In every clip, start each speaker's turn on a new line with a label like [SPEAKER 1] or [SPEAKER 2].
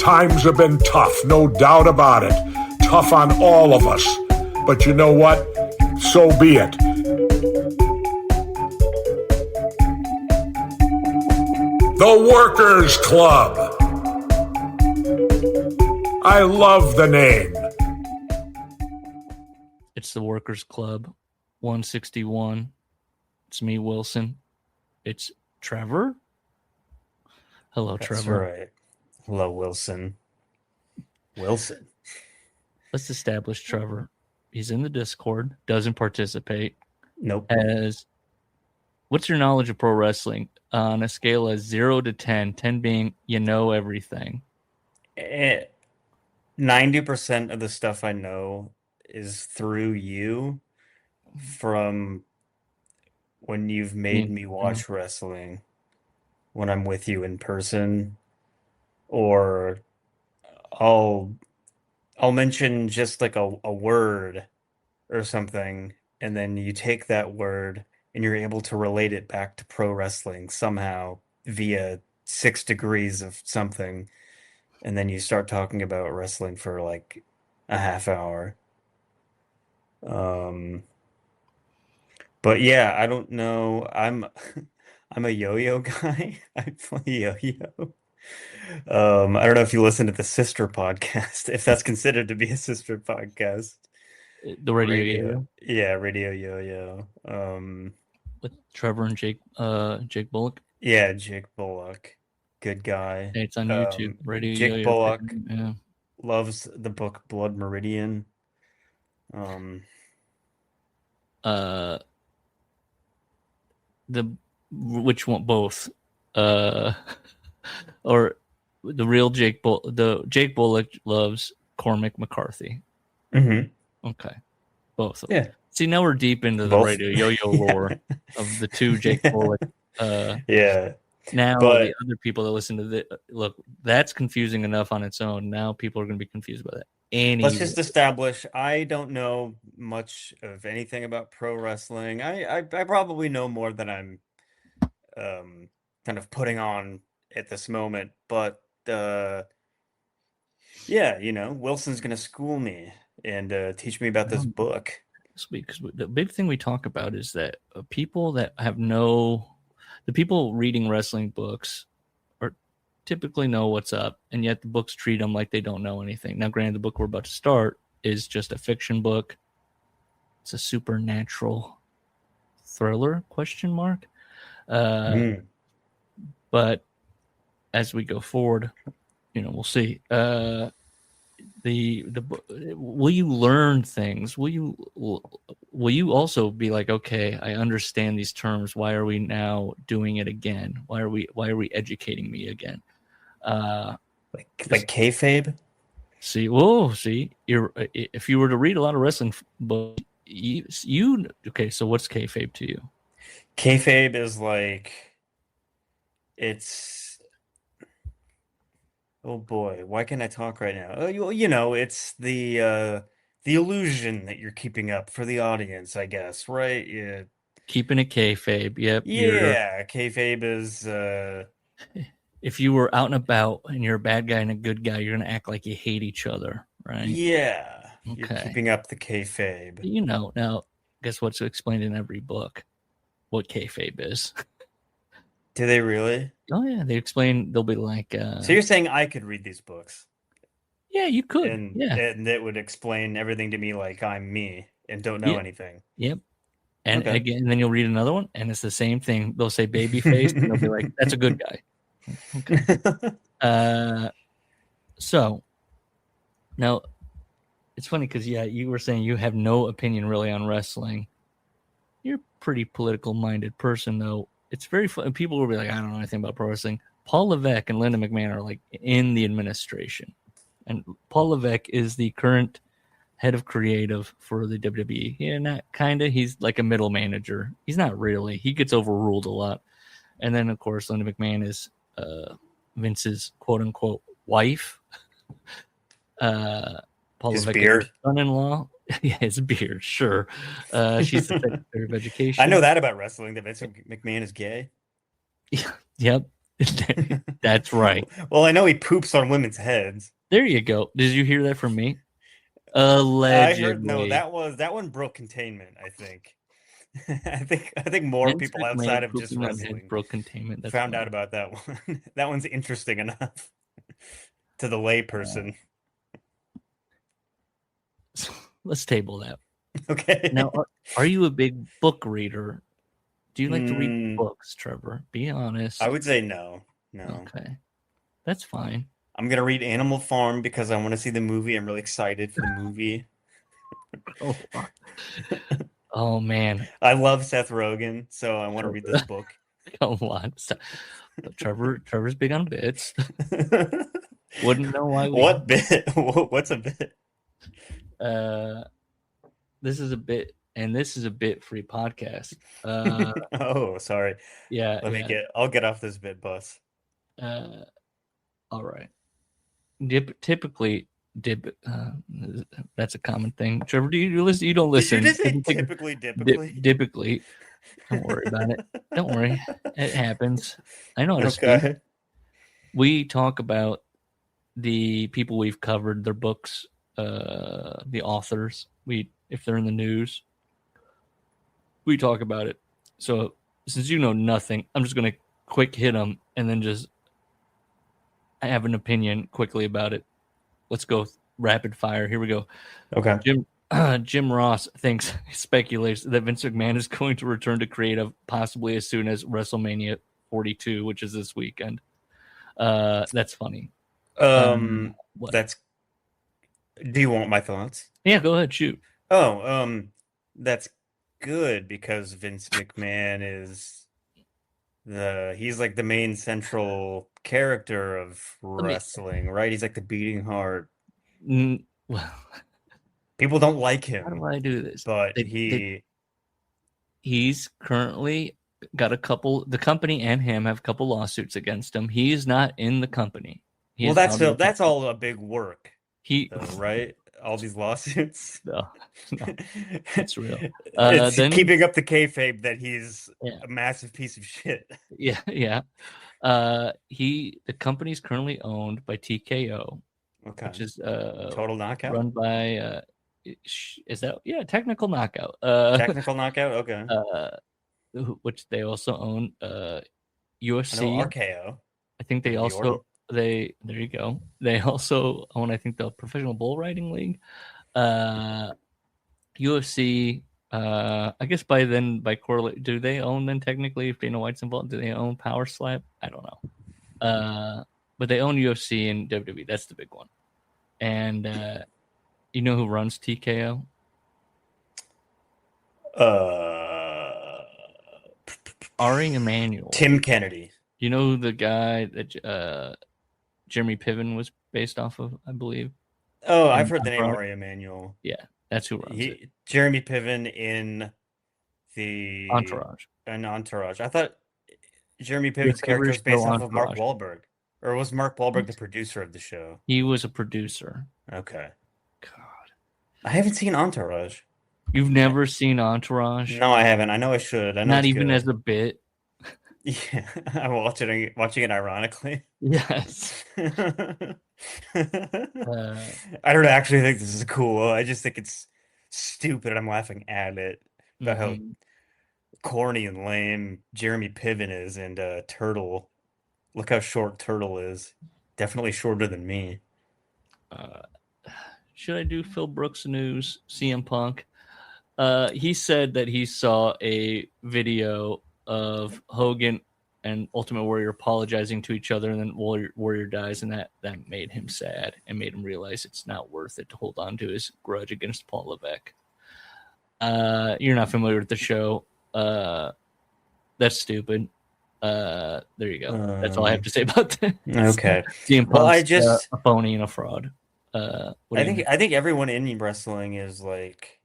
[SPEAKER 1] Times have been tough, no doubt about it. Tough on all of us. But you know what? So be it. The Workers Club. I love the name.
[SPEAKER 2] It's the Workers Club 161. It's me, Wilson. It's Trevor. Hello, Trevor.
[SPEAKER 3] That's right. Hello, Wilson.
[SPEAKER 2] Let's establish Trevor. He's in the Discord, doesn't participate.
[SPEAKER 3] Nope.
[SPEAKER 2] What's your knowledge of pro wrestling on a scale of 0 to 10, 10 being you know everything?
[SPEAKER 3] 90% of the stuff I know is through you from when you've made me watch wrestling when I'm with you in person, or I'll mention just like a word or something, and then you take that word and you're able to relate it back to pro wrestling somehow via 6 degrees of something, and then you start talking about wrestling for like a half hour. But yeah, I don't know. I'm a yo-yo guy. I play yo-yo. I don't know if you listen to the sister podcast, if that's considered to be a sister podcast.
[SPEAKER 2] The Radio Yo-Yo?
[SPEAKER 3] Yeah, Radio Yo-Yo.
[SPEAKER 2] With Trevor and Jake Bullock?
[SPEAKER 3] Yeah, Jake Bullock. Good guy.
[SPEAKER 2] Hey, it's on YouTube. Radio
[SPEAKER 3] Jake
[SPEAKER 2] Yo-Yo.
[SPEAKER 3] Bullock
[SPEAKER 2] Yeah.
[SPEAKER 3] loves the book Blood Meridian.
[SPEAKER 2] Which one? Both. Or the real Jake Bullock loves Cormac McCarthy.
[SPEAKER 3] Mm-hmm.
[SPEAKER 2] Okay. Both.
[SPEAKER 3] Yeah.
[SPEAKER 2] See, now we're deep into the Radio Yo-Yo lore of the two Jake Bullock.
[SPEAKER 3] Yeah.
[SPEAKER 2] Now the other people that listen to look, that's confusing enough on its own. Now people are going to be confused by that.
[SPEAKER 3] Let's just establish I don't know much of anything about pro wrestling. I probably know more than I'm kind of putting on at this moment, but yeah, Wilson's gonna school me and teach me about this book.
[SPEAKER 2] Because the big thing we talk about is that people that have the people reading wrestling books are typically know what's up, and yet the books treat them like they don't know anything. Now, granted, the book we're about to start is just a fiction book. It's a supernatural thriller, ? But as we go forward, we'll see. Will you learn things? Will you also be like, okay, I understand these terms. Why are we now doing it again? Why are we educating me again?
[SPEAKER 3] Like kayfabe?
[SPEAKER 2] See, if you were to read a lot of wrestling books, okay, so what's kayfabe to you?
[SPEAKER 3] Kayfabe is like, it's, oh boy, why can't I talk right now? It's the illusion that you're keeping up for the audience, I guess, right? Yeah.
[SPEAKER 2] Keeping it kayfabe, yep.
[SPEAKER 3] Yeah, kayfabe is...
[SPEAKER 2] if you were out and about and you're a bad guy and a good guy, you're going to act like you hate each other, right?
[SPEAKER 3] Yeah.
[SPEAKER 2] Okay.
[SPEAKER 3] You're keeping up the kayfabe.
[SPEAKER 2] Now, guess what's explained in every book? What kayfabe is.
[SPEAKER 3] Do they really?
[SPEAKER 2] Oh, yeah. They'll be like...
[SPEAKER 3] So you're saying I could read these books?
[SPEAKER 2] Yeah, you could.
[SPEAKER 3] And it would explain everything to me like I'm me and don't know anything.
[SPEAKER 2] Yep. And again, then you'll read another one, and it's the same thing. They'll say babyface, and they'll be like, that's a good guy. Okay. So, now, it's funny because, you were saying you have no opinion really on wrestling. You're a pretty political-minded person, though. It's very fun. People will be like, I don't know anything about pro wrestling. Paul Levesque and Linda McMahon are like in the administration. And Paul Levesque is the current head of creative for the WWE. Yeah, not kind of. He's like a middle manager. He's not really. He gets overruled a lot. And then, of course, Linda McMahon is Vince's quote-unquote wife. Paul
[SPEAKER 3] His
[SPEAKER 2] Levesque
[SPEAKER 3] beard.
[SPEAKER 2] is son-in-law. Yeah, his beard, sure. She's the Secretary of Education.
[SPEAKER 3] I know that about wrestling, that Vince McMahon is gay.
[SPEAKER 2] Yep. That's right.
[SPEAKER 3] Well, I know he poops on women's heads.
[SPEAKER 2] There you go. Did you hear that from me?
[SPEAKER 3] I heard no,
[SPEAKER 2] Allegedly.
[SPEAKER 3] that one broke containment, I think. I think more
[SPEAKER 2] Vince
[SPEAKER 3] people outside
[SPEAKER 2] McMahon
[SPEAKER 3] of just
[SPEAKER 2] pooping on heads
[SPEAKER 3] wrestling
[SPEAKER 2] broke containment. That's
[SPEAKER 3] found
[SPEAKER 2] funny.
[SPEAKER 3] out about that one. That one's interesting enough to the layperson.
[SPEAKER 2] So, let's table that.
[SPEAKER 3] Okay.
[SPEAKER 2] Now, are you a big book reader? Do you like to read
[SPEAKER 3] Mm,
[SPEAKER 2] books, Trevor? Be honest.
[SPEAKER 3] I would say no. No.
[SPEAKER 2] Okay. That's fine.
[SPEAKER 3] I'm gonna read Animal Farm because I want to see the movie. I'm really excited for the movie.
[SPEAKER 2] Oh, oh man.
[SPEAKER 3] I love Seth Rogen, so I want to read this book.
[SPEAKER 2] Come on. Trevor's big on bits. Wouldn't know why we
[SPEAKER 3] What bit? What's a bit?
[SPEAKER 2] This is a bit, and this is a bit free podcast.
[SPEAKER 3] Oh, sorry.
[SPEAKER 2] Yeah,
[SPEAKER 3] I'll get off this bit bus.
[SPEAKER 2] All right. Typically, that's a common thing. Trevor, do you listen? You don't listen.
[SPEAKER 3] Did you just say typically?
[SPEAKER 2] Typically. Don't worry about it. Don't worry. It happens. I know how to speak.
[SPEAKER 3] Okay.
[SPEAKER 2] We talk about the people we've covered, their books, the authors. If they're in the news, we talk about it. So since you know nothing, I'm just gonna quick hit them and then just have an opinion quickly about it. Let's go rapid fire. Here we go.
[SPEAKER 3] Okay.
[SPEAKER 2] Jim Ross speculates that Vince McMahon is going to return to creative possibly as soon as WrestleMania 42, which is this weekend. That's funny.
[SPEAKER 3] That's. Do you want my thoughts?
[SPEAKER 2] Yeah, go ahead, shoot.
[SPEAKER 3] Oh, that's good because Vince McMahon is he's like the main central character of wrestling, right? He's like the beating heart.
[SPEAKER 2] Well,
[SPEAKER 3] people don't like him.
[SPEAKER 2] How do I do this?
[SPEAKER 3] But
[SPEAKER 2] he's currently got the company and him have a couple lawsuits against him. He's not in the company.
[SPEAKER 3] That's all a big work. Right? All these lawsuits.
[SPEAKER 2] No, it's real.
[SPEAKER 3] It's keeping up the kayfabe that he's a massive piece of shit.
[SPEAKER 2] Yeah. The company's currently owned by TKO, which is
[SPEAKER 3] Total Knockout,
[SPEAKER 2] run by Technical Knockout.
[SPEAKER 3] Technical Knockout, okay.
[SPEAKER 2] Which they also own UFC.
[SPEAKER 3] RKO.
[SPEAKER 2] I think they also. There you go. They also own, I think, the Professional Bull Riding League, UFC. I guess by correlate, do they own then technically? If Dana White's involved, do they own Power Slap? I don't know. But they own UFC and WWE. That's the big one. And you know who runs TKO? Ari Emanuel.
[SPEAKER 3] Tim Kennedy.
[SPEAKER 2] You know who the guy that Jeremy Piven was based off of, I believe.
[SPEAKER 3] Oh, I've heard the name Ari Emanuel.
[SPEAKER 2] Yeah, that's who runs it.
[SPEAKER 3] Jeremy Piven in the
[SPEAKER 2] Entourage.
[SPEAKER 3] I thought Jeremy Piven's character was based off of Mark Wahlberg. Or was Mark Wahlberg the producer of the show?
[SPEAKER 2] He was a producer.
[SPEAKER 3] Okay.
[SPEAKER 2] God.
[SPEAKER 3] I haven't seen Entourage.
[SPEAKER 2] You've never seen Entourage?
[SPEAKER 3] No, I haven't. I know I should. I know
[SPEAKER 2] Not even as a bit.
[SPEAKER 3] Yeah, I'm watching it ironically.
[SPEAKER 2] Yes.
[SPEAKER 3] I don't actually think this is cool. I just think it's stupid and I'm laughing at it about how corny and lame Jeremy Piven is and Turtle. Look how short Turtle is. Definitely shorter than me.
[SPEAKER 2] Should I do Phil Brooks news? CM Punk. He said that he saw a video of Hogan and Ultimate Warrior apologizing to each other, and then Warrior dies, and that made him sad and made him realize it's not worth it to hold on to his grudge against Paul Levesque. You're not familiar with the show. That's stupid. There you go. That's all I have to say about that.
[SPEAKER 3] Okay.
[SPEAKER 2] CM Punk's a phony and a fraud.
[SPEAKER 3] I think everyone in wrestling is like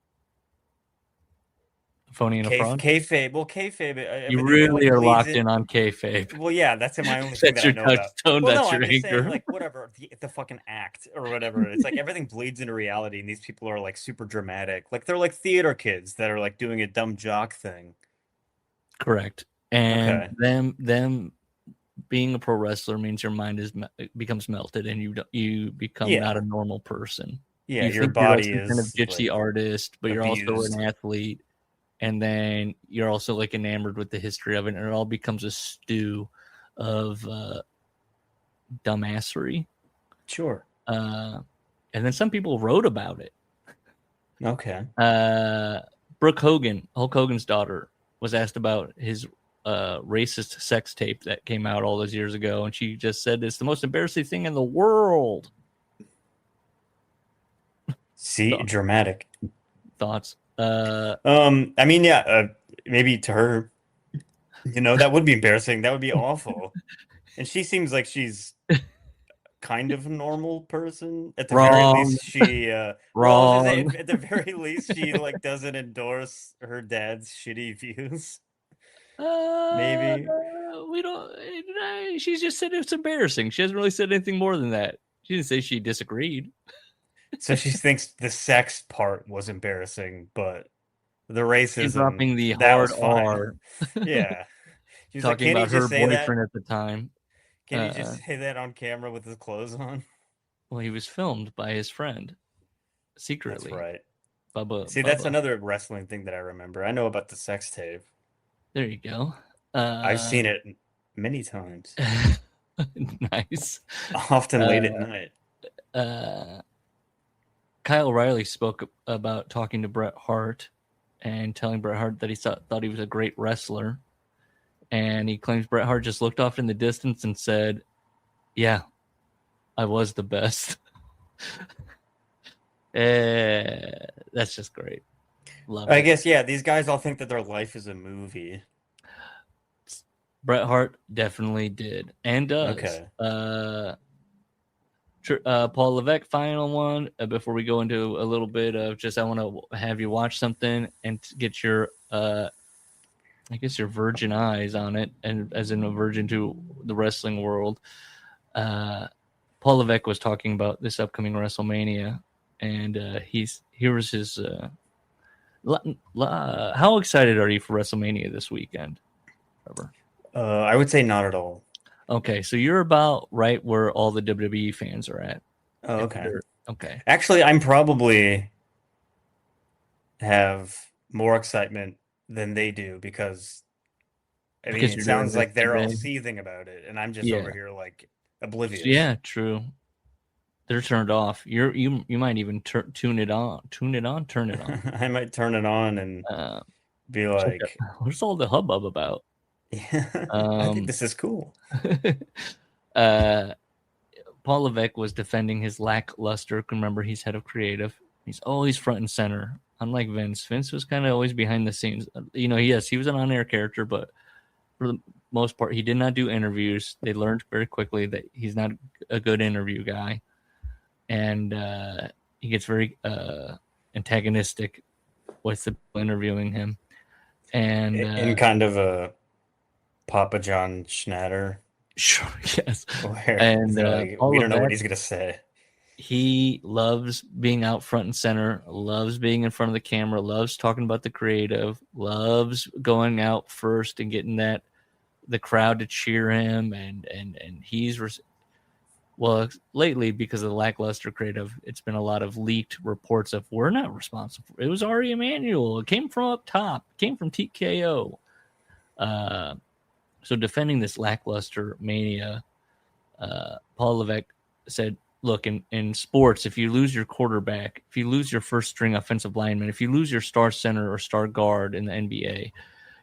[SPEAKER 2] phony and a fraud.
[SPEAKER 3] Kayfabe. Well, kayfabe.
[SPEAKER 2] You really are locked in on kayfabe.
[SPEAKER 3] Well, yeah, that's my only thing that I know about.
[SPEAKER 2] That's your anchor.
[SPEAKER 3] Like whatever, the fucking act or whatever. It's like everything bleeds into reality, and these people are like super dramatic. Like they're like theater kids that are like doing a dumb jock thing.
[SPEAKER 2] Correct. And them being a pro wrestler means your mind becomes melted, and you become not a normal person.
[SPEAKER 3] Yeah,
[SPEAKER 2] You
[SPEAKER 3] your
[SPEAKER 2] think you're like
[SPEAKER 3] body
[SPEAKER 2] some kind of
[SPEAKER 3] is
[SPEAKER 2] gypsy
[SPEAKER 3] like
[SPEAKER 2] artist, but you're also
[SPEAKER 3] abused.
[SPEAKER 2] an athlete, and then you're also like enamored with the history of it, and it all becomes a stew of dumbassery.
[SPEAKER 3] Sure.
[SPEAKER 2] And then some people wrote about it.
[SPEAKER 3] Okay.
[SPEAKER 2] Brooke Hogan, Hulk Hogan's daughter, was asked about his racist sex tape that came out all those years ago, and she just said it's the most embarrassing thing in the world.
[SPEAKER 3] See, dramatic.
[SPEAKER 2] Thoughts?
[SPEAKER 3] I mean, yeah, maybe to her, that would be embarrassing. That would be awful. And she seems like she's kind of a normal person. At the very
[SPEAKER 2] Wrong.
[SPEAKER 3] least, she well, I was gonna
[SPEAKER 2] Wrong.
[SPEAKER 3] say at the very least she like doesn't endorse her dad's shitty views. Maybe.
[SPEAKER 2] We don't. She's just said it's embarrassing. She hasn't really said anything more than that. She didn't say she disagreed.
[SPEAKER 3] So she thinks the sex part was embarrassing, but the
[SPEAKER 2] And
[SPEAKER 3] racism,
[SPEAKER 2] dropping the
[SPEAKER 3] that
[SPEAKER 2] hard
[SPEAKER 3] was fine.
[SPEAKER 2] R,
[SPEAKER 3] Yeah. She's like,
[SPEAKER 2] talking
[SPEAKER 3] can he
[SPEAKER 2] about her
[SPEAKER 3] just say that?
[SPEAKER 2] boyfriend at the time.
[SPEAKER 3] Can he just say that on camera with his clothes on?
[SPEAKER 2] Well, he was filmed by his friend
[SPEAKER 3] That's
[SPEAKER 2] secretly.
[SPEAKER 3] right. See, that's
[SPEAKER 2] Bubba.
[SPEAKER 3] another wrestling thing that I remember. I know about the sex tape.
[SPEAKER 2] There you go.
[SPEAKER 3] I've seen it many times,
[SPEAKER 2] Nice.
[SPEAKER 3] often late at night.
[SPEAKER 2] Kyle O'Reilly spoke about talking to Bret Hart and telling Bret Hart that he thought he was a great wrestler. And he claims Bret Hart just looked off in the distance and said, "Yeah, I was the best." That's just great. Love it.
[SPEAKER 3] I guess, yeah, these guys all think that their life is a movie.
[SPEAKER 2] Bret Hart definitely did and does.
[SPEAKER 3] Okay.
[SPEAKER 2] Paul Levesque, final one before we go into a little bit of just I want to have you watch something and get your I guess your virgin eyes on it, and as in a virgin to the wrestling world. Paul Levesque was talking about this upcoming WrestleMania, and here was his. How excited are you for WrestleMania this weekend, Trevor?
[SPEAKER 3] I would say not at all.
[SPEAKER 2] Okay, so you're about right where all the WWE fans are at.
[SPEAKER 3] Oh, okay.
[SPEAKER 2] Okay.
[SPEAKER 3] Actually, I'm probably have more excitement than they do because I mean, it sounds like they're all seething about it, and I'm just over here like oblivious.
[SPEAKER 2] Yeah, true. They're turned off. You might even tune it on. Turn it on.
[SPEAKER 3] I might turn it on and be like,
[SPEAKER 2] "What's all the hubbub about?"
[SPEAKER 3] Yeah, I think this is cool.
[SPEAKER 2] Paul Levesque was defending his lackluster. Remember, he's head of creative. He's always front and center. Unlike Vince, Vince was kind of always behind the scenes. Yes, he was an on-air character, but for the most part, he did not do interviews. They learned very quickly that he's not a good interview guy, and he gets very antagonistic with the people interviewing him. And
[SPEAKER 3] in kind of a Papa John Schnatter.
[SPEAKER 2] Sure, yes.
[SPEAKER 3] And like, we don't know what he's going to say.
[SPEAKER 2] He loves being out front and center, loves being in front of the camera, loves talking about the creative, loves going out first and getting the crowd to cheer him. And he's, lately, because of the lackluster creative, it's been a lot of leaked reports of we're not responsible. It was Ari Emanuel. It came from up top. It came from TKO. So defending this lackluster mania, Paul Levesque said, look, in sports, if you lose your quarterback, if you lose your first string offensive lineman, if you lose your star center or star guard in the NBA,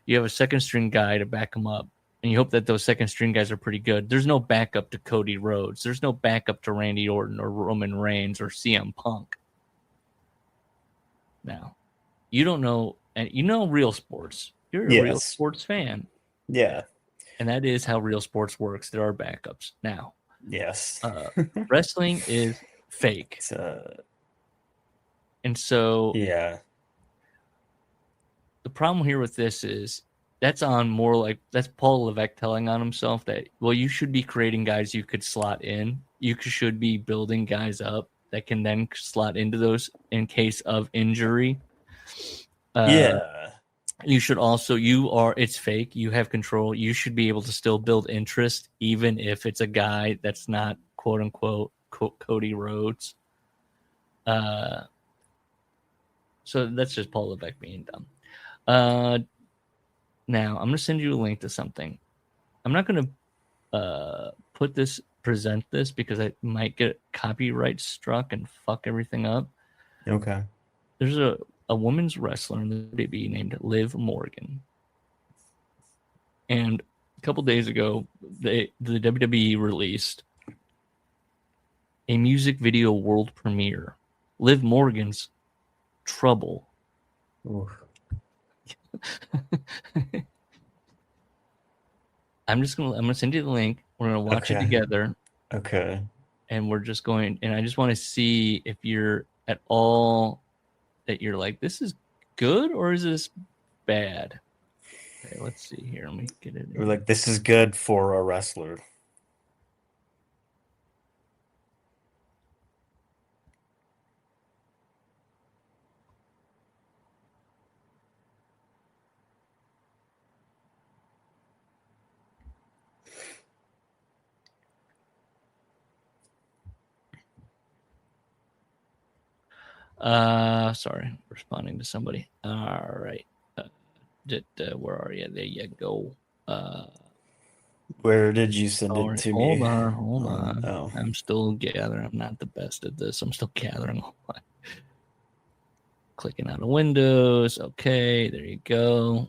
[SPEAKER 2] you have a second string guy to back them up. And you hope that those second string guys are pretty good. There's no backup to Cody Rhodes. There's no backup to Randy Orton or Roman Reigns or CM Punk. Now, you don't know, and you know real sports. You're a real sports fan.
[SPEAKER 3] Yeah.
[SPEAKER 2] And that is how real sports works. There are backups. Now,
[SPEAKER 3] yes.
[SPEAKER 2] Wrestling is fake. And so
[SPEAKER 3] yeah.
[SPEAKER 2] The problem here with this is that's Paul Levesque telling on himself that, well, you should be creating guys you could slot in. You should be building guys up that can then slot into those in case of injury.
[SPEAKER 3] Yeah.
[SPEAKER 2] you should also it's fake. You have control. You should be able to still build interest, even if it's a guy that's not quote unquote Cody Rhodes. So that's just Paul Levesque being dumb. Now I'm gonna send you a link to something. I'm not gonna present this because I might get copyright struck and fuck everything up.
[SPEAKER 3] Okay.
[SPEAKER 2] There's a women's wrestler in the WWE named Liv Morgan. And a couple days ago, the WWE released a music video world premiere. Liv Morgan's Trouble. I'm gonna send you the link. We're gonna watch it together.
[SPEAKER 3] Okay.
[SPEAKER 2] And we're just going, and I just want to see if you're at all that you're like, this is good or is this bad? Okay, let's see here. Let me get it.
[SPEAKER 3] We're like, this is good for a wrestler.
[SPEAKER 2] Sorry, responding to somebody. All right. Where are you? There you go.
[SPEAKER 3] Where did you send it to me?
[SPEAKER 2] Hold on.
[SPEAKER 3] Oh.
[SPEAKER 2] I'm still gathering. I'm not the best at this. I'm still gathering. Clicking out of Windows. Okay, there you go.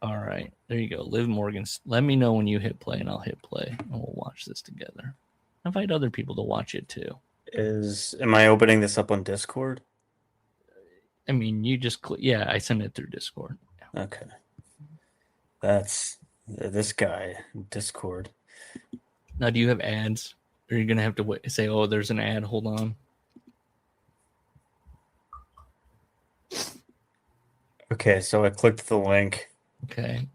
[SPEAKER 2] All right, there you go. Liv Morgan. Let me know when you hit play, and I'll hit play, and we'll watch this together. Invite other people to watch it too.
[SPEAKER 3] Am I opening this up on Discord?
[SPEAKER 2] I mean, you just yeah, I sent it through Discord.
[SPEAKER 3] Yeah. Okay. That's this guy, Discord.
[SPEAKER 2] Now, do you have ads? Or are you gonna have to say, "Oh, there's an ad"? Hold on.
[SPEAKER 3] Okay, so I clicked the link.
[SPEAKER 2] Okay.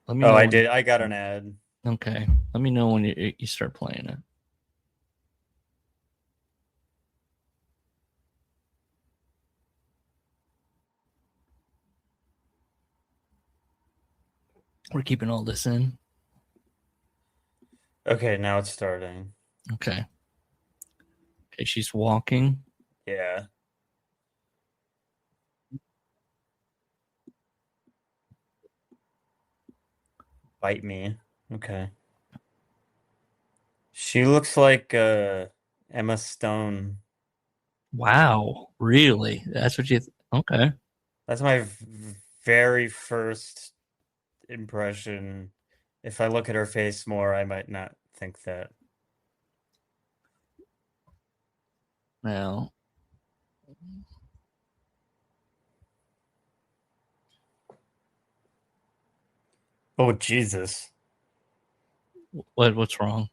[SPEAKER 2] Let me know
[SPEAKER 3] I did. I got an ad.
[SPEAKER 2] Okay. Let me know when you start playing it. We're keeping all this in.
[SPEAKER 3] Okay, now it's starting.
[SPEAKER 2] Okay. Okay, she's walking.
[SPEAKER 3] Yeah. Bite me. Okay. She looks like Emma Stone.
[SPEAKER 2] Wow. Really? That's what you... Okay.
[SPEAKER 3] That's my very first impression. If I look at her face more, I might not think that.
[SPEAKER 2] Now...
[SPEAKER 3] Oh, Jesus.
[SPEAKER 2] What's wrong?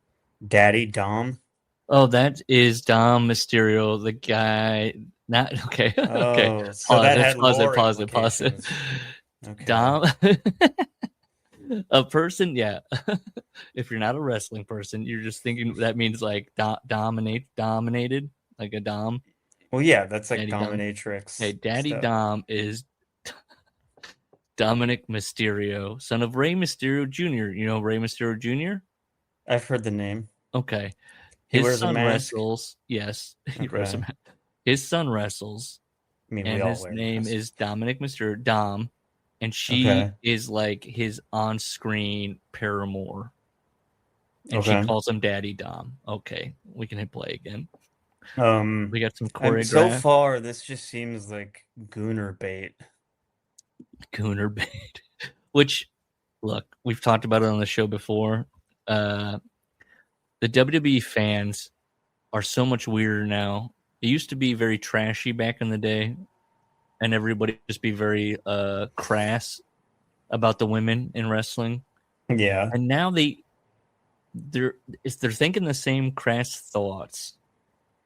[SPEAKER 3] Daddy Dom?
[SPEAKER 2] Oh, that is Dom Mysterio, the guy... Not... Okay. Okay.
[SPEAKER 3] Oh, so that had lore
[SPEAKER 2] Pause it.
[SPEAKER 3] Okay.
[SPEAKER 2] Dom... A person, yeah. If you're not a wrestling person, you're just thinking that means like dominated, like a dom.
[SPEAKER 3] Well, yeah, that's like
[SPEAKER 2] Daddy
[SPEAKER 3] dominatrix.
[SPEAKER 2] Hey, Daddy
[SPEAKER 3] stuff.
[SPEAKER 2] Dom is Dominic Mysterio, son of Rey Mysterio Jr. You know Rey Mysterio Jr.?
[SPEAKER 3] I've heard the name.
[SPEAKER 2] Okay.
[SPEAKER 3] He
[SPEAKER 2] His
[SPEAKER 3] wears
[SPEAKER 2] son
[SPEAKER 3] a mask?
[SPEAKER 2] wrestles. Yes, he wears a
[SPEAKER 3] Okay.
[SPEAKER 2] mask. His son wrestles,
[SPEAKER 3] I mean,
[SPEAKER 2] and
[SPEAKER 3] we all
[SPEAKER 2] his
[SPEAKER 3] wear
[SPEAKER 2] name
[SPEAKER 3] masks.
[SPEAKER 2] is Dominic Mysterio Dom, and she is like his on-screen paramour. And she calls him Daddy Dom. Okay, we can hit play again. We got some choreographed.
[SPEAKER 3] So far, this just seems like Gooner bait.
[SPEAKER 2] Gooner bait. Which, look, we've talked about it on the show before. The WWE fans are so much weirder now. It used to be very trashy back in the day, and everybody just be very crass about the women in wrestling.
[SPEAKER 3] Yeah.
[SPEAKER 2] And now they're thinking the same crass thoughts,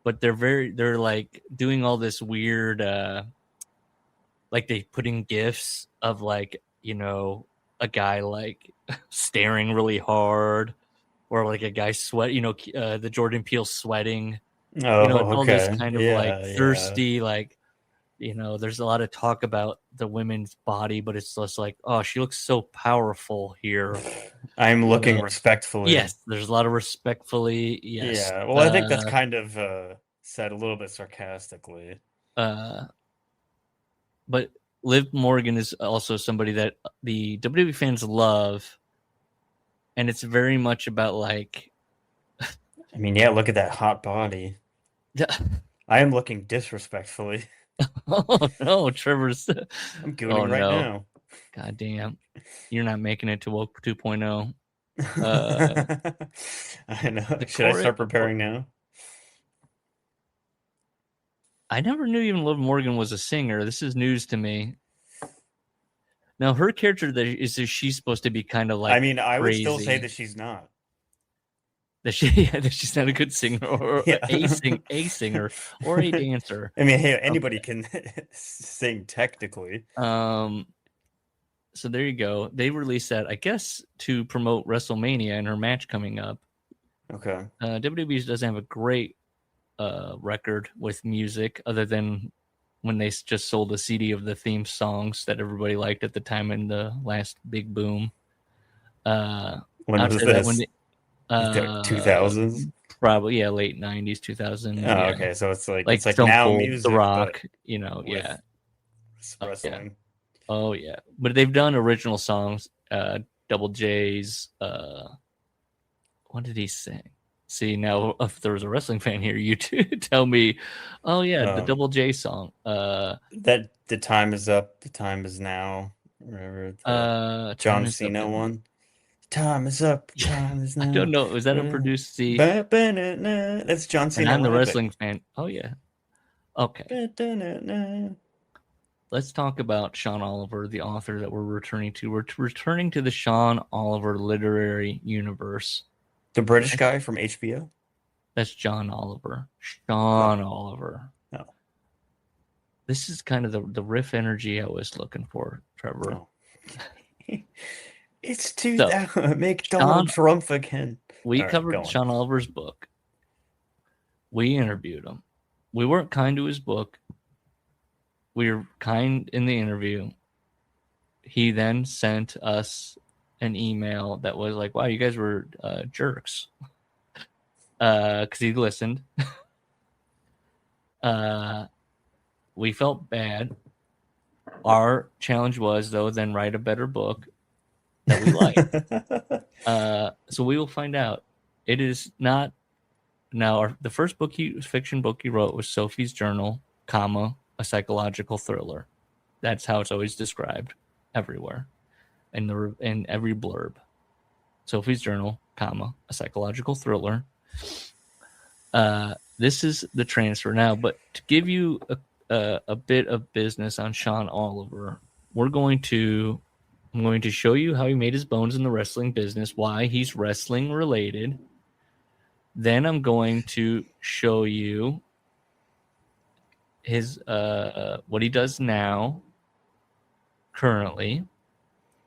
[SPEAKER 2] but they're like doing all this weird like they put in gifs of like, you know, a guy like staring really hard, or like a guy sweat, you know, the Jordan Peele sweating.
[SPEAKER 3] Oh,
[SPEAKER 2] you know, it's all
[SPEAKER 3] okay.
[SPEAKER 2] this kind of like thirsty, like, there's a lot of talk about the women's body, but it's just like, oh, she looks so powerful here.
[SPEAKER 3] I'm looking respectfully.
[SPEAKER 2] Yes, there's a lot of respectfully. Yes.
[SPEAKER 3] Yeah. Well, I think that's kind of said a little bit sarcastically.
[SPEAKER 2] But Liv Morgan is also somebody that the WWE fans love, and it's very much about like.
[SPEAKER 3] I mean, yeah, look at that hot body. I am looking disrespectfully.
[SPEAKER 2] Oh no, Trevor's.
[SPEAKER 3] I'm gooning right now.
[SPEAKER 2] God damn, you're not making it to Woke 2.0.
[SPEAKER 3] I know. Should I start preparing now?
[SPEAKER 2] I never knew even Liv Morgan was a singer. This is news to me. Now, her character is she's supposed to be kind of like.
[SPEAKER 3] I mean, I would still
[SPEAKER 2] crazy.
[SPEAKER 3] say that she's not.
[SPEAKER 2] That she's not a good singer or a singer or a dancer.
[SPEAKER 3] I mean, hey, anybody can sing technically.
[SPEAKER 2] So there you go. They released that, I guess, to promote WrestleMania and her match coming up.
[SPEAKER 3] Okay.
[SPEAKER 2] WWE doesn't have a great record with music, other than when they just sold a CD of the theme songs that everybody liked at the time in the last big boom.
[SPEAKER 3] When was this? 2000s?
[SPEAKER 2] Probably, yeah, late 90s, 2000s.
[SPEAKER 3] Oh,
[SPEAKER 2] yeah.
[SPEAKER 3] Okay. So it's like
[SPEAKER 2] Stone
[SPEAKER 3] now
[SPEAKER 2] Cold,
[SPEAKER 3] music,
[SPEAKER 2] The Rock,
[SPEAKER 3] yeah. Wrestling.
[SPEAKER 2] Yeah. Oh yeah, but they've done original songs. Double J's. What did he sing? See, now if there was a wrestling fan here, you tell me. Oh yeah, the Double J song.
[SPEAKER 3] That the time is up. The time is now. Whatever. John Cena one. Time is up. Time is now.
[SPEAKER 2] I don't know. Was that a produced C?
[SPEAKER 3] That's John Cena.
[SPEAKER 2] And I'm the wrestling fan. Oh yeah. Okay. Let's talk about Sean Oliver, the author that we're returning to. We're returning to the Sean Oliver literary universe.
[SPEAKER 3] The British guy from HBO?
[SPEAKER 2] That's John Oliver. Sean Oliver.
[SPEAKER 3] No.
[SPEAKER 2] This is kind of the riff energy I was looking for, Trevor.
[SPEAKER 3] No. It's 2000. Make Donald Trump again.
[SPEAKER 2] We covered Sean Oliver's book. We interviewed him. We weren't kind to his book. We were kind in the interview. He then sent us an email that was like, wow, you guys were jerks. Because he listened. We felt bad. Our challenge was, though, then write a better book that we like. So we will find out. It is not. Now, the first fiction book he wrote was Sophie's Journal, a psychological thriller. That's how it's always described everywhere, in every blurb. Sophie's Journal, a psychological thriller. This is the transfer now, but to give you a bit of business on Sean Oliver, I'm going to show you how he made his bones in the wrestling business, why he's wrestling related. Then I'm going to show you his what he does now currently.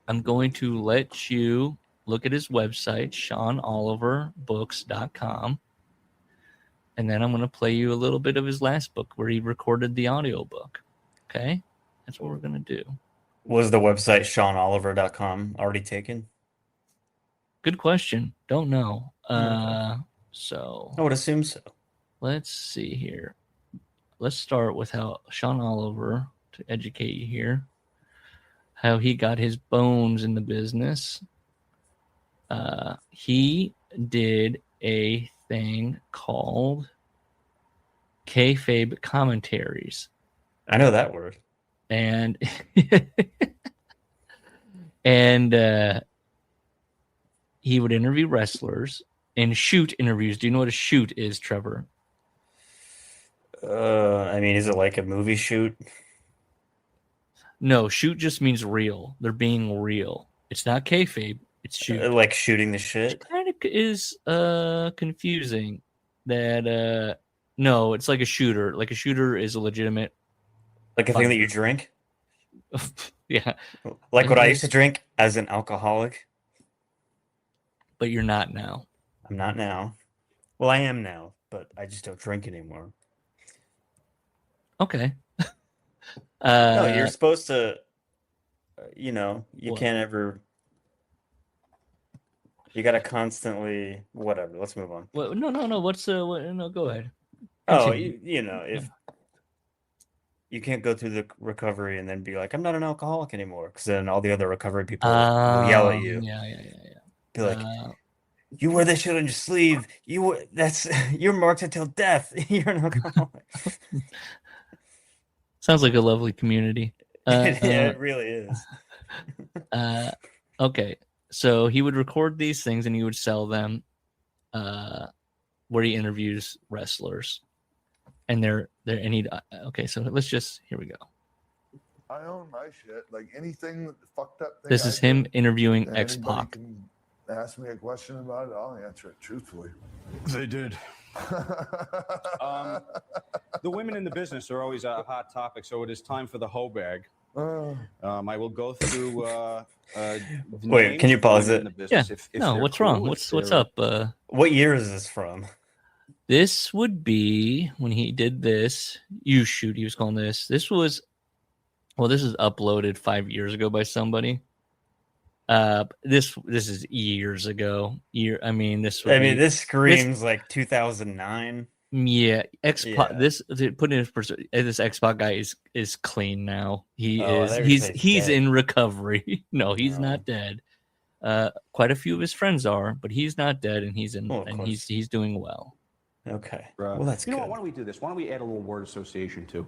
[SPEAKER 2] I'm going to let you look at his website, SeanOliverbooks.com, and then I'm going to play you a little bit of his last book where he recorded the audiobook. Okay, that's what we're going to do.
[SPEAKER 3] Was the website SeanOliver.com already taken?
[SPEAKER 2] Good question. Don't know.
[SPEAKER 3] So I would assume so.
[SPEAKER 2] Let's see here. Let's start with how Sean Oliver, to educate you here, how he got his bones in the business. He did a thing called kayfabe commentaries.
[SPEAKER 3] I know that word.
[SPEAKER 2] And he would interview wrestlers and shoot interviews. Do you know what a shoot is, Trevor?
[SPEAKER 3] I mean, is it like a movie shoot?
[SPEAKER 2] No, shoot just means real. They're being real. It's not kayfabe. It's shoot.
[SPEAKER 3] Like shooting the shit?
[SPEAKER 2] It kind of is confusing. That no, it's like a shooter. Like a shooter is a legitimate.
[SPEAKER 3] Like a thing that you drink?
[SPEAKER 2] Yeah.
[SPEAKER 3] Like what I used to drink as an alcoholic?
[SPEAKER 2] But you're not now.
[SPEAKER 3] I'm not now. Well, I am now, but I just don't drink anymore.
[SPEAKER 2] Okay.
[SPEAKER 3] No, you're supposed to, you
[SPEAKER 2] What?
[SPEAKER 3] can't ever, you got to constantly, whatever. Let's move on.
[SPEAKER 2] No. What's no? Go ahead.
[SPEAKER 3] Oh,
[SPEAKER 2] Continue.
[SPEAKER 3] if you can't go through the recovery and then be like, I'm not an alcoholic anymore, because then all the other recovery people will yell at you.
[SPEAKER 2] Yeah.
[SPEAKER 3] Be like, you wear this shit on your sleeve. You're marked until death. You're an alcoholic.
[SPEAKER 2] Sounds like a lovely community.
[SPEAKER 3] Yeah, it really is.
[SPEAKER 2] Okay, so he would record these things and he would sell them, where he interviews wrestlers, and they're and he. Okay, so let's just here we go.
[SPEAKER 4] I own my shit. Like anything fucked up thing.
[SPEAKER 2] This is him interviewing X-Pac.
[SPEAKER 4] Ask me a question about it, I'll answer it truthfully.
[SPEAKER 5] They did. The women in the business are always a hot topic, so it is time for the hoe bag. I will go through.
[SPEAKER 3] Wait, can you pause it?
[SPEAKER 2] Yeah. No, what's wrong? What's up?
[SPEAKER 3] What year is this from?
[SPEAKER 2] This would be when he did this. He was calling this. This was uploaded 5 years ago by somebody. This is years ago. This
[SPEAKER 3] screams like 2009.
[SPEAKER 2] Yeah, X-Pac. Yeah. This X-Pac guy is clean now. He's in recovery. No, he's not dead. Quite a few of his friends are, but he's not dead, and he's doing well.
[SPEAKER 3] Okay.
[SPEAKER 5] Right.
[SPEAKER 3] Well, that's good.
[SPEAKER 5] Why don't we do this? Why don't we add a little word association too?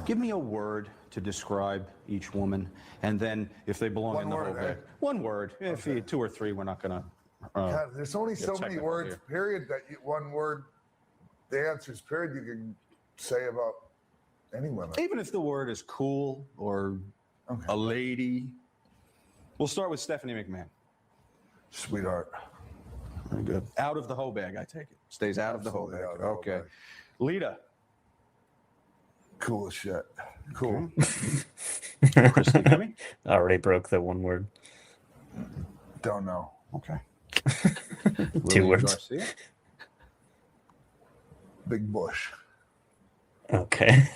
[SPEAKER 5] Give me a word to describe each woman, and then if they belong in the whole bag, one word. Okay. If you 2 or 3, we're not gonna.
[SPEAKER 4] God, there's only so many words. Here. Period. One word. The answers. Period. You can say about any woman.
[SPEAKER 5] Even if the word is cool or a lady. We'll start with Stephanie McMahon.
[SPEAKER 4] Sweetheart.
[SPEAKER 5] Very good. Out of the hoe bag, I take it. Stays out of the hoe bag. Okay. Lita.
[SPEAKER 4] Cool as shit. Cool.
[SPEAKER 5] Okay. Christy Demme?
[SPEAKER 3] Already broke the one word.
[SPEAKER 4] Don't know.
[SPEAKER 5] Okay.
[SPEAKER 3] 2 words.
[SPEAKER 5] Garcia?
[SPEAKER 4] Big Bush.
[SPEAKER 3] Okay.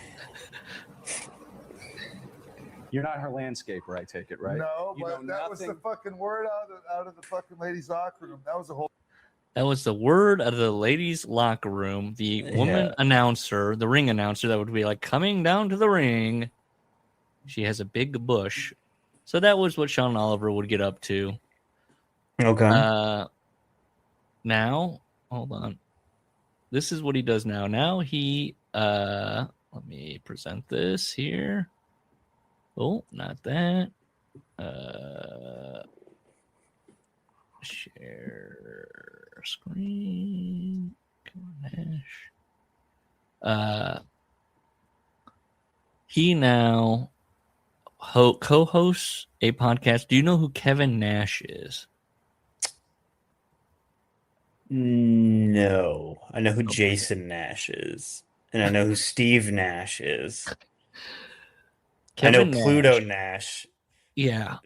[SPEAKER 5] You're not her landscaper, I take it, right?
[SPEAKER 4] No, but that was the fucking word out of the fucking ladies' locker room. That was the word out of the ladies' locker room.
[SPEAKER 2] The woman announcer, the ring announcer, that would be like coming down to the ring. She has a big bush. So that was what Sean Oliver would get up to.
[SPEAKER 3] Okay.
[SPEAKER 2] Now, hold on. This is what he does now. Now he, let me present this here. Oh, not that. Share screen. He now co-hosts a podcast. Do you know who Kevin Nash is?
[SPEAKER 3] No. I know who Jason Nash is. And I know who Steve Nash is.
[SPEAKER 2] Kevin
[SPEAKER 3] I know Pluto Nash.
[SPEAKER 2] Yeah.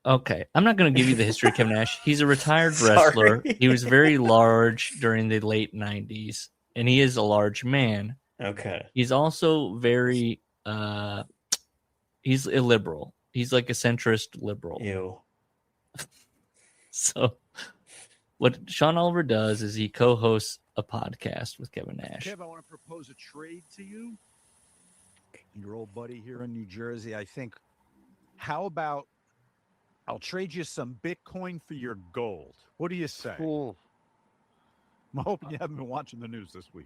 [SPEAKER 2] Okay. I'm not going to give you the history of Kevin Nash. He's a retired wrestler. He was very large during the late 90s, and he is a large man.
[SPEAKER 3] Okay.
[SPEAKER 2] He's also very, he's a liberal. He's like a centrist liberal.
[SPEAKER 3] Ew.
[SPEAKER 2] So what Sean Oliver does is he co-hosts a podcast with Kevin Nash.
[SPEAKER 6] Kev, I want to propose a trade to you. Your old buddy here in New Jersey, I think. How about I'll trade you some Bitcoin for your gold? What do you say?
[SPEAKER 7] Cool.
[SPEAKER 6] I'm hoping you haven't been watching the news this week.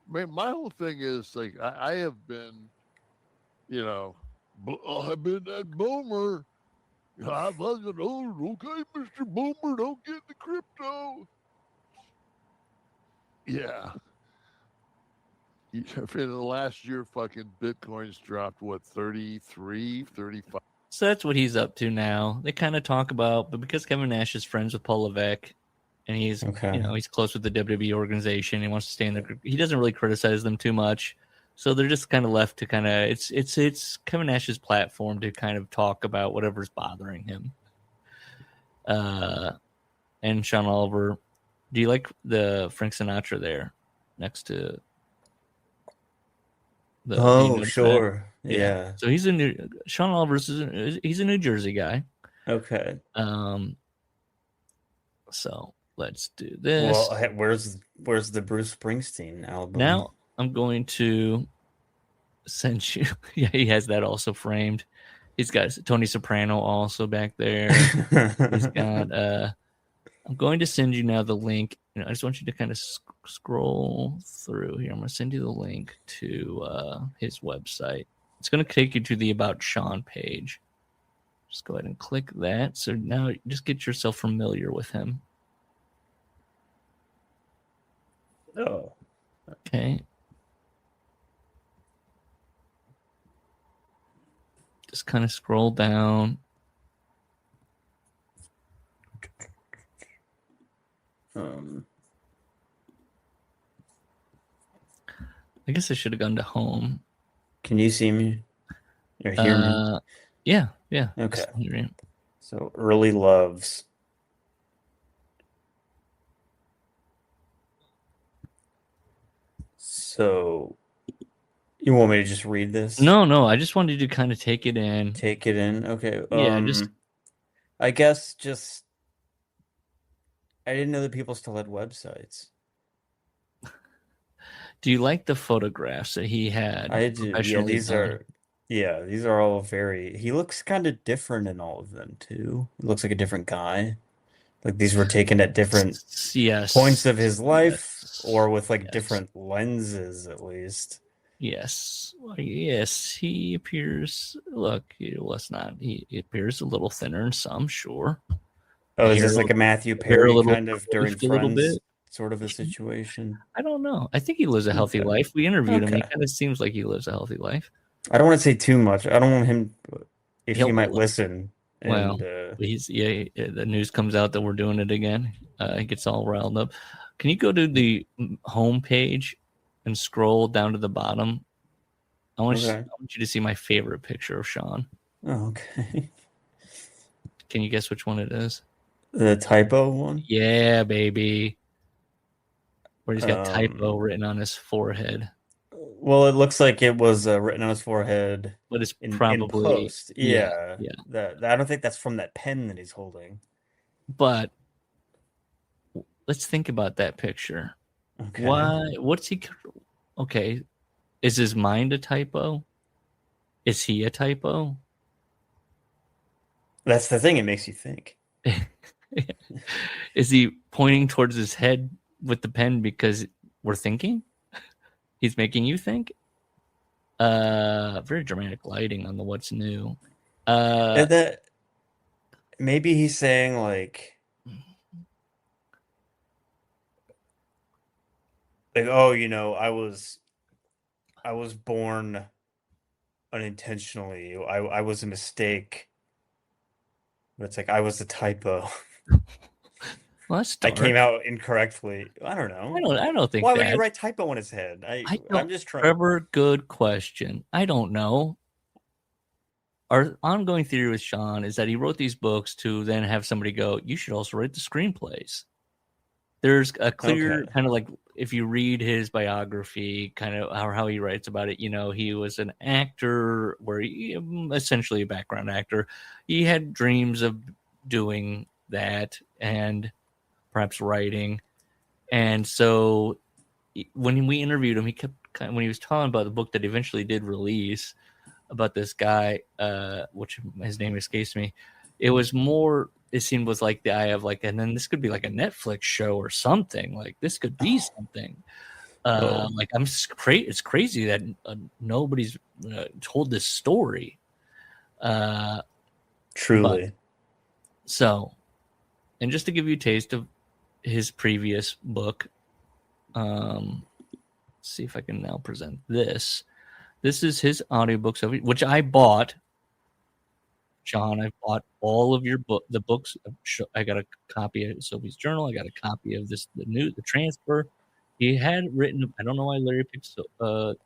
[SPEAKER 7] Man, my whole thing is like I have been, I've been that boomer. I wasn't old. Okay, Mr. Boomer, don't get the crypto. Yeah. In the last year, fucking Bitcoin's dropped, 33, 35.
[SPEAKER 2] So that's what he's up to now. They kind of talk about, but because Kevin Nash is friends with Paul Levesque, and he's, he's close with the WWE organization, he wants to stay in the. He doesn't really criticize them too much, so they're just kind of left to kind of. It's Kevin Nash's platform to kind of talk about whatever's bothering him. And Sean Oliver, do you like the Frank Sinatra there next to?
[SPEAKER 3] Sure. Yeah.
[SPEAKER 2] So he's Sean Oliver's he's a New Jersey guy.
[SPEAKER 3] Okay.
[SPEAKER 2] So let's do this.
[SPEAKER 3] Well, where's the Bruce Springsteen album?
[SPEAKER 2] Now I'm going to send you. Yeah, he has that also framed. He's got Tony Soprano also back there. He's got. I'm going to send you now the link. I just want you to kind of scroll through here. I'm going to send you the link to his website. It's going to take you to the About Sean page. Just go ahead and click that. So now just get yourself familiar with him.
[SPEAKER 3] Oh.
[SPEAKER 2] Okay. Just kind of scroll down. I guess I should have gone to home.
[SPEAKER 3] Can you see me or hear me?
[SPEAKER 2] Yeah.
[SPEAKER 3] Okay.
[SPEAKER 2] Hear you.
[SPEAKER 3] So early loves. So you want me to just read this?
[SPEAKER 2] No. I just wanted you to kind of take it in.
[SPEAKER 3] Take it in. Okay.
[SPEAKER 2] Yeah,
[SPEAKER 3] I guess just I didn't know that people still had websites.
[SPEAKER 2] Do you like the photographs that he had?
[SPEAKER 3] I do. Yeah, these are all very. He looks kind of different in all of them too. He looks like a different guy. Like these were taken at different points of his life, or with like different lenses, at least.
[SPEAKER 2] Yes. Yes, he appears. Look, let's not. He appears a little thinner in some, sure.
[SPEAKER 3] Oh, is this like a Matthew Perry kind of during Friends sort of a situation?
[SPEAKER 2] I don't know. I think he lives a healthy life. We interviewed him. He kind of seems like he lives a healthy life.
[SPEAKER 3] I don't want to say too much. I don't want him. If he might listen.
[SPEAKER 2] Well, the news comes out that we're doing it again. He gets all riled up. Can you go to the home page and scroll down to the bottom? I want you to see my favorite picture of Sean.
[SPEAKER 3] Oh, okay.
[SPEAKER 2] Can you guess which one it is?
[SPEAKER 3] The typo one?
[SPEAKER 2] Yeah, baby. Where he's got typo written on his forehead.
[SPEAKER 3] Well, it looks like it was written on his forehead,
[SPEAKER 2] but it's probably
[SPEAKER 3] in post. Yeah.
[SPEAKER 2] Yeah.
[SPEAKER 3] I don't think that's from that pen that he's holding.
[SPEAKER 2] But let's think about that picture.
[SPEAKER 3] Okay.
[SPEAKER 2] Why? What's he? Okay, is his mind a typo? Is he a typo?
[SPEAKER 3] That's the thing. It makes you think.
[SPEAKER 2] Is he pointing towards his head with the pen because we're thinking? He's making you think. Very dramatic lighting on the what's new.
[SPEAKER 3] That maybe he's saying like, oh, I was born unintentionally. I was a mistake. But it's like I was a typo.
[SPEAKER 2] Well, that's dark.
[SPEAKER 3] I came out incorrectly. I don't know.
[SPEAKER 2] I don't think.
[SPEAKER 3] Why would you write typo on his head? I'm just trying.
[SPEAKER 2] Trevor, good question. I don't know. Our ongoing theory with Sean is that he wrote these books to then have somebody go, you should also write the screenplays. There's a clear kind of like, if you read his biography, kind of how he writes about it, he was an actor where essentially a background actor. He had dreams of doing that and perhaps writing. And so when we interviewed him, he kept when he was talking about the book that eventually did release about this guy, which his name escapes me. It was more, it seemed was like the eye of like, and then this could be like a Netflix show or something. Like this could be something. Like it's crazy that nobody's told this story.
[SPEAKER 3] Truly.
[SPEAKER 2] So, and just to give you a taste of his previous book, see if I can now present this. This is his audiobooks of it, which I bought. John, I bought all of your the books. I got a copy of Sophie's Journal. I got a copy of the transfer. He had written, I don't know why Larry picked the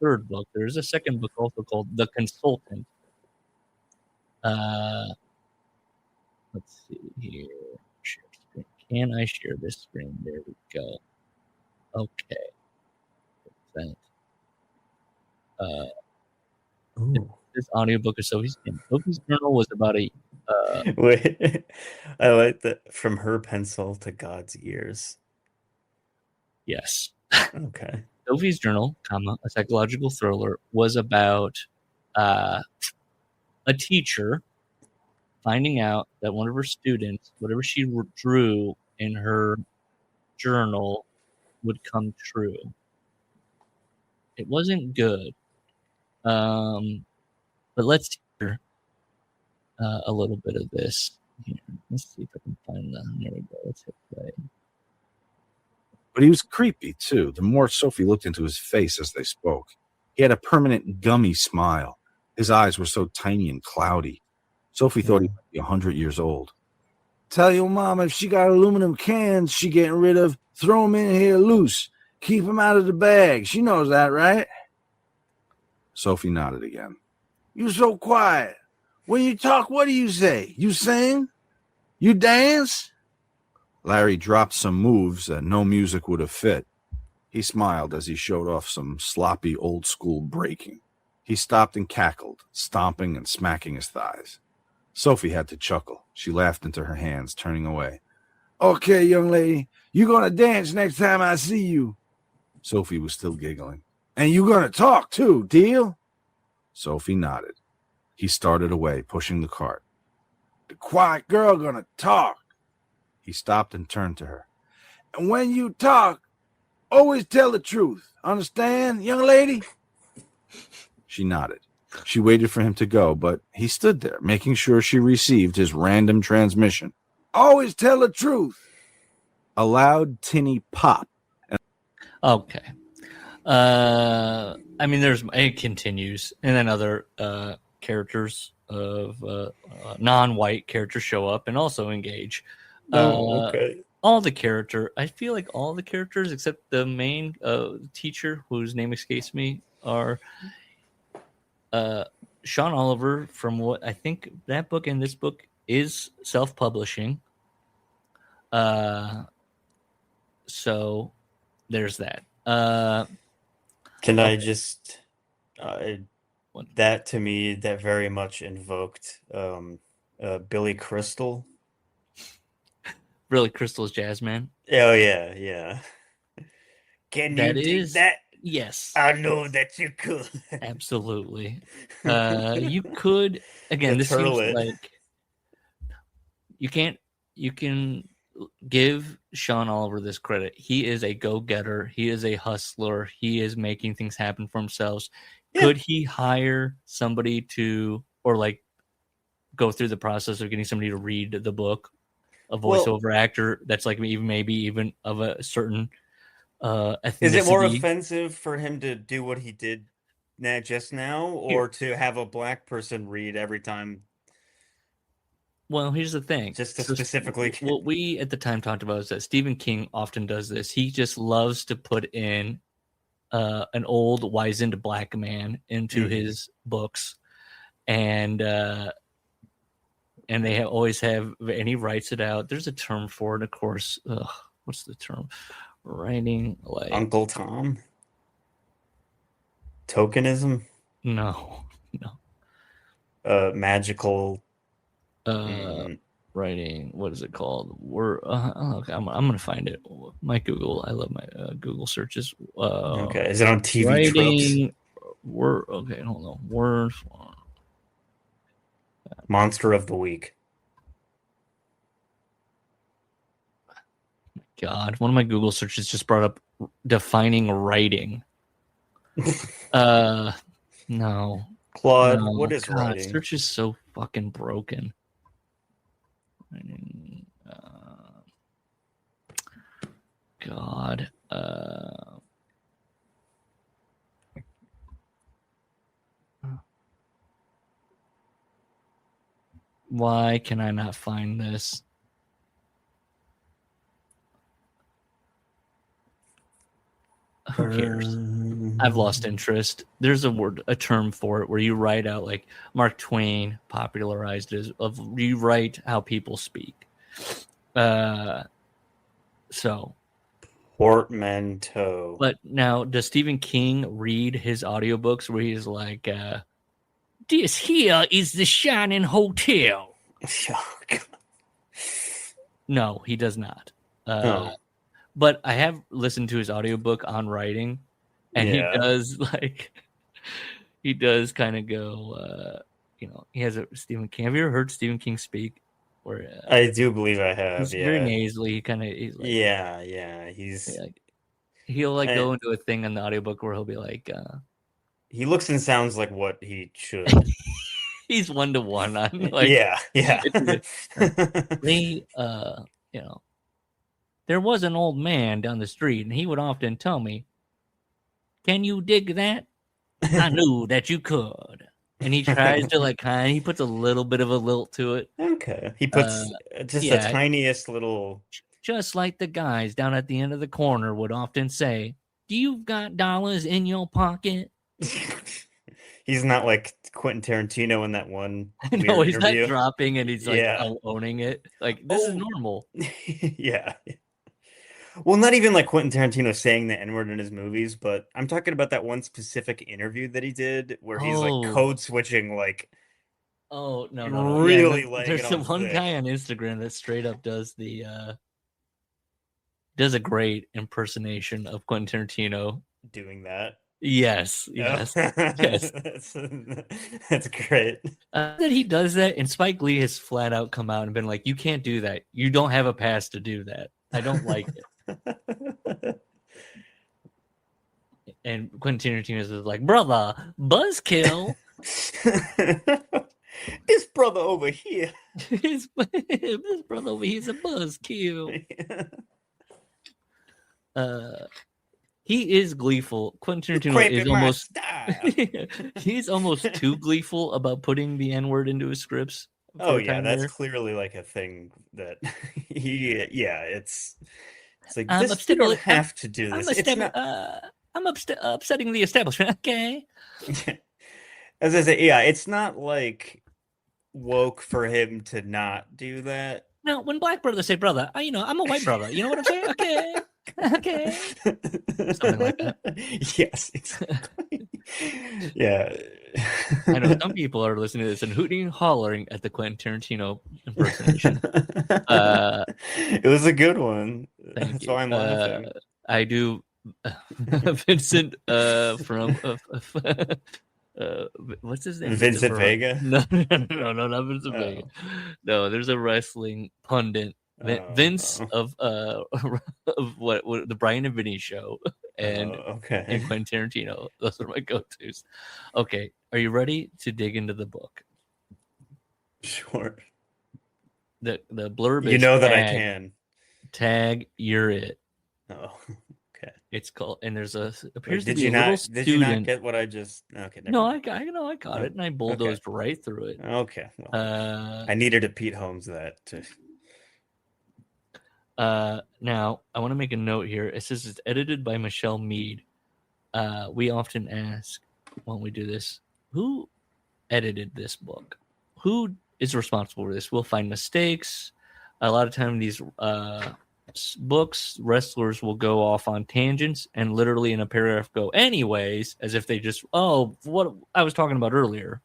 [SPEAKER 2] third book. There's a second book also called The Consultant. Let's see here. Share screen. Can I share this screen? There we go. Okay.
[SPEAKER 3] Ooh.
[SPEAKER 2] This audiobook of Sophie's Journal was about a
[SPEAKER 3] Wait, I like that. From her pencil to God's ears.
[SPEAKER 2] yes.
[SPEAKER 3] Okay.
[SPEAKER 2] Sophie's Journal, a psychological thriller, was about a teacher finding out that one of her students, whatever she drew in her journal, would come true. It wasn't good. But let's hear a little bit of this. Here. Let's see if I can find them. There we go. Let's hit play.
[SPEAKER 8] But he was creepy, too, the more Sophie looked into his face as they spoke. He had a permanent gummy smile. His eyes were so tiny and cloudy. Sophie thought he might be 100 years old. Tell your mom if she got aluminum cans she getting rid of, throw them in here loose. Keep them out of the bag. She knows that, right? Sophie nodded again. You so quiet. When you talk, what do you say? You sing? You dance? Larry dropped some moves that no music would have fit. He smiled as he showed off some sloppy old-school breaking. He stopped and cackled, stomping and smacking his thighs. Sophie had to chuckle. She laughed into her hands, turning away. Okay, young lady, you're going to dance next time I see you. Sophie was still giggling. And you're going to talk, too, deal? Sophie nodded. He started away, pushing the cart. The quiet girl going to talk. He stopped and turned to her. And when you talk, always tell the truth. Understand, young lady? She nodded. She waited for him to go, but he stood there, making sure she received his random transmission. Always tell the truth. A loud, tinny pop.
[SPEAKER 2] Okay. I mean, it continues, and then other characters of non-white characters show up and also engage.
[SPEAKER 3] Okay.
[SPEAKER 2] I feel like all the characters except the main teacher, whose name escapes me, are Sean Oliver. From what I think, that book and this book is self-publishing. So there's that.
[SPEAKER 3] Can I just that to me that very much invoked Billy Crystal.
[SPEAKER 2] Really, Crystal's Jazzman.
[SPEAKER 3] Oh yeah. Can you dig that?
[SPEAKER 2] Yes.
[SPEAKER 3] I know that you could.
[SPEAKER 2] Absolutely. You could again. This seems like you can give Sean Oliver this credit. He is a go-getter. He is a hustler. He is making things happen for himself. Yeah. Could he hire somebody to, or like go through the process of getting somebody to read the book, a voiceover actor that's like maybe even of a certain ethnicity?
[SPEAKER 3] Is it more offensive for him to do what he did just now, or to have a black person read every time?
[SPEAKER 2] Well, here's the thing.
[SPEAKER 3] Just to specifically...
[SPEAKER 2] What we at the time talked about is that Stephen King often does this. He just loves to put in an old, wizened black man into his books. And they always have, and he writes it out. There's a term for it, of course. What's the term? Writing like...
[SPEAKER 3] Uncle Tom? Tokenism?
[SPEAKER 2] No.
[SPEAKER 3] Magical...
[SPEAKER 2] writing, what is it called? Okay, I'm gonna find it. My Google, I love my Google searches.
[SPEAKER 3] Okay, is it on TV
[SPEAKER 2] writing tropes? Okay, hold on. Word
[SPEAKER 3] Monster of the Week.
[SPEAKER 2] God, one of my Google searches just brought up defining writing. No,
[SPEAKER 3] Claude, what is
[SPEAKER 2] God,
[SPEAKER 3] writing?
[SPEAKER 2] Search is so fucking broken. God. Why can I not find this? Who cares? I've lost interest. There's a term for it where you write out, like Mark Twain popularized it, of you write how people speak. So
[SPEAKER 3] portmanteau.
[SPEAKER 2] But now, does Stephen King read his audiobooks where he's like, This here is the Shining Hotel.
[SPEAKER 3] Oh, God.
[SPEAKER 2] No, he does not. But I have listened to his audiobook on writing, and
[SPEAKER 3] Yeah.
[SPEAKER 2] he does kind of go, he has a Stephen King. Have you ever heard Stephen King speak? Where
[SPEAKER 3] I do believe I have.
[SPEAKER 2] he's
[SPEAKER 3] Yeah.
[SPEAKER 2] very nasally. He's like,
[SPEAKER 3] yeah.
[SPEAKER 2] He'll like go into a thing in the audiobook where he'll be like,
[SPEAKER 3] he looks and sounds like what he should.
[SPEAKER 2] he's 1-to-1 on like,
[SPEAKER 3] yeah.
[SPEAKER 2] There was an old man down the street, and he would often tell me, "Can you dig that? I knew that you could." And he tries to he puts a little bit of a lilt to it.
[SPEAKER 3] Okay. He puts the tiniest little.
[SPEAKER 2] Just like the guys down at the end of the corner would often say, "Do you got dollars in your pocket?"
[SPEAKER 3] He's not like Quentin Tarantino in that one.
[SPEAKER 2] No, he's
[SPEAKER 3] interview.
[SPEAKER 2] not dropping, and he's owning it. Like, this is normal.
[SPEAKER 3] Yeah. Well, not even like Quentin Tarantino saying the N-word in his movies, but I'm talking about that one specific interview that he did where he's like code switching, like.
[SPEAKER 2] Oh, no.
[SPEAKER 3] Really
[SPEAKER 2] there's the one guy on Instagram that straight up does a great impersonation of Quentin Tarantino
[SPEAKER 3] doing that.
[SPEAKER 2] Yes.
[SPEAKER 3] That's great.
[SPEAKER 2] That he does that, and Spike Lee has flat out come out and been like, "You can't do that. You don't have a pass to do that. I don't like it." And Quentin Tarantino is like, "Brother, buzzkill."
[SPEAKER 3] This brother over here.
[SPEAKER 2] This brother over here is a buzzkill. He is gleeful. Quentin Tarantino is almost he's almost too gleeful about putting the N-word into his scripts.
[SPEAKER 3] Oh yeah, that's clearly like a thing that it's like this, you don't have to do this.
[SPEAKER 2] I'm upsetting the establishment. Okay.
[SPEAKER 3] As I say, yeah, it's not like woke for him to not do that.
[SPEAKER 2] No, when black brothers say brother, I'm a white brother. You know what I'm saying? Okay. Okay. Something like that.
[SPEAKER 3] Yes, exactly. Yeah.
[SPEAKER 2] I know some people are listening to this and hooting and hollering at the Quentin Tarantino impersonation.
[SPEAKER 3] It was a good one. That's why I'm laughing.
[SPEAKER 2] I do. Vincent from what's his name?
[SPEAKER 3] Vincent Vega?
[SPEAKER 2] No, not Vincent Vega. No, there's a wrestling pundit, Vince of what the Brian and Vinny show, and and Quentin Tarantino. Those are my go-tos. Okay, are you ready to dig into the book?
[SPEAKER 3] Sure.
[SPEAKER 2] The blurb.
[SPEAKER 3] You know that I can.
[SPEAKER 2] Tag, you're it.
[SPEAKER 3] Oh.
[SPEAKER 2] It's called, and there's appears
[SPEAKER 3] Wait,
[SPEAKER 2] to be a little student. Did you not
[SPEAKER 3] get what I just? Okay,
[SPEAKER 2] no, I got it, and I bulldozed right through it.
[SPEAKER 3] Okay, well, I needed to Pete Holmes that.
[SPEAKER 2] Now I want to make a note here. It says it's edited by Michelle Mead. We often ask when we do this, who edited this book? Who is responsible for this? We'll find mistakes. A lot of time these books, wrestlers will go off on tangents and literally in a paragraph go anyways, as if they just what I was talking about earlier,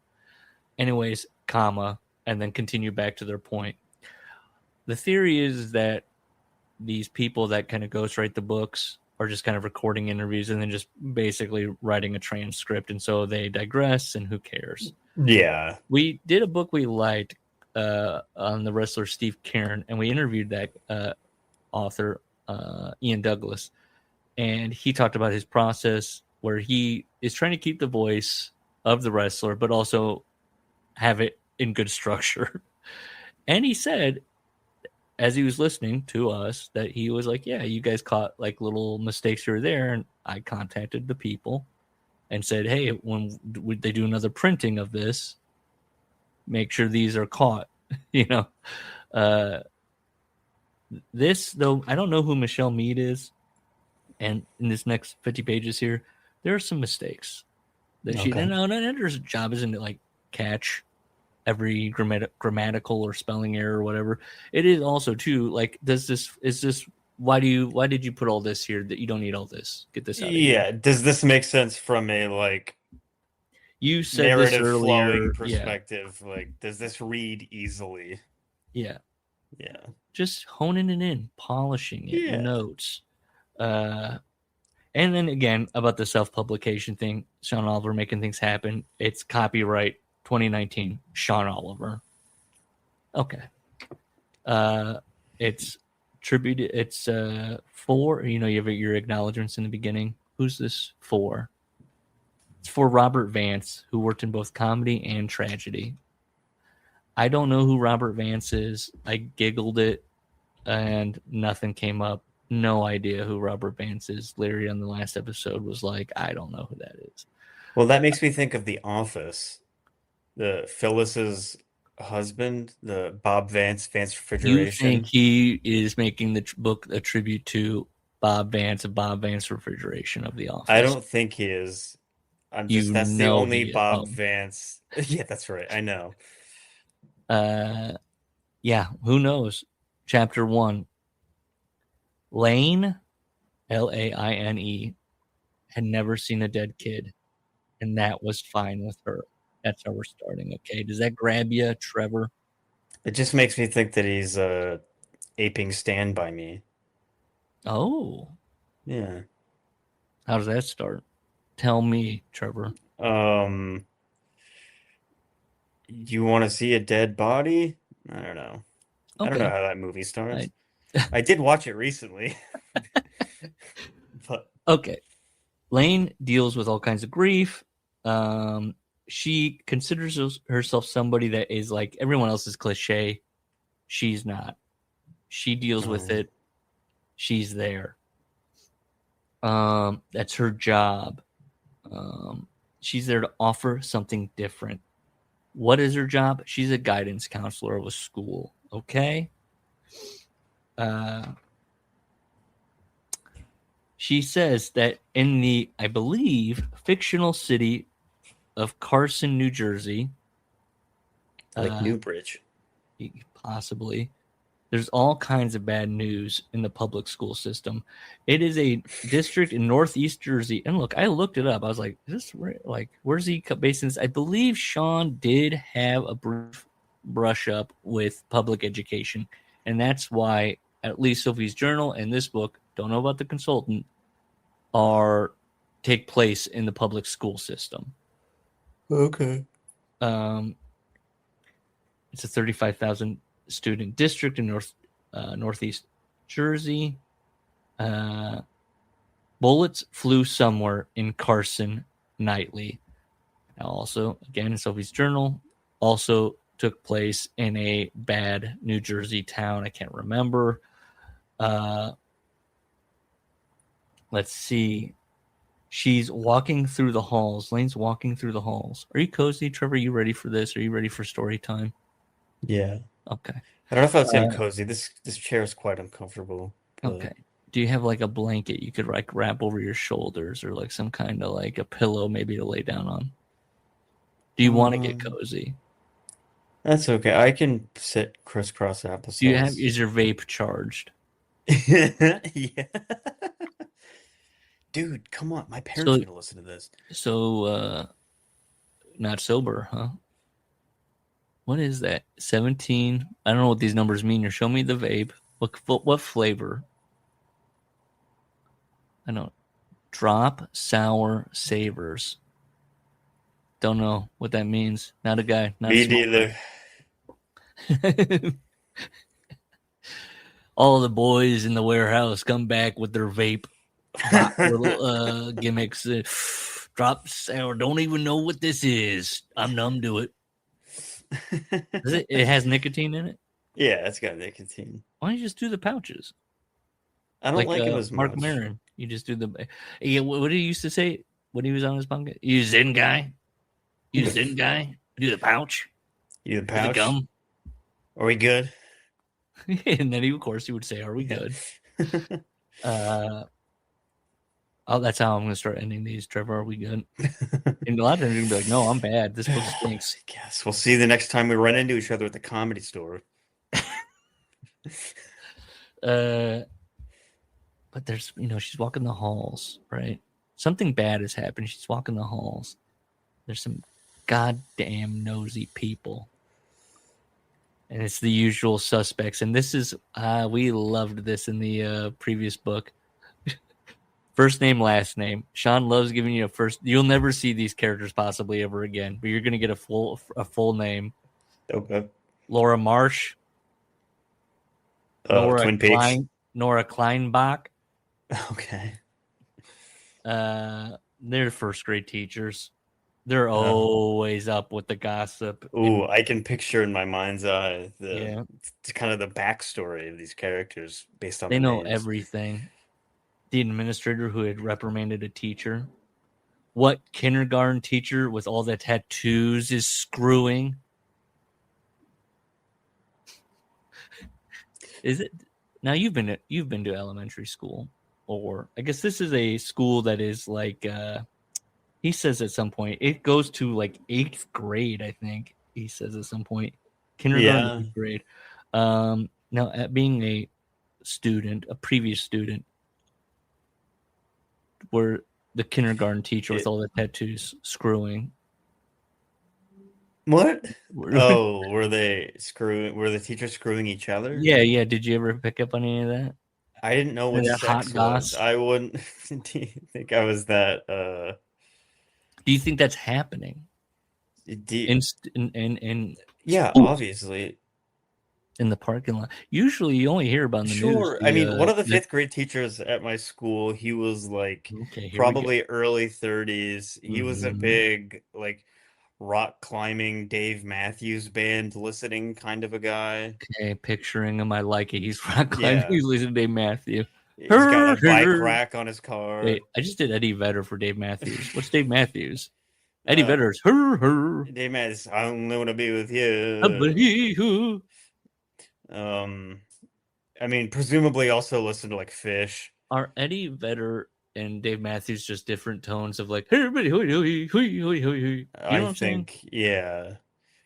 [SPEAKER 2] anyways, comma, and then continue back to their point. The theory is that these people that kind of ghostwrite the books are just kind of recording interviews and then just basically writing a transcript, and so they digress, and who cares?
[SPEAKER 3] Yeah,
[SPEAKER 2] we did a book we liked on the wrestler Steve Cairn, and we interviewed that author Ian Douglas, and he talked about his process where he is trying to keep the voice of the wrestler but also have it in good structure. And he said, as he was listening to us, that he was like, yeah, you guys caught like little mistakes here or there, and I contacted the people and said, hey, when they do another printing of this, make sure these are caught. This, though, I don't know who Michelle Mead is, and in this next 50 pages here, there are some mistakes that she. No, her job isn't to like catch every grammatical or spelling error or whatever. It is also too like, why did you put all this here that you don't need all this? Get this out of here.
[SPEAKER 3] Yeah, does this make sense from a like?
[SPEAKER 2] You said this
[SPEAKER 3] narrative flowing
[SPEAKER 2] earlier. Yeah,
[SPEAKER 3] perspective. Like, does this read easily?
[SPEAKER 2] yeah.
[SPEAKER 3] Yeah.
[SPEAKER 2] Just honing it in, polishing it,
[SPEAKER 3] Yeah.
[SPEAKER 2] notes. And then again, about the self-publication thing, Sean Oliver making things happen. It's copyright 2019, Sean Oliver. Okay. It's tributed. It's for, you have your acknowledgments in the beginning. Who's this for? It's for Robert Vance, who worked in both comedy and tragedy. I don't know who Robert Vance is. I giggled it and nothing came up. No idea who Robert Vance is. Larry on the last episode was like, I don't know who that is.
[SPEAKER 3] Well, that makes me think of The Office. The Phyllis's husband, the Bob Vance, Vance
[SPEAKER 2] You
[SPEAKER 3] Refrigeration.
[SPEAKER 2] think he is making the book a tribute to Bob Vance of Bob Vance Refrigeration of The Office?
[SPEAKER 3] I don't think he is. That's the only
[SPEAKER 2] he is.
[SPEAKER 3] Bob Vance. Yeah, that's right. I know.
[SPEAKER 2] Yeah, who knows? Chapter 1. Lane, Laine, had never seen a dead kid, and that was fine with her. That's how we're starting, okay? Does that grab you, Trevor?
[SPEAKER 3] It just makes me think that he's aping Stand By Me.
[SPEAKER 2] Oh.
[SPEAKER 3] Yeah.
[SPEAKER 2] How does that start? Tell me, Trevor.
[SPEAKER 3] You want to see a dead body? I don't know.
[SPEAKER 2] Okay.
[SPEAKER 3] I don't know how that movie starts. I did watch it recently. But
[SPEAKER 2] okay. Lane deals with all kinds of grief. She considers herself somebody that is like everyone else's cliche. She's not. She deals with it. She's there. That's her job. She's there to offer something different. What is her job? She's a guidance counselor of a school. Okay. She says that in the, I believe, fictional city of Carson, New Jersey,
[SPEAKER 3] like Newbridge,
[SPEAKER 2] possibly, there's all kinds of bad news in the public school system. It is a district in Northeast Jersey. And look, I looked it up. I was like, is this where's he based in this? I believe Sean did have a brief brush up with public education. And that's why at least Sophie's Journal and this book, don't know about the consultant, take place in the public school system.
[SPEAKER 3] Okay.
[SPEAKER 2] It's a 35,000 student district in Northeast Jersey. Bullets flew somewhere in Carson nightly. Now also, again, in Sophie's Journal, also took place in a bad New Jersey town. I can't remember. Let's see. She's walking through the halls. Lane's walking through the halls. Are you cozy, Trevor? Are you ready for this? Are you ready for story time?
[SPEAKER 3] Yeah.
[SPEAKER 2] Okay.
[SPEAKER 3] I don't know if I would say I'm cozy. This chair is quite uncomfortable. But...
[SPEAKER 2] Okay. Do you have like a blanket you could like wrap over your shoulders or like some kind of like a pillow maybe to lay down on? Do you want to get cozy?
[SPEAKER 3] That's okay. I can sit crisscross applesauce.
[SPEAKER 2] Is your vape charged?
[SPEAKER 3] Yeah. Dude, come on. My parents are going to listen to this.
[SPEAKER 2] So, not sober, huh? What is that? 17. I don't know what these numbers mean. You're showing me the vape. What flavor? I don't. Drop sour savors. Don't know what that means. Not a guy. Not
[SPEAKER 3] Me
[SPEAKER 2] a
[SPEAKER 3] neither.
[SPEAKER 2] All the boys in the warehouse come back with their vape little gimmicks. Drop sour. Don't even know what this is. I'm numb to it. It has nicotine in it?
[SPEAKER 3] Yeah, it's got nicotine.
[SPEAKER 2] Why don't you just do the pouches?
[SPEAKER 3] I don't like it as
[SPEAKER 2] Mark
[SPEAKER 3] much.
[SPEAKER 2] Maron. You just do the. Yeah, what did he used to say when he was on his podcast? You Zen guy. You Zen guy. Do the pouch.
[SPEAKER 3] You the pouch.
[SPEAKER 2] The gum.
[SPEAKER 3] Are we good?
[SPEAKER 2] And then of course he would say, "Are we good?" That's how I'm going to start ending these. Trevor, are we good? And a lot of times you're going to be like, "No, I'm bad. This book stinks."
[SPEAKER 3] Yes, we'll see the next time we run into each other at the Comedy Store.
[SPEAKER 2] But there's, she's walking the halls, right? Something bad has happened. She's walking the halls. There's some goddamn nosy people. And it's the usual suspects. And this is, we loved this in the previous book. First name, last name. Sean loves giving you a first. You'll never see these characters possibly ever again, but you're going to get a full name.
[SPEAKER 3] Okay.
[SPEAKER 2] Laura Marsh. Nora
[SPEAKER 3] Twin Peaks.
[SPEAKER 2] Nora Kleinbach.
[SPEAKER 3] Okay.
[SPEAKER 2] They're first grade teachers. They're always up with the gossip.
[SPEAKER 3] Ooh, I can picture in my mind's eye
[SPEAKER 2] Yeah.
[SPEAKER 3] kind of the backstory of these characters based on
[SPEAKER 2] They
[SPEAKER 3] the
[SPEAKER 2] know
[SPEAKER 3] names.
[SPEAKER 2] everything. The administrator who had reprimanded a teacher. What kindergarten teacher with all the tattoos is screwing? Is it now? You've been to elementary school, or I guess this is a school that is like he says at some point it goes to like 8th grade. I think he says at some point kindergarten, 8th grade. Now, at being a previous student, were the kindergarten teacher with all the tattoos screwing?
[SPEAKER 3] What? Oh, were the teachers screwing each other?
[SPEAKER 2] Yeah. Did you ever pick up on any of that?
[SPEAKER 3] I didn't know what
[SPEAKER 2] that hot
[SPEAKER 3] sex
[SPEAKER 2] goss?
[SPEAKER 3] was. I wouldn't think I was that.
[SPEAKER 2] Do you think that's happening? In
[SPEAKER 3] Yeah,
[SPEAKER 2] schools,
[SPEAKER 3] obviously.
[SPEAKER 2] in the parking lot. Usually, you only hear about in the news.
[SPEAKER 3] Sure. I mean, one of the 5th grade teachers at my school, he was like probably early 30s. He was a big like rock climbing Dave Matthews Band listening kind of a guy.
[SPEAKER 2] Okay, picturing him, I like it. He's rock climbing. He's listening to Dave Matthews.
[SPEAKER 3] He's got a bike rack on his car.
[SPEAKER 2] Wait, I just did Eddie Vedder for Dave Matthews. What's Dave Matthews? Eddie Vedder's her.
[SPEAKER 3] Dave Matthews, I only want to be with you. I mean, presumably also listen to like Fish.
[SPEAKER 2] Are Eddie Vedder and Dave Matthews just different tones of like, hey, everybody, hoi, hoi, hoi, hoi, hoi. You know what I'm saying?
[SPEAKER 3] Yeah,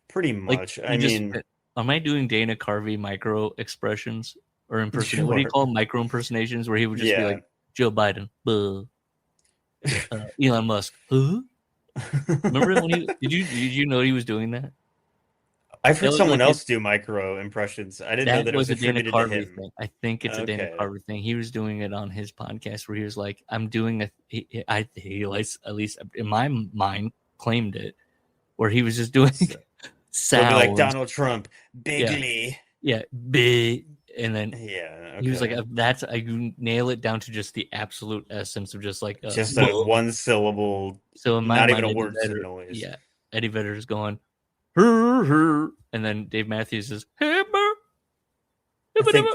[SPEAKER 3] pretty much.
[SPEAKER 2] Like, am I doing Dana Carvey micro expressions or impersonation?
[SPEAKER 3] Sure.
[SPEAKER 2] What do you call them? Micro impersonations, where he would just be like, Joe Biden, Elon Musk, huh? Remember when did you know he was doing that?
[SPEAKER 3] I've heard someone else do micro impressions. I didn't know that it was attributed to him.
[SPEAKER 2] Thing. I think it's a Dana Carvey thing. He was doing it on his podcast where he was like, "I'm doing he at least in my mind claimed it, where he was just doing sounds
[SPEAKER 3] like Donald Trump, bigly,
[SPEAKER 2] big, and then
[SPEAKER 3] he
[SPEAKER 2] was like, you nail it down to just the absolute essence of just like
[SPEAKER 3] just a one syllable.
[SPEAKER 2] So in my
[SPEAKER 3] not
[SPEAKER 2] mind,
[SPEAKER 3] even a word noise.
[SPEAKER 2] Yeah, Eddie Vedder is going. Her, and then Dave Matthews is hammer.
[SPEAKER 3] I think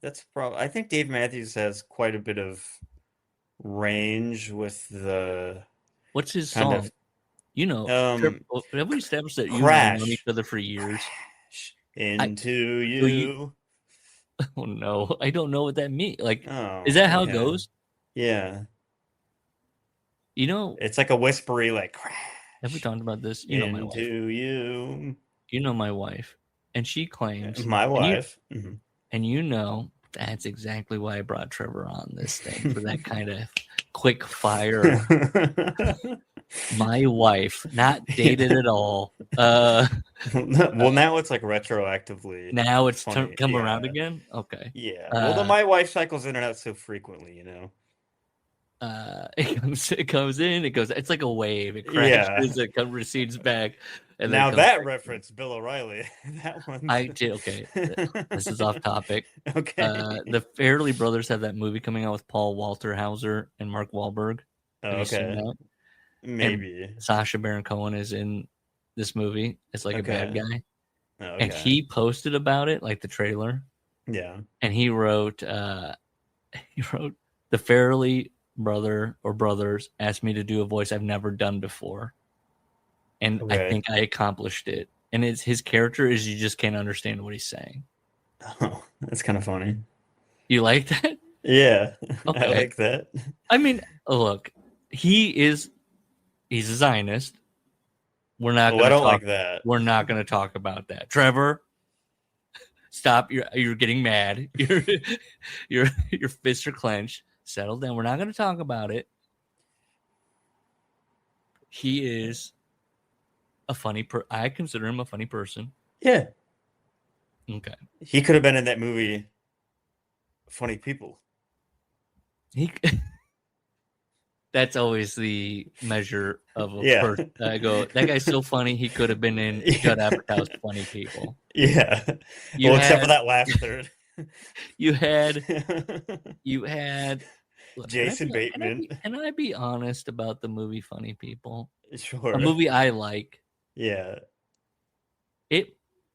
[SPEAKER 3] that's probably. I think Dave Matthews has quite a bit of range with the.
[SPEAKER 2] What's his song? Have we established that you have known each other for years?
[SPEAKER 3] Into you.
[SPEAKER 2] Oh no, I don't know what that means. Like, is that how it goes?
[SPEAKER 3] Yeah.
[SPEAKER 2] It's
[SPEAKER 3] like a whispery like crash.
[SPEAKER 2] Have we talked about this? You know my wife.
[SPEAKER 3] You.
[SPEAKER 2] You know my wife, and she claims
[SPEAKER 3] my wife.
[SPEAKER 2] And that's exactly why I brought Trevor on this thing for that kind of quick fire. My wife, not dated at all.
[SPEAKER 3] Well, now it's like retroactively.
[SPEAKER 2] Now it's come around again. Okay.
[SPEAKER 3] Yeah. Well, my wife cycles in and out so frequently,
[SPEAKER 2] It comes in, it goes. It's like a wave. It crashes, it recedes back. And
[SPEAKER 3] now that reference, Bill O'Reilly. That one.
[SPEAKER 2] I did. Okay, this is off topic.
[SPEAKER 3] Okay.
[SPEAKER 2] The Farrelly brothers have that movie coming out with Paul Walter Hauser and Mark Wahlberg. Have you seen that?
[SPEAKER 3] Maybe.
[SPEAKER 2] And Sacha Baron Cohen is in this movie. It's like a bad guy.
[SPEAKER 3] Okay.
[SPEAKER 2] And he posted about it, like the trailer.
[SPEAKER 3] Yeah.
[SPEAKER 2] And he wrote, the Farrelly brothers asked me to do a voice I've never done before. And I think I accomplished it. And his character is you just can't understand what he's saying.
[SPEAKER 3] Oh, that's kind of funny.
[SPEAKER 2] You like that?
[SPEAKER 3] Yeah.
[SPEAKER 2] Okay.
[SPEAKER 3] I like that.
[SPEAKER 2] I mean, look, he's a Zionist. We're not going to talk
[SPEAKER 3] like that.
[SPEAKER 2] We're not going to talk about that. Trevor, stop. You're getting mad. Your fists are clenched. Settle down. We're not going to talk about it. he is a funny I consider him a funny person.
[SPEAKER 3] Yeah.
[SPEAKER 2] Okay.
[SPEAKER 3] He could have been in that movie Funny People.
[SPEAKER 2] He That's always the measure of a
[SPEAKER 3] Yeah.
[SPEAKER 2] person. I go, that guy's so funny, he could have been in Judd Apatow's Funny People.
[SPEAKER 3] Yeah.
[SPEAKER 2] You
[SPEAKER 3] Well, except for
[SPEAKER 2] had-
[SPEAKER 3] that last third.
[SPEAKER 2] You had look,
[SPEAKER 3] Jason Bateman.
[SPEAKER 2] Can I be honest about the movie Funny People?
[SPEAKER 3] Sure.
[SPEAKER 2] A movie I like.
[SPEAKER 3] Yeah.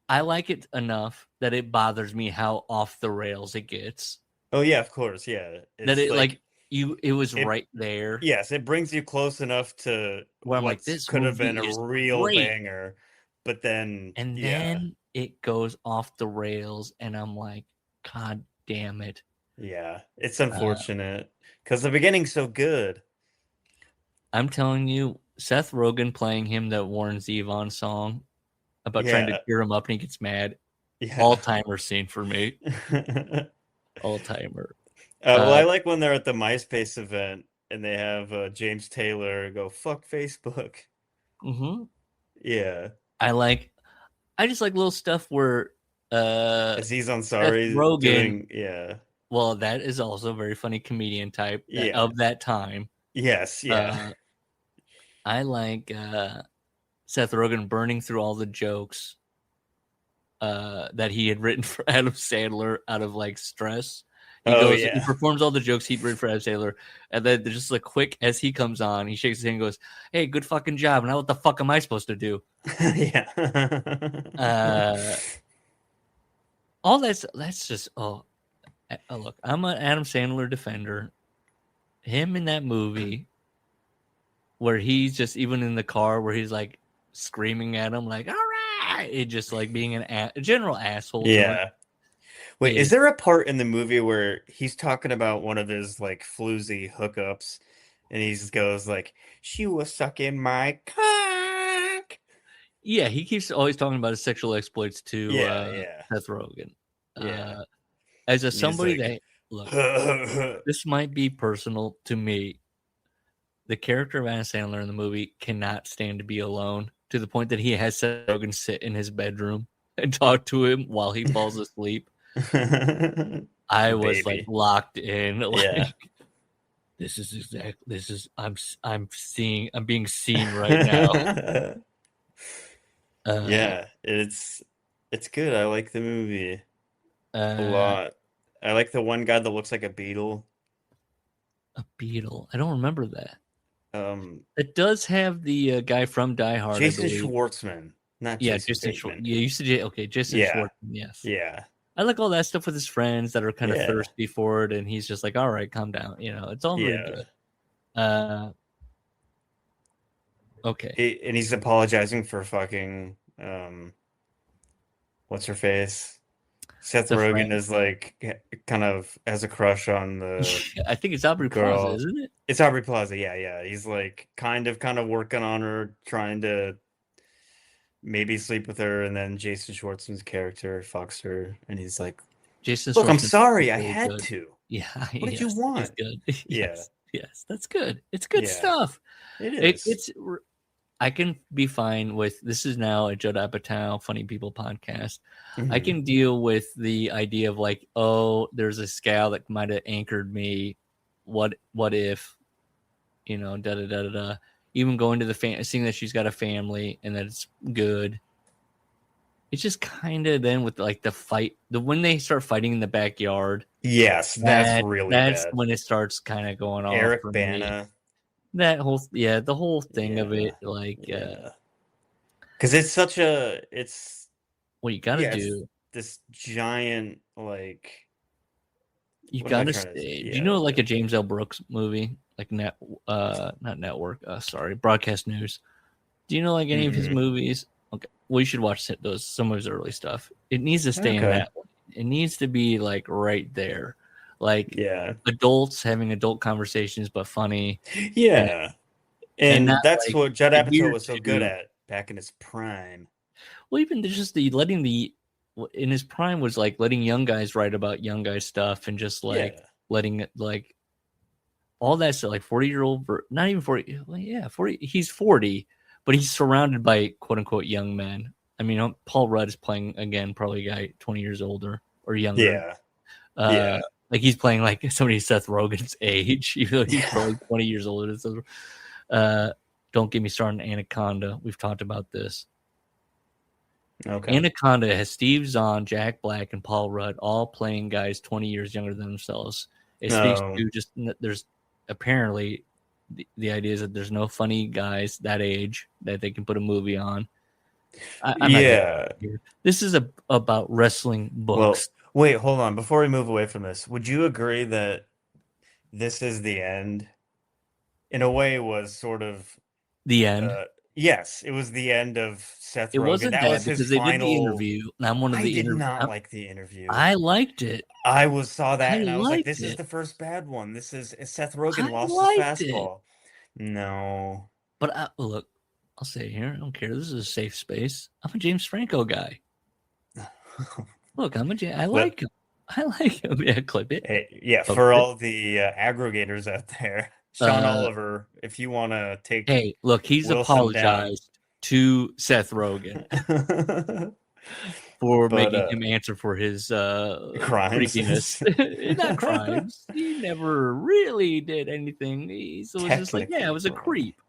[SPEAKER 2] I like it enough that it bothers me how off the rails it gets.
[SPEAKER 3] Oh yeah, of course. Yeah.
[SPEAKER 2] That
[SPEAKER 3] It's
[SPEAKER 2] it it was right there.
[SPEAKER 3] Yes, it brings you close enough to
[SPEAKER 2] Where I'm like,
[SPEAKER 3] what
[SPEAKER 2] this
[SPEAKER 3] could have been
[SPEAKER 2] movie
[SPEAKER 3] a
[SPEAKER 2] is
[SPEAKER 3] real
[SPEAKER 2] great.
[SPEAKER 3] banger, but then
[SPEAKER 2] Then it goes off the rails, and I'm like, God damn it.
[SPEAKER 3] Yeah, it's unfortunate because the beginning's so good.
[SPEAKER 2] I'm telling you, Seth Rogen playing him that Warren Zevon song about trying to cheer him up and he gets mad.
[SPEAKER 3] Yeah.
[SPEAKER 2] All-timer scene for me. All-timer.
[SPEAKER 3] Well, I like when they're at the MySpace event and they have James Taylor go, fuck Facebook.
[SPEAKER 2] Mm-hmm.
[SPEAKER 3] Yeah.
[SPEAKER 2] I just like little stuff where
[SPEAKER 3] Aziz Ansari
[SPEAKER 2] Rogen,
[SPEAKER 3] doing, yeah.
[SPEAKER 2] Well, that is also a very funny comedian type of that time.
[SPEAKER 3] Yes, yeah.
[SPEAKER 2] I like Seth Rogen burning through all the jokes that he had written for Adam Sandler out of like stress. He performs all the jokes he'd written for Adam Sandler, and then just like quick as he comes on, he shakes his hand and goes, "Hey, good fucking job." Now what the fuck am I supposed to do?
[SPEAKER 3] Yeah.
[SPEAKER 2] All that's just look, I'm an Adam Sandler defender. Him in that movie where he's just even in the car where he's like screaming at him like, all right, it just like being a general asshole.
[SPEAKER 3] Yeah. Wait, is there a part in the movie where he's talking about one of his like floozy hookups and he just goes like, she was sucking my cock?
[SPEAKER 2] Yeah, he keeps always talking about his sexual exploits to Seth Rogen.
[SPEAKER 3] Yeah.
[SPEAKER 2] As somebody that look, this might be personal to me. The character of Adam Sandler in the movie cannot stand to be alone to the point that he has Seth Rogen sit in his bedroom and talk to him while he falls asleep. I was like locked in. Like, I'm being seen right now.
[SPEAKER 3] Yeah, it's good. I like the movie a lot. I like the one guy that looks like a beetle.
[SPEAKER 2] A beetle? I don't remember that.
[SPEAKER 3] It
[SPEAKER 2] does have the guy from Die Hard.
[SPEAKER 3] Jason Schwartzman, not Jason Bateman.
[SPEAKER 2] Yeah, Jason Schwartzman. Yes.
[SPEAKER 3] Yeah.
[SPEAKER 2] I like all that stuff with his friends that are kind of thirsty for it, and he's just like, "All right, calm down." You know, it's all very good. Okay.
[SPEAKER 3] And he's apologizing for fucking what's her face? Seth Rogen is like kind of has a crush on the
[SPEAKER 2] I think it's Aubrey Plaza, isn't it?
[SPEAKER 3] It's Aubrey Plaza, yeah. He's like kind of working on her, trying to maybe sleep with her, and then Jason Schwartzman's character fucks her, and he's like, "Look, I'm sorry, I had to."
[SPEAKER 2] Yeah.
[SPEAKER 3] What did you want?
[SPEAKER 2] It's good.
[SPEAKER 3] Yes,
[SPEAKER 2] that's good. It's good stuff.
[SPEAKER 3] It is.
[SPEAKER 2] It's. I can be fine with this. Is now a Judd Apatow Funny People podcast.
[SPEAKER 3] Mm-hmm.
[SPEAKER 2] I can deal with the idea of like, oh, there's a scale that might have anchored me. What if, da da da da. Even going to the seeing that she's got a family and that it's good. It's just kind of then with like the fight, when they start fighting in the backyard.
[SPEAKER 3] Yes, that's really
[SPEAKER 2] that's
[SPEAKER 3] bad.
[SPEAKER 2] when it starts kind of going off.
[SPEAKER 3] Eric Bana.
[SPEAKER 2] That whole the whole thing of it, like,
[SPEAKER 3] because it's such it's
[SPEAKER 2] what you gotta do.
[SPEAKER 3] This giant like
[SPEAKER 2] you gotta stay. Do you know like a James L. Brooks movie, like not network? Broadcast News. Do you know like any of his movies? Okay, well you should watch some of his early stuff. It needs to stay in that one. It needs to be like right there. Like adults having adult conversations, but funny.
[SPEAKER 3] Yeah, and that's
[SPEAKER 2] like,
[SPEAKER 3] what Judd Apatow was so good at back in his prime.
[SPEAKER 2] Well, even just in his prime was like letting young guys write about young guys stuff and just like letting it like all that stuff, like 40-year-old, not even 40, well, yeah, 40. He's 40, but he's surrounded by quote unquote young men. I mean, Paul Rudd is playing again, probably a guy 20 years older or younger.
[SPEAKER 3] Yeah.
[SPEAKER 2] Like he's playing like somebody Seth Rogen's age, even though he's probably 20 years older. Don't get me started on Anaconda. We've talked about this.
[SPEAKER 3] Okay.
[SPEAKER 2] Anaconda has Steve Zahn, Jack Black, and Paul Rudd all playing guys 20 years younger than themselves. It speaks to just there's apparently the idea is that there's no funny guys that age that they can put a movie on. This is about wrestling books.
[SPEAKER 3] Well, wait, hold on. Before we move away from this, would you agree that this is the end? In a way, was sort of
[SPEAKER 2] the end.
[SPEAKER 3] Yes, it was the end of Seth Rogen.
[SPEAKER 2] It wasn't
[SPEAKER 3] that was his
[SPEAKER 2] because they
[SPEAKER 3] final...
[SPEAKER 2] did the interview.
[SPEAKER 3] I did not like the interview.
[SPEAKER 2] I liked it.
[SPEAKER 3] I saw that and I was like, this is the first bad one. This is Seth Rogen lost his fastball. No.
[SPEAKER 2] But look, I'll say it here. I don't care. This is a safe space. I'm a James Franco guy. Look, I like him. I like him. Yeah, clip it.
[SPEAKER 3] Hey, for all the aggregators out there, Sean Oliver, if you want to take...
[SPEAKER 2] Hey, look, he's
[SPEAKER 3] Wilson
[SPEAKER 2] apologized to Seth Rogen for making him answer for his
[SPEAKER 3] crimes.
[SPEAKER 2] Creepiness. Not crimes. He never really did anything. So it was just like, yeah, it was a creep.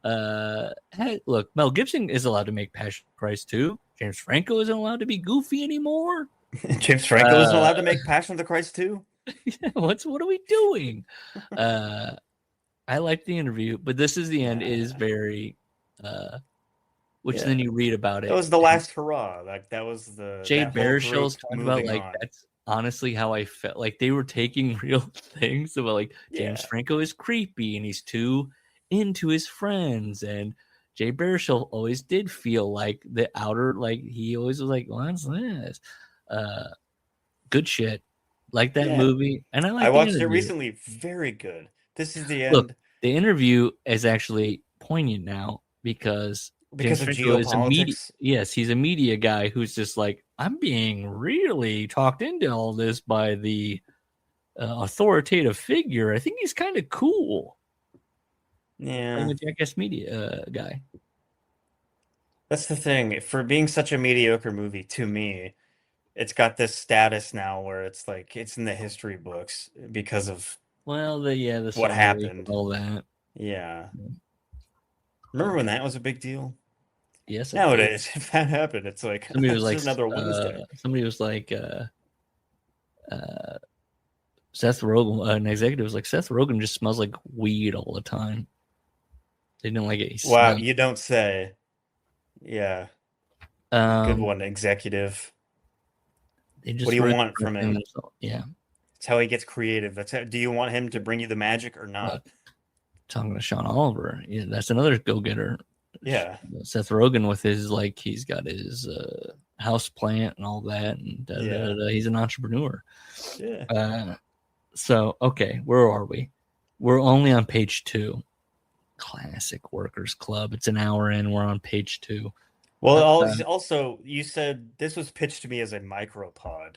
[SPEAKER 2] Hey, look, Mel Gibson is allowed to make Passion of the Christ too. James Franco isn't allowed to be goofy anymore.
[SPEAKER 3] James Franco isn't allowed to make Passion of the Christ too?
[SPEAKER 2] What are we doing? I like the interview, but this is the end. It is very then you read about it.
[SPEAKER 3] That was the last hurrah. Like that was the
[SPEAKER 2] Jay Baruchel's talking about like that's honestly how I felt. Like they were taking real things about like James Franco is creepy and he's too into his friends, and Jay Baruchel always did feel like the outer, like he always was like, what's this? Good shit. Like that movie. And I
[SPEAKER 3] watched it recently. Very good. This is the end.
[SPEAKER 2] Look, the interview is actually poignant now because
[SPEAKER 3] of geopolitics.
[SPEAKER 2] He's a media guy who's just like, I'm being really talked into all this by the authoritative figure. I think he's kind of cool.
[SPEAKER 3] Yeah,
[SPEAKER 2] I'm a Jackass media guy.
[SPEAKER 3] That's the thing. For being such a mediocre movie, to me, it's got this status now where it's like it's in the history books because of
[SPEAKER 2] the
[SPEAKER 3] what happened,
[SPEAKER 2] all that.
[SPEAKER 3] Yeah. Remember when that was a big deal?
[SPEAKER 2] Yes.
[SPEAKER 3] Nowadays, if that happened, it's like
[SPEAKER 2] somebody was like
[SPEAKER 3] another Wednesday.
[SPEAKER 2] Somebody was like, Seth Rogen, an executive was like, Seth Rogen just smells like weed all the time. They didn't like it.
[SPEAKER 3] Wow, you don't say. Yeah. Good one, executive.
[SPEAKER 2] They just
[SPEAKER 3] what do you want from him?
[SPEAKER 2] Yeah.
[SPEAKER 3] It's how he gets creative. Do you want him to bring you the magic or not?
[SPEAKER 2] Talking to Sean Oliver. Yeah, that's another go-getter.
[SPEAKER 3] Yeah.
[SPEAKER 2] Seth Rogen with his, like, he's got his house plant and all that. And he's an entrepreneur.
[SPEAKER 3] Yeah.
[SPEAKER 2] So, okay, where are we? We're only on page 2. Classic Workers Club. It's an hour in. We're on page 2.
[SPEAKER 3] Well, also, you said this was pitched to me as a micropod.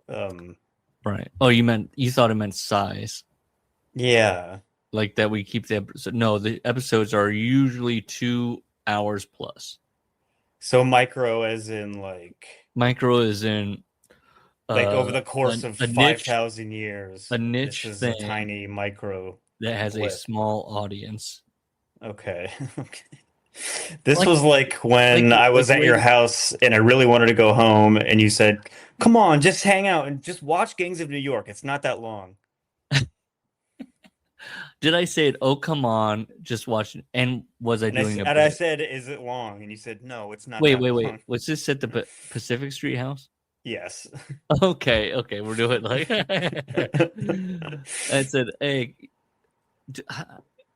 [SPEAKER 2] Right. Oh, you thought it meant size.
[SPEAKER 3] Yeah.
[SPEAKER 2] Like that we keep the episode. No, the episodes are usually 2 hours plus.
[SPEAKER 3] So micro as in like...
[SPEAKER 2] Micro is in...
[SPEAKER 3] like over the course of 5,000 years.
[SPEAKER 2] A niche
[SPEAKER 3] this is
[SPEAKER 2] thing.
[SPEAKER 3] A tiny micro
[SPEAKER 2] that has
[SPEAKER 3] clip.
[SPEAKER 2] A small audience.
[SPEAKER 3] Okay. This was like when I was at your house and I really wanted to go home and you said, come on, just hang out and just watch Gangs of New York. It's not that long.
[SPEAKER 2] Did I say it? Oh, come on, just watch it. And was I doing it?
[SPEAKER 3] And I said, is it long? And you said, no, it's not.
[SPEAKER 2] Wait.
[SPEAKER 3] Long.
[SPEAKER 2] Was this at the Pacific Street house?
[SPEAKER 3] Yes.
[SPEAKER 2] Okay, we're doing like. I said, hey.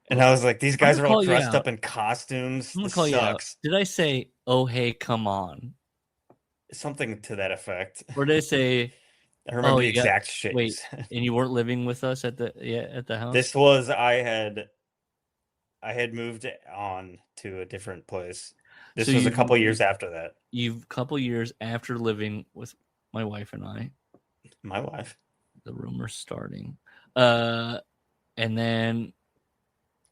[SPEAKER 3] And I was like, these guys are all dressed up in costumes. This sucks.
[SPEAKER 2] Did I say, oh, hey, come on?
[SPEAKER 3] Something to that effect.
[SPEAKER 2] Or did I say...
[SPEAKER 3] I remember the exact shit.
[SPEAKER 2] Wait, and you weren't living with us at the house?
[SPEAKER 3] This was... I had moved on to a different place. This was a couple years after that.
[SPEAKER 2] Couple years after living with my wife and I.
[SPEAKER 3] My wife?
[SPEAKER 2] the rumor's starting. And then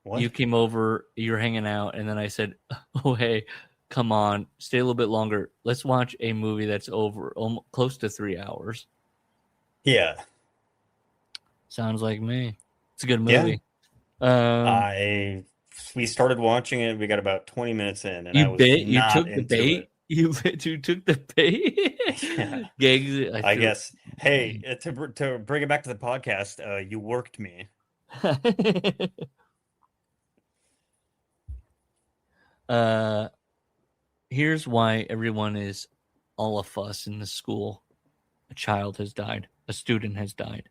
[SPEAKER 3] What?
[SPEAKER 2] you came over, you're hanging out, and then I said, "Oh, hey, come on, stay a little bit longer. Let's watch a movie that's over almost close to 3 hours."
[SPEAKER 3] Yeah.
[SPEAKER 2] Sounds like me. It's a good
[SPEAKER 3] Yeah.
[SPEAKER 2] movie.
[SPEAKER 3] We started watching it. We got about 20 minutes in, and I
[SPEAKER 2] You
[SPEAKER 3] was
[SPEAKER 2] bait. You
[SPEAKER 3] not
[SPEAKER 2] took the
[SPEAKER 3] into
[SPEAKER 2] bait.
[SPEAKER 3] it.
[SPEAKER 2] You took the bait.
[SPEAKER 3] Yeah.
[SPEAKER 2] Gigs.
[SPEAKER 3] I guess. Hey, to bring it back to the podcast, you worked me.
[SPEAKER 2] Here's why everyone is all a fuss in the school. A child has died. A student has died.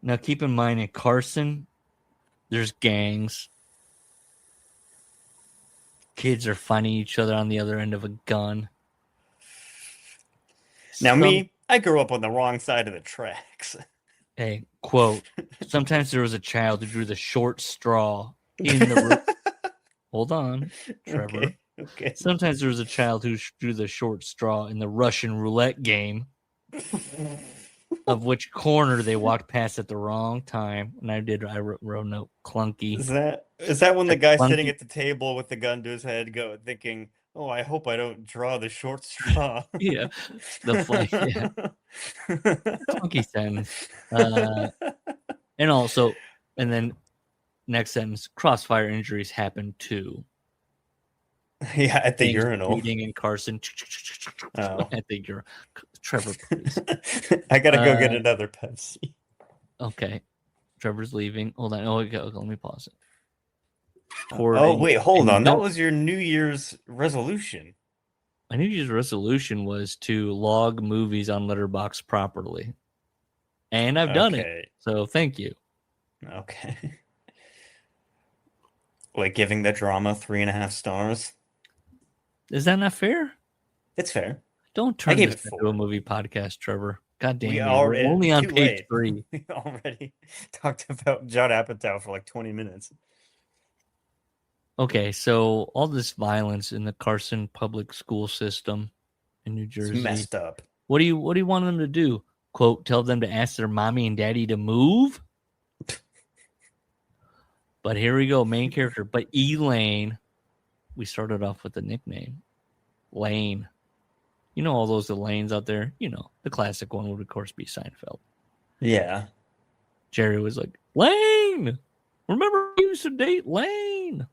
[SPEAKER 2] Now, keep in mind, in Carson, there's gangs. Kids are finding each other on the other end of a gun.
[SPEAKER 3] Now, me, I grew up on the wrong side of the tracks.
[SPEAKER 2] Hey, quote, sometimes there was a child who drew the short straw in the... Hold on, Trevor.
[SPEAKER 3] Okay.
[SPEAKER 2] Sometimes there was a child who drew the short straw in the Russian roulette game, of which corner they walked past at the wrong time. And I wrote note, clunky.
[SPEAKER 3] Is that when the guy
[SPEAKER 2] clunky.
[SPEAKER 3] sitting at the table with the gun to his head thinking, "Oh, I hope I don't draw the short straw."
[SPEAKER 2] Yeah, the flight. Yeah, clunky sentence. And also, and then next sentence: crossfire injuries happen too.
[SPEAKER 3] Yeah, at the
[SPEAKER 2] Gangs
[SPEAKER 3] urinal.
[SPEAKER 2] shooting in Carson.
[SPEAKER 3] Oh.
[SPEAKER 2] At the urinal. Trevor, please.
[SPEAKER 3] I gotta go get another Pepsi.
[SPEAKER 2] Okay. Trevor's leaving. Hold on. Oh, okay. Let me pause it.
[SPEAKER 3] Oh, wait, hold on. That was your New Year's resolution.
[SPEAKER 2] My New Year's resolution was to log movies on Letterboxd properly. And I've done it. So thank you.
[SPEAKER 3] Okay. Like giving the drama 3.5 stars.
[SPEAKER 2] Is that not fair?
[SPEAKER 3] It's fair.
[SPEAKER 2] Don't turn this into a movie podcast, Trevor. God damn it. We're only on page 3.
[SPEAKER 3] We already talked about Judd Apatow for like 20 minutes.
[SPEAKER 2] Okay, so all this violence in the Carson public school system in New Jersey.
[SPEAKER 3] It's messed up.
[SPEAKER 2] What do you want them to do? Quote, tell them to ask their mommy and daddy to move? But here we go, main character. But Elaine, we started off with the nickname. Lane. You know all those Elaines out there? You know, the classic one would, of course, be Seinfeld.
[SPEAKER 3] Yeah.
[SPEAKER 2] Jerry was like, Lane! Remember you used to date Lane?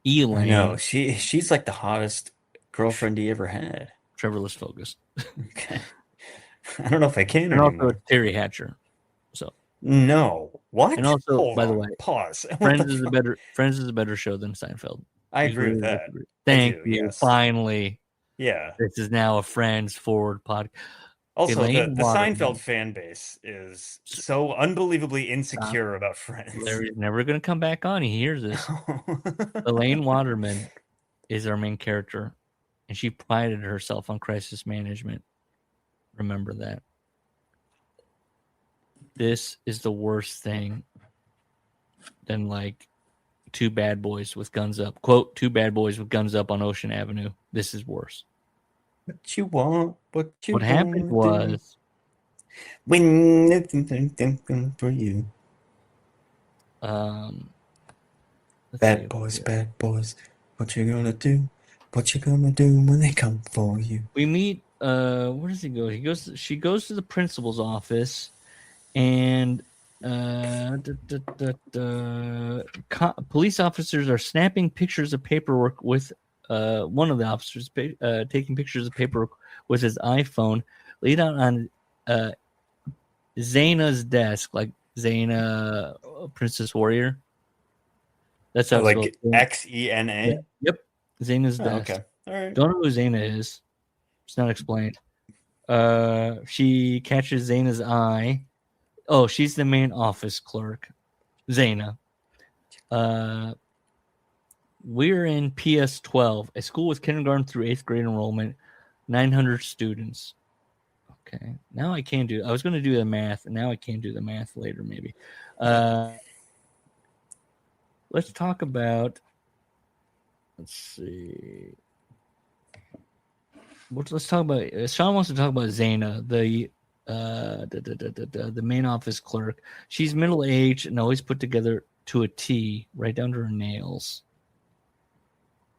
[SPEAKER 2] Elaine.
[SPEAKER 3] No, she's like the hottest girlfriend he ever had.
[SPEAKER 2] Trevor, let's focus.
[SPEAKER 3] Okay. I don't know if I can
[SPEAKER 2] and
[SPEAKER 3] anymore.
[SPEAKER 2] Also Terry Hatcher. So
[SPEAKER 3] no. What?
[SPEAKER 2] And also,
[SPEAKER 3] Hold
[SPEAKER 2] by the
[SPEAKER 3] on.
[SPEAKER 2] way,
[SPEAKER 3] Pause.
[SPEAKER 2] Friends is a better show than Seinfeld.
[SPEAKER 3] I agree with that.
[SPEAKER 2] Thank you.
[SPEAKER 3] Yes.
[SPEAKER 2] Finally.
[SPEAKER 3] Yeah.
[SPEAKER 2] This is now a Friends Forward podcast.
[SPEAKER 3] Also, the Seinfeld fan base is so unbelievably insecure about Friends.
[SPEAKER 2] Larry's never going to come back on. He hears this. Elaine Waterman is our main character, and she prided herself on crisis management. Remember that. This is the worst thing than like two bad boys with guns up. Quote, two bad boys with guns up on Ocean Avenue. This is worse.
[SPEAKER 3] What you want?
[SPEAKER 2] What happened was
[SPEAKER 3] when nothing for you. Bad boys. What you gonna do? What you gonna do when they come for you?
[SPEAKER 2] We meet. Where does he go? She goes to the principal's office, and police officers are snapping pictures of paperwork with one of the officers taking pictures of paperwork with his iPhone laid out on Xana's desk, like Xana, Princess Warrior. That's how
[SPEAKER 3] like
[SPEAKER 2] it's
[SPEAKER 3] Xena.
[SPEAKER 2] Yeah. Yep, Xana's desk.
[SPEAKER 3] Okay, all right.
[SPEAKER 2] Don't know who Xana is. It's not explained. She catches Xana's eye. Oh, she's the main office clerk, Xana. We're in PS12, a school with kindergarten through 8th grade enrollment, 900 students. Okay, now I can't do. I was going to do the math, and now I can't do the math later. Maybe. Let's talk about. Let's see. let's talk about. Sean wants to talk about Zaina, the main office clerk. She's middle aged and always put together to a T, right down to her nails.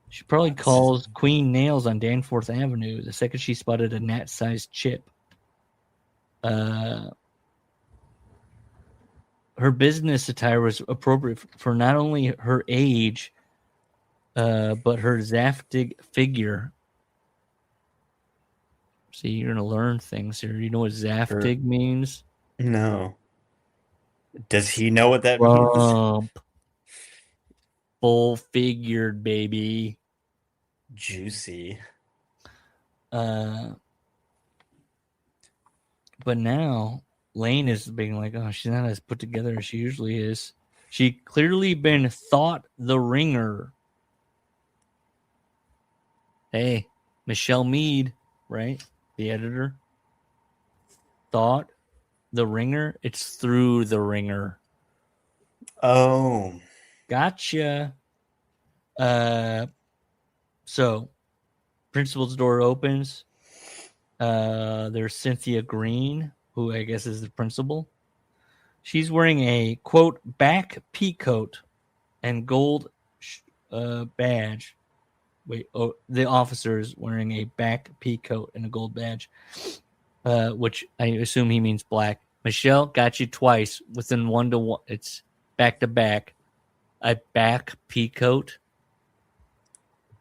[SPEAKER 2] She probably calls Queen nails on Danforth Avenue the second she spotted a gnat-sized chip. Her business attire was appropriate for not only her age, but her Zaftig figure. See, you're going to learn things here. You know what Zaftig means?
[SPEAKER 3] No. Does he know what that means?
[SPEAKER 2] Rump. Full-figured, baby.
[SPEAKER 3] Juicy.
[SPEAKER 2] But now Lane is being like, oh, she's not as put together as she usually is. She clearly been thought the ringer. Hey, Michelle Mead, right? The editor. Thought the ringer. It's through the ringer.
[SPEAKER 3] Oh.
[SPEAKER 2] Gotcha. So principal's door opens. There's Cynthia Green, who I guess is the principal. She's wearing a, quote, back peacoat and gold badge. Wait, the officer is wearing a back peacoat and a gold badge, which I assume he means black. Michelle, got you twice within 1-to-1. It's back to back. A back peacoat.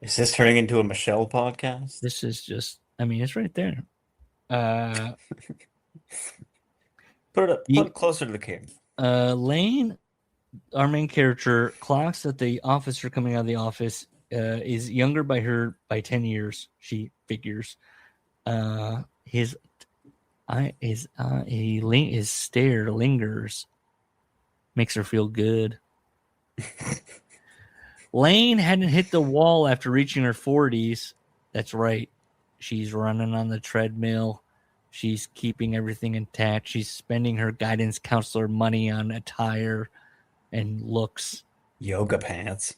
[SPEAKER 3] Is this turning into a Michelle podcast?
[SPEAKER 2] This is just, I mean, it's right there.
[SPEAKER 3] Put it closer to the camera.
[SPEAKER 2] Lane, our main character, clocks that the officer coming out of the office is younger by 10 years. She figures. His stare lingers, makes her feel good. Lane hadn't hit the wall after reaching her 40s. That's right. She's running on the treadmill. She's keeping everything intact. She's spending her guidance counselor money on attire and looks.
[SPEAKER 3] Yoga pants.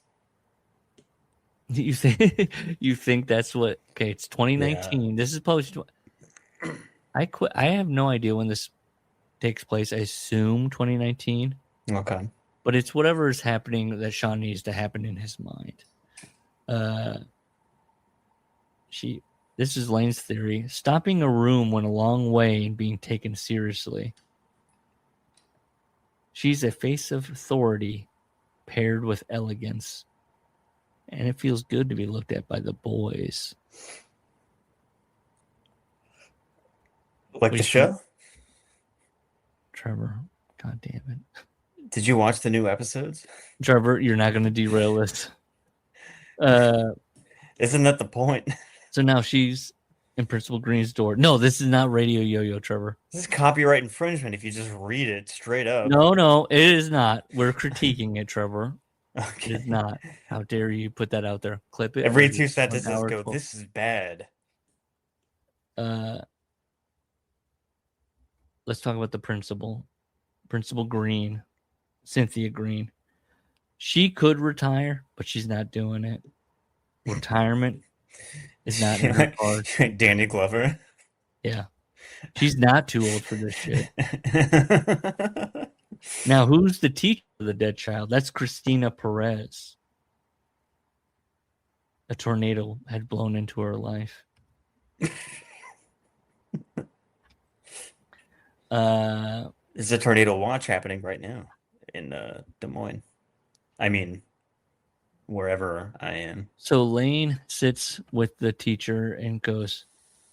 [SPEAKER 2] You think that's what? Okay, it's 2019. Yeah. This is published. I have no idea when this takes place. I assume 2019.
[SPEAKER 3] Okay.
[SPEAKER 2] But it's whatever is happening that Sean needs to happen in his mind. This is Lane's theory. Stopping a room went a long way in being taken seriously. She's a face of authority paired with elegance. And it feels good to be looked at by the boys.
[SPEAKER 3] Like the show?
[SPEAKER 2] Trevor, God damn it.
[SPEAKER 3] Did you watch the new episodes?
[SPEAKER 2] Trevor, you're not going to derail this.
[SPEAKER 3] Isn't that the point?
[SPEAKER 2] So now she's in Principal Green's door. No, this is not Radio Yo-Yo, Trevor.
[SPEAKER 3] This is copyright infringement if you just read it straight up.
[SPEAKER 2] No, it is not. We're critiquing it, Trevor.
[SPEAKER 3] Okay.
[SPEAKER 2] It is not. How dare you put that out there? Clip it.
[SPEAKER 3] Every 2 sentences go, this is bad.
[SPEAKER 2] Let's talk about the principal. Principal Green. Cynthia Green. She could retire, but she's not doing it. Retirement is not in her cards.
[SPEAKER 3] Danny Glover.
[SPEAKER 2] Yeah. She's not too old for this shit. Now, who's the teacher of the dead child? That's Christina Perez. A tornado had blown into her life.
[SPEAKER 3] There's a tornado watch happening right now in Des Moines. I mean, wherever I am.
[SPEAKER 2] So Lane sits with the teacher and goes,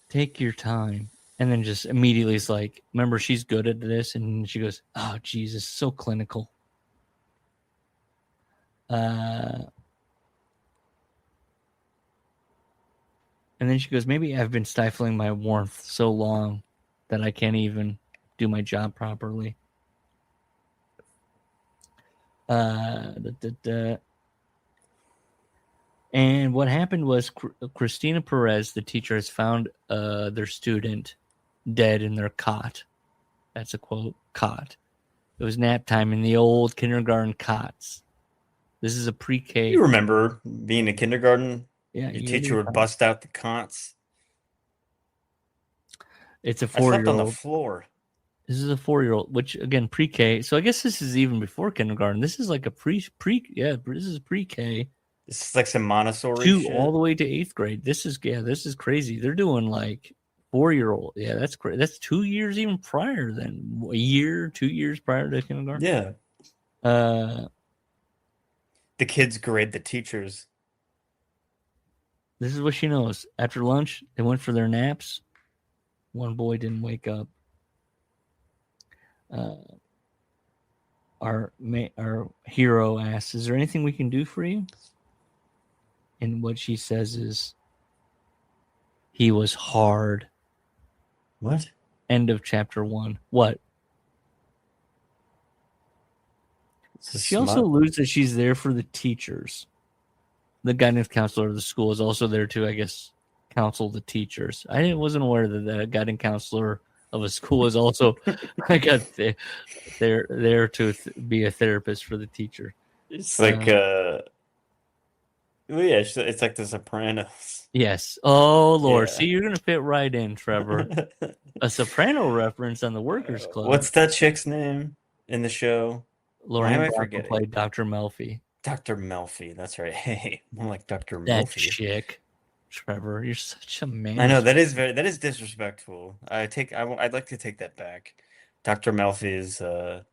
[SPEAKER 2] take your time. And then just immediately is like, remember, she's good at this. And she goes, oh, Jesus, so clinical. And then she goes, maybe I've been stifling my warmth so long that I can't even do my job properly. And what happened was Christina Perez, the teacher, has found their student dead in their cot. That's a quote, cot. It was nap time in the old kindergarten cots. This is a pre-K.
[SPEAKER 3] You remember being in kindergarten?
[SPEAKER 2] Yeah.
[SPEAKER 3] Your teacher would bust out the cots.
[SPEAKER 2] It's a
[SPEAKER 3] I slept on the
[SPEAKER 2] 4-year-old.
[SPEAKER 3] floor.
[SPEAKER 2] This is a 4-year-old, which again pre-K. So I guess this is even before kindergarten. This is like a this is pre-K.
[SPEAKER 3] This is like some Montessori shit.
[SPEAKER 2] All the way to 8th grade. This is crazy. They're doing like 4-year-old. Yeah, that's great. That's 2 years even prior than a year, 2 years prior to kindergarten.
[SPEAKER 3] Yeah.
[SPEAKER 2] The
[SPEAKER 3] kids grade the teachers.
[SPEAKER 2] This is what she knows. After lunch, they went for their naps. One boy didn't wake up. Our hero asks, "Is there anything we can do for you?" And what she says is, "He was hard."
[SPEAKER 3] What?
[SPEAKER 2] End of chapter 1. What? She also alludes that she's there for the teachers. The guidance counselor of the school is also there to, I guess, counsel the teachers. I wasn't aware that the guidance counselor of a school is also, there to be a therapist for the teacher.
[SPEAKER 3] It's like, well, yeah, it's like The Sopranos.
[SPEAKER 2] Yes. Oh, Lord.
[SPEAKER 3] Yeah.
[SPEAKER 2] See, you're going to fit right in, Trevor. A Soprano reference on the Workers Club.
[SPEAKER 3] What's that chick's name in the show?
[SPEAKER 2] Lorraine
[SPEAKER 3] Why am I
[SPEAKER 2] Bracco
[SPEAKER 3] forgetting?
[SPEAKER 2] played Dr. Melfi.
[SPEAKER 3] Dr. Melfi. That's right. Hey, more like Dr.
[SPEAKER 2] That
[SPEAKER 3] Melfi.
[SPEAKER 2] chick. Trevor, you're such a man.
[SPEAKER 3] I know that is disrespectful. I'd like to take that back. Dr. Melfi is a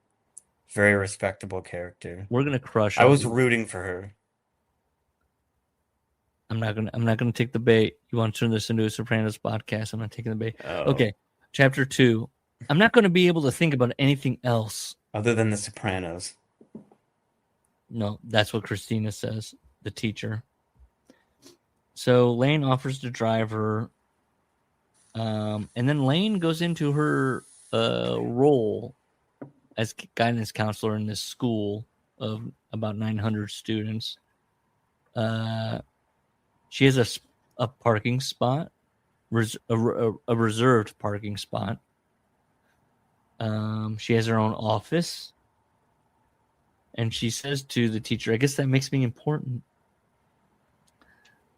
[SPEAKER 3] very respectable character.
[SPEAKER 2] We're gonna crush.
[SPEAKER 3] I was rooting for her.
[SPEAKER 2] I'm not gonna take the bait. You want to turn this into a Sopranos podcast? I'm not taking the bait.
[SPEAKER 3] Oh.
[SPEAKER 2] Okay, chapter 2. I'm not gonna be able to think about anything else
[SPEAKER 3] Other than The Sopranos.
[SPEAKER 2] No, that's what Christina says, the teacher. So Lane offers to drive her, and then Lane goes into her role as guidance counselor in this school of about 900 students. She has a parking spot, a reserved parking spot. She has her own office. And she says to the teacher, "I guess that makes me important."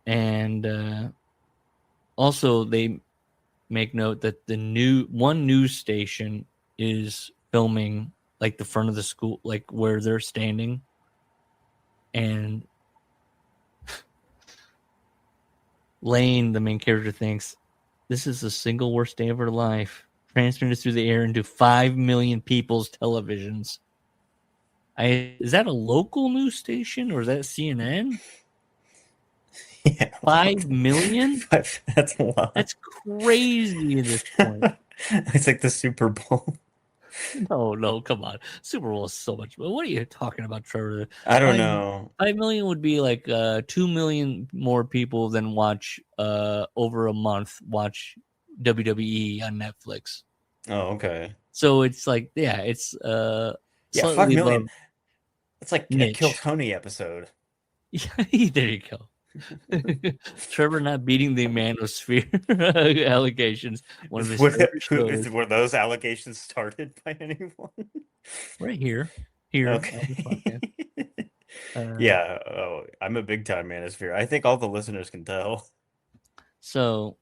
[SPEAKER 2] And also, they make note that the one news station is filming like the front of the school, like where they're standing. And Lane, the main character, thinks this is the single worst day of her life, transmitted through the air into 5 million people's televisions. Is that a local news station or is that CNN?
[SPEAKER 3] Yeah,
[SPEAKER 2] 5 million?
[SPEAKER 3] That's a lot.
[SPEAKER 2] That's crazy at this point.
[SPEAKER 3] It's like the Super Bowl.
[SPEAKER 2] No, come on. Super Bowl is so much. What are you talking about, Trevor?
[SPEAKER 3] I don't know.
[SPEAKER 2] 5 million would be like 2 million more people than watch over a month watch WWE on Netflix.
[SPEAKER 3] Oh, okay.
[SPEAKER 2] So it's like, it's
[SPEAKER 3] 5 million. It's like
[SPEAKER 2] niche.
[SPEAKER 3] a Kill Tony episode.
[SPEAKER 2] Yeah, there you go. Trevor not beating the manosphere allegations. One of his
[SPEAKER 3] were those allegations started by anyone?
[SPEAKER 2] Right here.
[SPEAKER 3] Okay. Yeah. Oh, I'm a big time manosphere. I think all the listeners can tell.
[SPEAKER 2] So,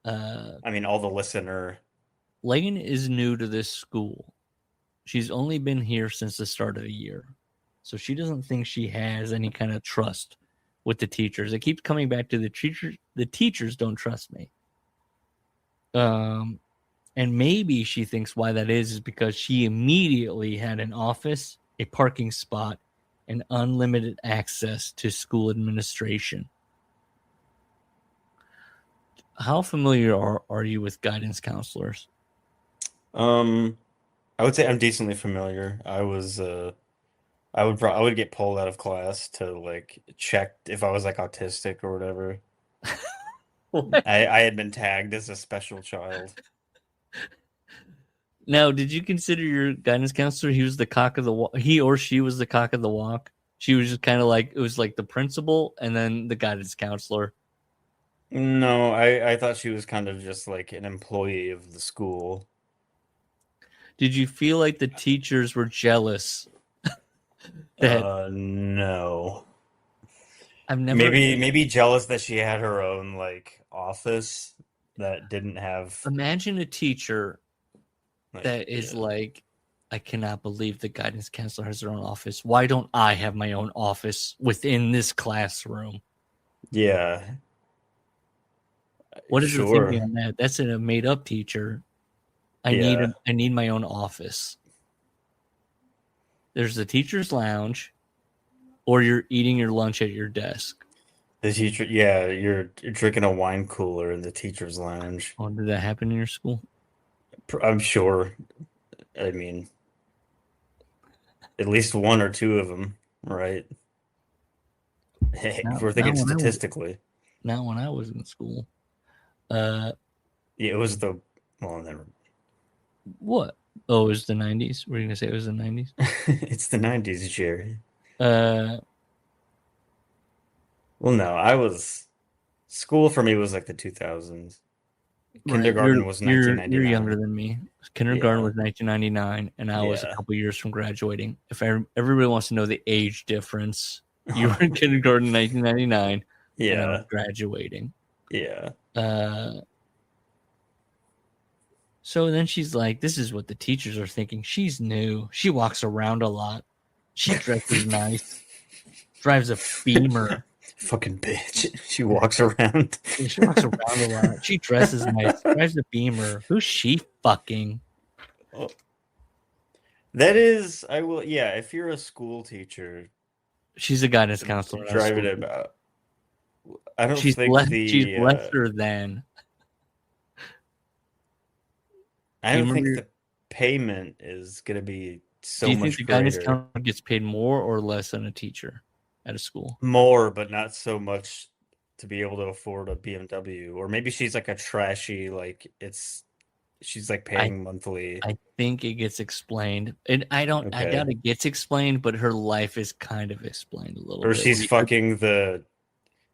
[SPEAKER 3] I mean, all the listener.
[SPEAKER 2] Lane is new to this school. She's only been here since the start of the year. So she doesn't think she has any kind of trust with the teachers. It keeps coming back to the teachers. The teachers don't trust me. And maybe she thinks why that is because she immediately had an office, a parking spot, and unlimited access to school administration. How familiar are you with guidance counselors?
[SPEAKER 3] I would say I'm decently familiar. I would get pulled out of class to like check if I was like autistic or whatever. I had been tagged as a special child.
[SPEAKER 2] Now, did you consider your guidance counselor? He was the cock of the walk. He or she was the cock of the walk. She was just kind of like, it was like the principal and then the guidance counselor.
[SPEAKER 3] No, I thought she was kind of just like an employee of the school.
[SPEAKER 2] Did you feel like the teachers were jealous?
[SPEAKER 3] No.
[SPEAKER 2] I've never
[SPEAKER 3] maybe jealous that she had her own like office that didn't have
[SPEAKER 2] Imagine a teacher
[SPEAKER 3] like,
[SPEAKER 2] that is
[SPEAKER 3] yeah.
[SPEAKER 2] like, I cannot believe the guidance counselor has their own office. Why don't I have my own office within this classroom?
[SPEAKER 3] Yeah.
[SPEAKER 2] What is the
[SPEAKER 3] Sure.
[SPEAKER 2] thinking on that? That's a made up teacher. I
[SPEAKER 3] Yeah.
[SPEAKER 2] need my own office. There's the teacher's lounge, or you're eating your lunch at your desk.
[SPEAKER 3] The teacher, yeah, you're drinking a wine cooler in the teacher's lounge.
[SPEAKER 2] Oh, did that happen in your school?
[SPEAKER 3] I'm sure. I mean, at least one or two of them, right? Hey, if we're thinking statistically.
[SPEAKER 2] Not when I was in school.
[SPEAKER 3] Yeah, it was the well, never.
[SPEAKER 2] What? Oh, it was the 90s? Were you gonna say it was the 90s?
[SPEAKER 3] It's the 90s, Jerry.
[SPEAKER 2] Uh,
[SPEAKER 3] Well, no, I was school for me was like the 2000s. Kindergarten was
[SPEAKER 2] you're
[SPEAKER 3] 1999.
[SPEAKER 2] younger than me. Kindergarten
[SPEAKER 3] Yeah.
[SPEAKER 2] was 1999, and I was a
[SPEAKER 3] Yeah.
[SPEAKER 2] couple years from graduating. If everybody wants to know the age difference, you were in kindergarten in 1999, and I was
[SPEAKER 3] Yeah.
[SPEAKER 2] graduating.
[SPEAKER 3] Yeah.
[SPEAKER 2] So then she's like, this is what the teachers are thinking. She's new. She walks around a lot. She dresses nice. Drives a Beamer.
[SPEAKER 3] Fucking bitch. She walks around.
[SPEAKER 2] Yeah, she walks around a lot. She dresses nice. Drives a Beamer. Who's she fucking?
[SPEAKER 3] Oh. That is, I will, yeah, if you're a school teacher,
[SPEAKER 2] She's a guidance counselor.
[SPEAKER 3] driving it about. I don't
[SPEAKER 2] She's
[SPEAKER 3] think
[SPEAKER 2] she's lesser than.
[SPEAKER 3] I don't think the payment is going to be so
[SPEAKER 2] Do you
[SPEAKER 3] much
[SPEAKER 2] think the guidance
[SPEAKER 3] greater.
[SPEAKER 2] counselor gets paid more or less than a teacher at a school?
[SPEAKER 3] More, but not so much to be able to afford a BMW. Or maybe she's like a trashy, like she's like paying monthly.
[SPEAKER 2] I think it gets explained. And I doubt it gets explained, but her life is kind of explained a little bit.
[SPEAKER 3] Or she's fucking the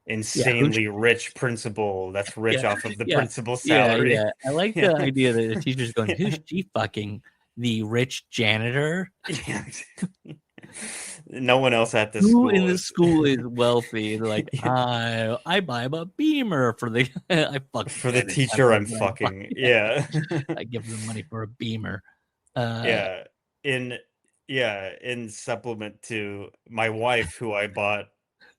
[SPEAKER 3] insanely rich principal that's rich off of the principal's salary.
[SPEAKER 2] Yeah. I like the idea that the teacher's going, who's she fucking? The rich janitor?
[SPEAKER 3] Yeah. No one else at the
[SPEAKER 2] Who
[SPEAKER 3] school.
[SPEAKER 2] in the school is wealthy? They're like, I buy a Beamer for the
[SPEAKER 3] for the teacher I'm fucking. Yeah.
[SPEAKER 2] I give them money for a Beamer.
[SPEAKER 3] In supplement to my wife, who I bought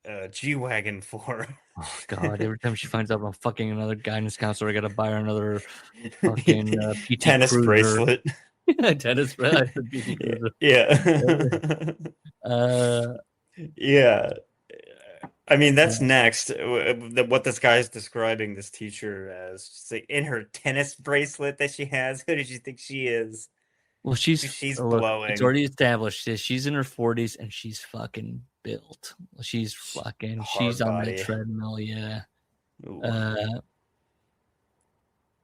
[SPEAKER 3] a G-Wagon for.
[SPEAKER 2] Oh God! Every time she finds out I'm fucking another guidance counselor, I gotta buy her another fucking PT
[SPEAKER 3] tennis
[SPEAKER 2] Cruiser.
[SPEAKER 3] bracelet.
[SPEAKER 2] Tennis bracelet.
[SPEAKER 3] Yeah. Yeah. I mean, that's next. What this guy's describing this teacher as, just like in her tennis bracelet that she has. Who did you think she is?
[SPEAKER 2] Well, she's
[SPEAKER 3] glowing.
[SPEAKER 2] It's already established. She's in her 40s and she's fucking built. She's on the treadmill. Yeah.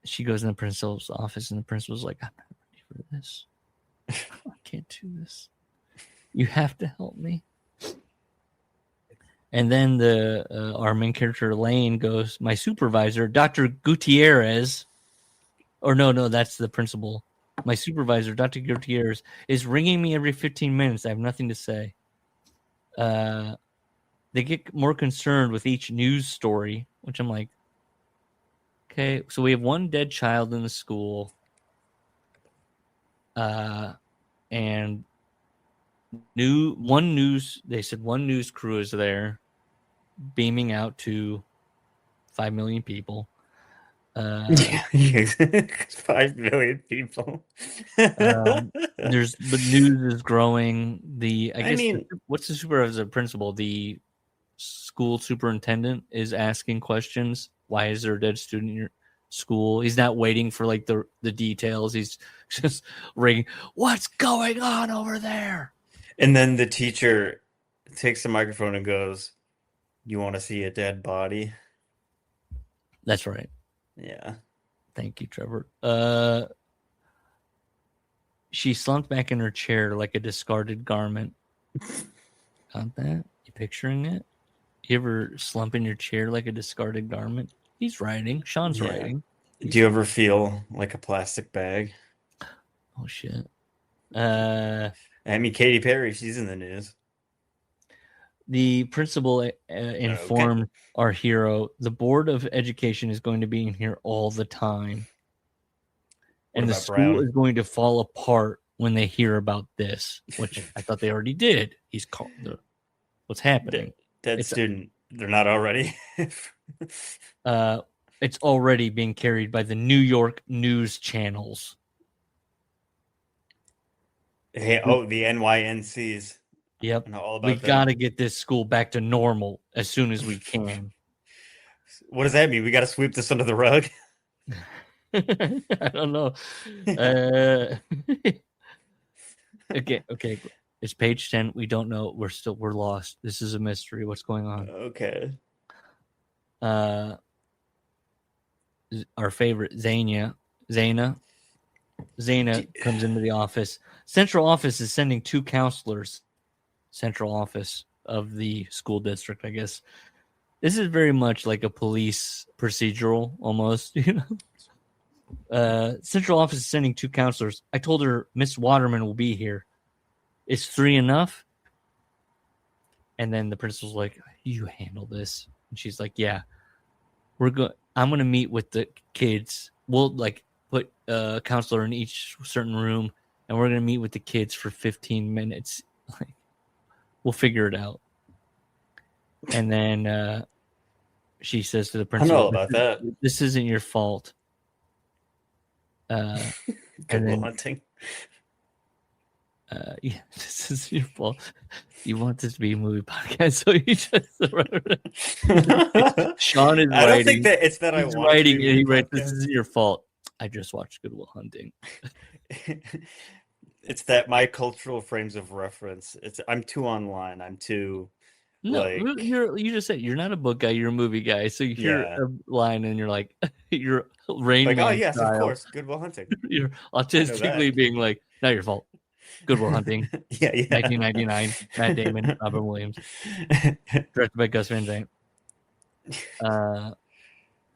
[SPEAKER 2] She goes in the principal's office and the principal's like, I'm not ready for this. I can't do this. You have to help me. And then our main character Lane goes, my supervisor, Dr. Gutierrez, or no, that's the principal. My supervisor, Dr. Gutierrez, is ringing me every 15 minutes. I have nothing to say. They get more concerned with each news story, which I'm like, okay, so we have one dead child in the school. And one news crew is there beaming out to 5 million people.
[SPEAKER 3] 5 million people.
[SPEAKER 2] The news is growing. What's the supervisor principal? The school superintendent is asking questions. Why is there a dead student in your school? He's not waiting for like the details. He's just ringing. What's going on over there?
[SPEAKER 3] And then the teacher takes the microphone and goes, "You want to see a dead body?"
[SPEAKER 2] That's right.
[SPEAKER 3] Yeah.
[SPEAKER 2] Thank you, Trevor. She slumped back in her chair like a discarded garment. Got that? You picturing it? You ever slump in your chair like a discarded garment? He's writing. Sean's writing.
[SPEAKER 3] Do you ever feel like a plastic bag?
[SPEAKER 2] Oh, shit.
[SPEAKER 3] I mean, Katy Perry, she's in the news.
[SPEAKER 2] The principal informed our hero the Board of Education is going to be in here all the time.
[SPEAKER 3] What
[SPEAKER 2] And the
[SPEAKER 3] about
[SPEAKER 2] school
[SPEAKER 3] Brown?
[SPEAKER 2] is going to fall apart when they hear about this, which I thought they already did. He's called what's happening.
[SPEAKER 3] Dead student. They're not already.
[SPEAKER 2] It's already being carried by the New York news channels.
[SPEAKER 3] Hey, the NYNCs.
[SPEAKER 2] Yep.
[SPEAKER 3] I know all about
[SPEAKER 2] We
[SPEAKER 3] them.
[SPEAKER 2] got to get this school back to normal as soon as we can.
[SPEAKER 3] What does that mean? We got to sweep this under the rug?
[SPEAKER 2] I don't know. Okay. It's page 10. We don't know. We're lost. This is a mystery. What's going on?
[SPEAKER 3] Okay.
[SPEAKER 2] Our favorite Zayna comes into the office. Central office is sending 2 counselors. Central office of the school district, I guess. This is very much like a police procedural, almost. Central office is sending 2 counselors. I told her Miss Waterman will be here. Is 3 enough? And then the principal's like, "You handle this." And she's like, "Yeah, I'm gonna meet with the kids. We'll put a counselor in each certain room, and we're gonna meet with the kids for 15 minutes. We'll figure it out." And then she says to the principal,
[SPEAKER 3] I know about that.
[SPEAKER 2] "This isn't your fault."
[SPEAKER 3] Good Will Hunting.
[SPEAKER 2] Yeah, this is your fault. You want this to be a movie podcast, so you just Sean is writing.
[SPEAKER 3] I don't think that it's that I want
[SPEAKER 2] writing.
[SPEAKER 3] to
[SPEAKER 2] He writes, "This is your fault. I just watched Good Will Hunting."
[SPEAKER 3] It's that my cultural frames of reference. I'm too online. I'm too
[SPEAKER 2] you just said you're not a book guy. You're a movie guy. So you hear a line and you're like, you're Rain Man.
[SPEAKER 3] Oh yes,
[SPEAKER 2] style.
[SPEAKER 3] Of course, Good Will Hunting.
[SPEAKER 2] You're autistically being like, "Not your fault." Good Will Hunting.
[SPEAKER 3] Yeah.
[SPEAKER 2] 1999. Matt Damon, Robin Williams. Directed by Gus Van Sant.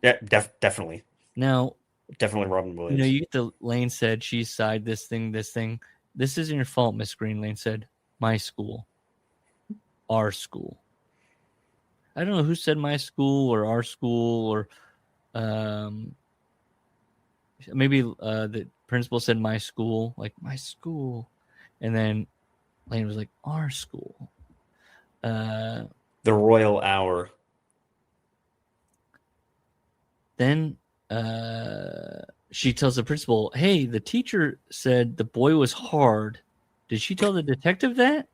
[SPEAKER 3] Yeah, definitely.
[SPEAKER 2] Now,
[SPEAKER 3] definitely Robin Williams.
[SPEAKER 2] You get the Lane said she's side this thing. This isn't your fault, Miss Green. Lane said, "My school, our school." I don't know who said my school or our school or maybe the principal said my school, like my school. And then Lane was like, "Our school."
[SPEAKER 3] The Royal Hour.
[SPEAKER 2] Then she tells the principal, "Hey, the teacher said the boy was hard. Did she tell the detective that?"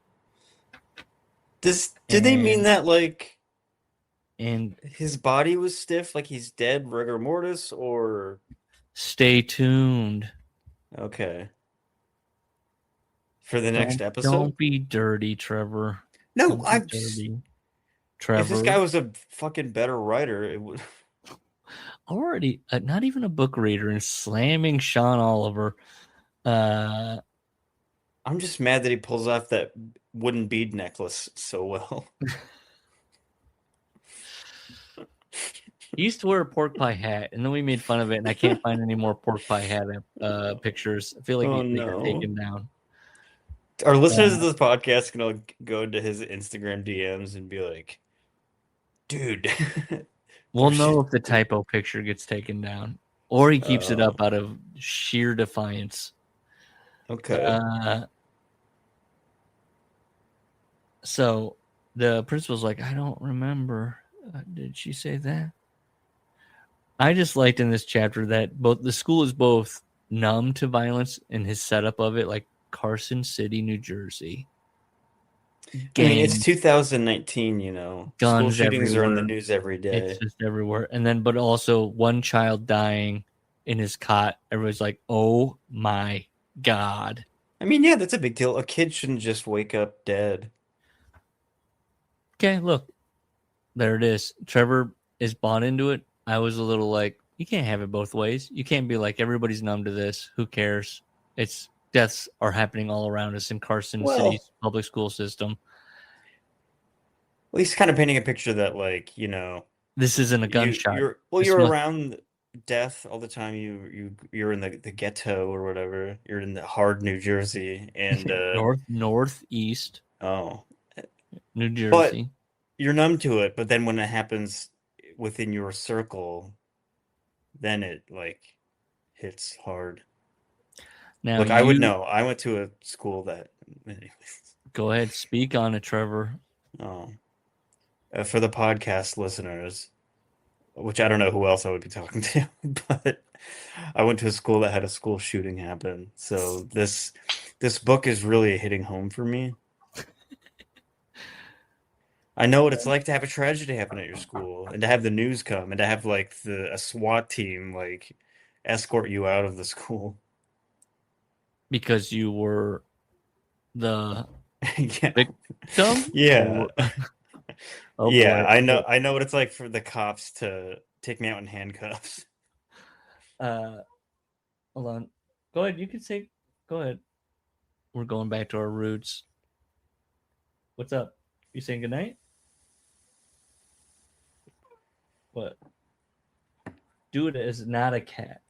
[SPEAKER 3] Did they mean that
[SPEAKER 2] and
[SPEAKER 3] his body was stiff, like he's dead, rigor mortis, or?
[SPEAKER 2] Stay tuned.
[SPEAKER 3] Okay. For the next episode?
[SPEAKER 2] Don't be dirty, Trevor.
[SPEAKER 3] No, I'm dirty.
[SPEAKER 2] Trevor.
[SPEAKER 3] If this guy was a fucking better writer, it would.
[SPEAKER 2] Already, not even a book reader, and slamming Sean Oliver.
[SPEAKER 3] I'm just mad that he pulls off that wooden bead necklace so well.
[SPEAKER 2] He used to wear a pork pie hat, and then we made fun of it, and I can't find any more pork pie hat pictures. I feel like they got taken down.
[SPEAKER 3] Our listeners of this podcast can go into his Instagram DMs and be like, "Dude."
[SPEAKER 2] We'll know if the typo picture gets taken down, or he keeps it up out of sheer defiance.
[SPEAKER 3] Okay.
[SPEAKER 2] So the principal's like, "I don't remember. Did she say that?" I just liked in this chapter that the school is both numb to violence in his setup of it, like Carson City, New Jersey.
[SPEAKER 3] I mean, it's 2019,
[SPEAKER 2] Guns
[SPEAKER 3] school shootings
[SPEAKER 2] everywhere.
[SPEAKER 3] are in the news every day.
[SPEAKER 2] It's just everywhere. And then, but also one child dying in his cot. Everybody's like, "Oh my God."
[SPEAKER 3] I mean, yeah, that's a big deal. A kid shouldn't just wake up dead.
[SPEAKER 2] Okay, look. There it is. Trevor is bought into it. I was a little like, you can't have it both ways. You can't be like, everybody's numb to this. Who cares? Deaths are happening all around us in Carson City's public school system.
[SPEAKER 3] Well, he's kind of painting a picture that,
[SPEAKER 2] this isn't a gunshot.
[SPEAKER 3] You're around death all the time. You're in the ghetto or whatever. You're in the hard New Jersey and
[SPEAKER 2] northeast.
[SPEAKER 3] Oh,
[SPEAKER 2] New
[SPEAKER 3] But
[SPEAKER 2] Jersey.
[SPEAKER 3] you're numb to it, but then when it happens within your circle, then it like hits hard.
[SPEAKER 2] Now
[SPEAKER 3] Look, I would know. I went to a school that. Anyways.
[SPEAKER 2] Go ahead, speak on it, Trevor.
[SPEAKER 3] Oh, for the podcast listeners, which I don't know who else I would be talking to, but I went to a school that had a school shooting happen. So this book is really hitting home for me. I know what it's like to have a tragedy happen at your school and to have the news come and to have like a SWAT team like escort you out of the school.
[SPEAKER 2] Because you were the
[SPEAKER 3] Yeah.
[SPEAKER 2] victim?
[SPEAKER 3] Yeah.
[SPEAKER 2] Oh,
[SPEAKER 3] Yeah,
[SPEAKER 2] boy.
[SPEAKER 3] I know what it's like for the cops to take me out in handcuffs.
[SPEAKER 2] Hold on. Go ahead. You can say. Go ahead. We're going back to our roots. What's up? You saying goodnight? What? Do it as not a cat.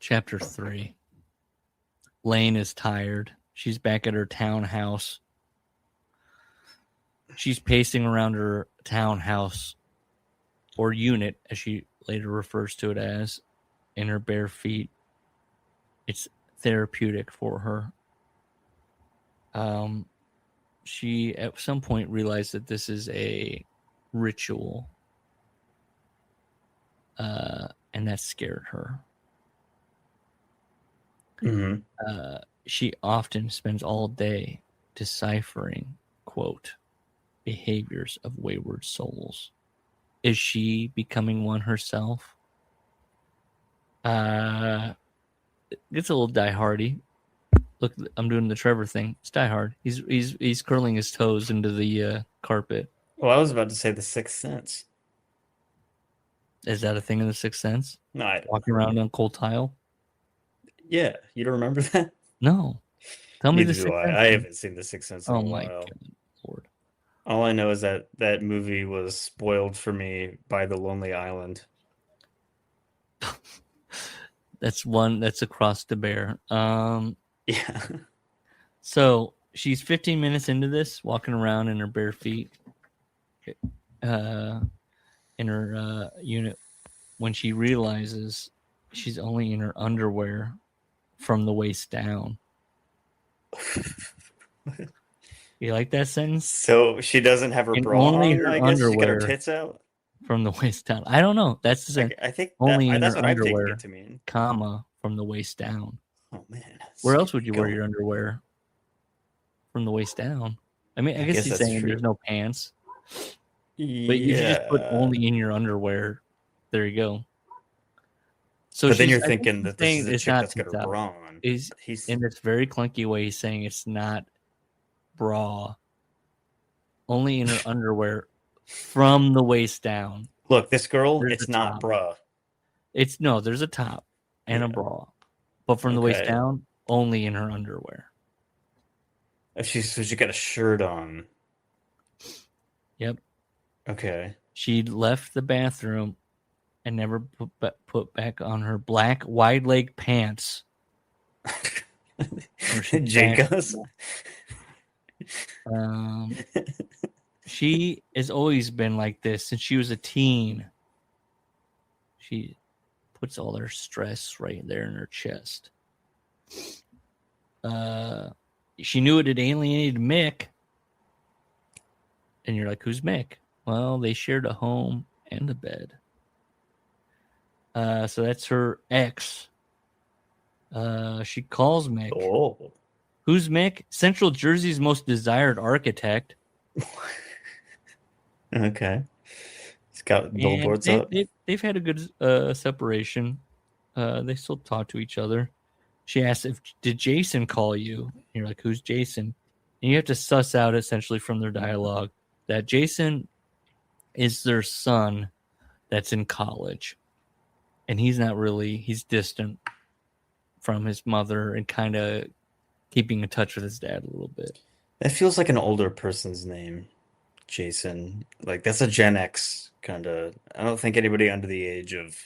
[SPEAKER 2] Chapter 3. Lane is tired. She's back at her townhouse. She's pacing around her townhouse, or unit, as she later refers to it as, in her bare feet. It's therapeutic for her. She at some point realized that this is a ritual, and that scared her.
[SPEAKER 3] Mm-hmm.
[SPEAKER 2] She often spends all day deciphering, quote, behaviors of wayward souls. Is she becoming one herself? It's a little die-hardy. Look, I'm doing the Trevor thing. It's Die Hard. He's curling his toes into the carpet.
[SPEAKER 3] Well, I was about to say The Sixth Sense.
[SPEAKER 2] Is that a thing in The Sixth Sense?
[SPEAKER 3] No, I don't
[SPEAKER 2] Walking around on cold tile?
[SPEAKER 3] Yeah, you don't remember that?
[SPEAKER 2] No. Tell me
[SPEAKER 3] Neither
[SPEAKER 2] The
[SPEAKER 3] do
[SPEAKER 2] Sixth
[SPEAKER 3] I.
[SPEAKER 2] Sense.
[SPEAKER 3] I haven't seen The Sixth Sense in a
[SPEAKER 2] Oh my
[SPEAKER 3] while.
[SPEAKER 2] God, Lord.
[SPEAKER 3] All I know is that that movie was spoiled for me by The Lonely Island.
[SPEAKER 2] That's across the bear.
[SPEAKER 3] Yeah.
[SPEAKER 2] So she's 15 minutes into this, walking around in her bare feet, in her unit, when she realizes she's only in her underwear from the waist down. You like that sentence?
[SPEAKER 3] So she doesn't have her
[SPEAKER 2] And
[SPEAKER 3] bra
[SPEAKER 2] only
[SPEAKER 3] on,
[SPEAKER 2] her
[SPEAKER 3] I guess? She got her
[SPEAKER 2] underwear
[SPEAKER 3] tits out?
[SPEAKER 2] from the waist down. I don't know. That's the sentence.
[SPEAKER 3] I think
[SPEAKER 2] Only in
[SPEAKER 3] that's
[SPEAKER 2] her
[SPEAKER 3] what I've taken
[SPEAKER 2] underwear,
[SPEAKER 3] it to mean.
[SPEAKER 2] comma, from the waist down.
[SPEAKER 3] Oh, man.
[SPEAKER 2] Where else would you wear your underwear? From the waist down. I mean, I guess he's
[SPEAKER 3] that's
[SPEAKER 2] saying
[SPEAKER 3] true.
[SPEAKER 2] there's no pants.
[SPEAKER 3] Yeah.
[SPEAKER 2] But you should just put only in your underwear. There you go. So
[SPEAKER 3] But then
[SPEAKER 2] she's-
[SPEAKER 3] you're
[SPEAKER 2] I think
[SPEAKER 3] thinking
[SPEAKER 2] he's
[SPEAKER 3] that this
[SPEAKER 2] saying
[SPEAKER 3] is a
[SPEAKER 2] it's
[SPEAKER 3] chick
[SPEAKER 2] not
[SPEAKER 3] that's got her
[SPEAKER 2] tits out.
[SPEAKER 3] bra on.
[SPEAKER 2] He's in this very clunky way. He's saying it's not bra. Only in her underwear from the waist down.
[SPEAKER 3] Look, this girl,
[SPEAKER 2] There's
[SPEAKER 3] it's
[SPEAKER 2] a
[SPEAKER 3] not
[SPEAKER 2] top.
[SPEAKER 3] bra.
[SPEAKER 2] There's a top and a bra. But from the waist
[SPEAKER 3] Okay.
[SPEAKER 2] down, only in her underwear.
[SPEAKER 3] So she got a shirt on.
[SPEAKER 2] Yep.
[SPEAKER 3] Okay.
[SPEAKER 2] She left the bathroom and never put back on her black wide leg pants.
[SPEAKER 3] Jacobs.
[SPEAKER 2] She has always been like this since she was a teen. She puts all her stress right there in her chest. She knew it had alienated Mick. And you're like, who's Mick? Well, they shared a home and a bed. So that's her ex. She calls Mick.
[SPEAKER 3] Oh.
[SPEAKER 2] Who's Mick? Central Jersey's most desired architect.
[SPEAKER 3] Okay. He's got billboards up.
[SPEAKER 2] They've had a good separation. They still talk to each other. She asks, did Jason call you? And you're like, who's Jason? And you have to suss out essentially from their dialogue that Jason is their son that's in college. And he's distant from his mother and kind of keeping in touch with his dad a little bit.
[SPEAKER 3] That feels like an older person's name, Jason. Like, that's a Gen X kind of. I don't think anybody under the age of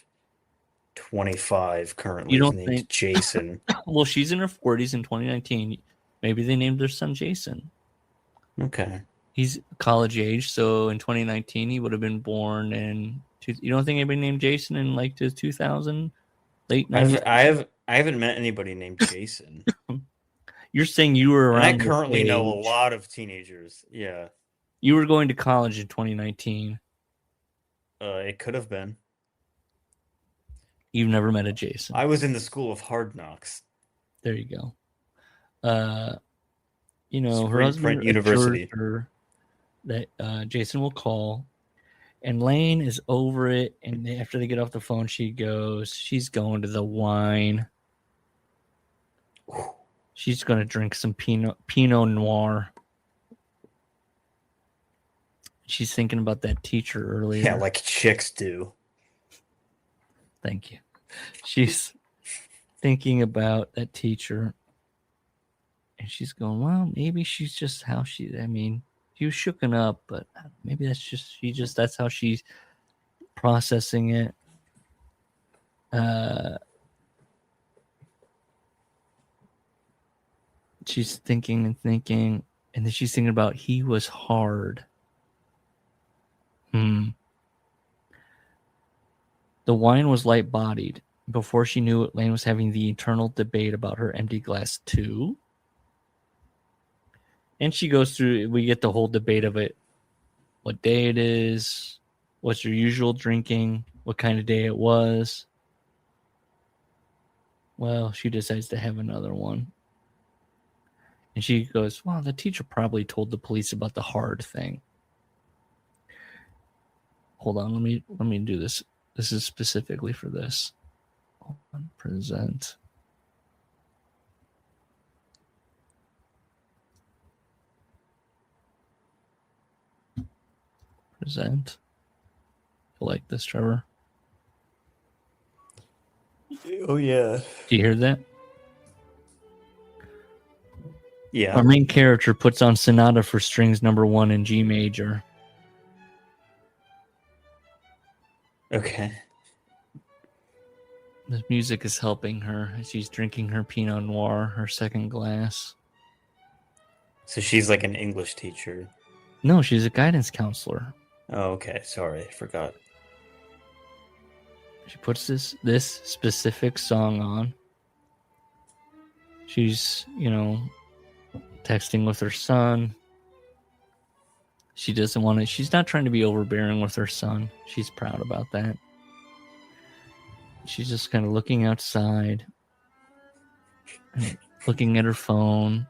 [SPEAKER 3] 25 currently
[SPEAKER 2] You
[SPEAKER 3] is
[SPEAKER 2] don't
[SPEAKER 3] named
[SPEAKER 2] think-
[SPEAKER 3] Jason.
[SPEAKER 2] Well, she's in her 40s in 2019. Maybe they named their son Jason.
[SPEAKER 3] Okay.
[SPEAKER 2] He's college age, so in 2019 he would have been born in. You don't think anybody named Jason in like the 2000 late 90s?
[SPEAKER 3] I haven't met anybody named Jason.
[SPEAKER 2] You're saying you were
[SPEAKER 3] And I
[SPEAKER 2] around this
[SPEAKER 3] currently know a
[SPEAKER 2] age.
[SPEAKER 3] lot of teenagers. Yeah.
[SPEAKER 2] You were going to college in 2019.
[SPEAKER 3] It could have been.
[SPEAKER 2] You've never met a Jason.
[SPEAKER 3] I was in the school of hard knocks.
[SPEAKER 2] There you go. Her
[SPEAKER 3] Screen
[SPEAKER 2] husband
[SPEAKER 3] Print University.
[SPEAKER 2] assures her that Jason will call, and Lane is over it. And after they get off the phone, she's going to the wine. She's going to drink some Pinot Noir. She's thinking about that teacher earlier.
[SPEAKER 3] Yeah, like chicks do.
[SPEAKER 2] Thank you. She's thinking about that teacher. And she's going, well, maybe she's just how she was shooken up, but maybe that's how she's processing it. She's thinking and thinking, and then she's thinking about he was hard. The wine was light-bodied. Before she knew it, Lane was having the eternal debate about her empty glass too. And she goes through, we get the whole debate of it. What day it is, what's your usual drinking, what kind of day it was. Well, she decides to have another one. And she goes, well, the teacher probably told the police about the hard thing. Hold on, let me do this. This is specifically for this. Hold on, present. Present. You like this, Trevor?
[SPEAKER 3] Oh, yeah.
[SPEAKER 2] Do you hear that?
[SPEAKER 3] Yeah.
[SPEAKER 2] Our main character puts on Sonata for Strings number 1 in G major.
[SPEAKER 3] Okay.
[SPEAKER 2] The music is helping her as she's drinking her Pinot Noir, her second glass.
[SPEAKER 3] So she's like an English teacher.
[SPEAKER 2] No, she's a guidance counselor.
[SPEAKER 3] Oh, okay. Sorry, I forgot.
[SPEAKER 2] She puts this specific song on. She's, texting with her son. She doesn't want to. She's not trying to be overbearing with her son. She's proud about that. She's just kind of looking outside, looking at her phone,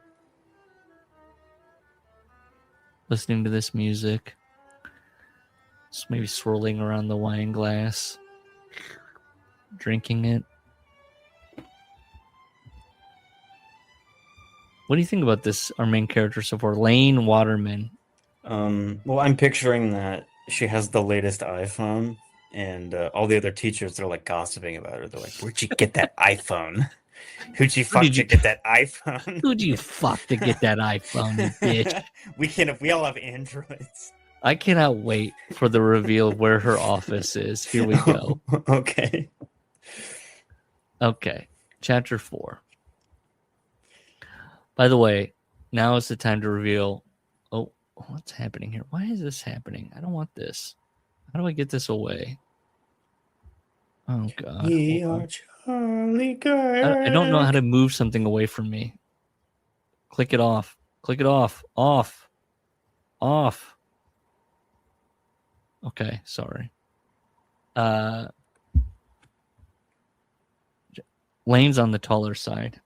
[SPEAKER 2] listening to this music. Just maybe swirling around the wine glass, drinking it. What do you think about this, our main character so far, Lane Waterman?
[SPEAKER 3] Well, I'm picturing that she has the latest iPhone, and all the other teachers are like gossiping about her. They're like, "Where'd you get that iPhone? Who'd you fuck to get that iPhone?
[SPEAKER 2] Who'd you fuck to get that iPhone, you bitch?"
[SPEAKER 3] We all have Androids.
[SPEAKER 2] I cannot wait for the reveal of where her office is. Here we go.
[SPEAKER 3] Okay.
[SPEAKER 2] Okay. Chapter 4. By the way, now is the time to reveal. Oh, what's happening here? Why is this happening? I don't want this. How do I get this away? Oh, God.
[SPEAKER 3] We are Charlie Girl.
[SPEAKER 2] I don't know how to move something away from me. Click it off. Click it off. Off. Off. Okay, sorry. Lane's on the taller side.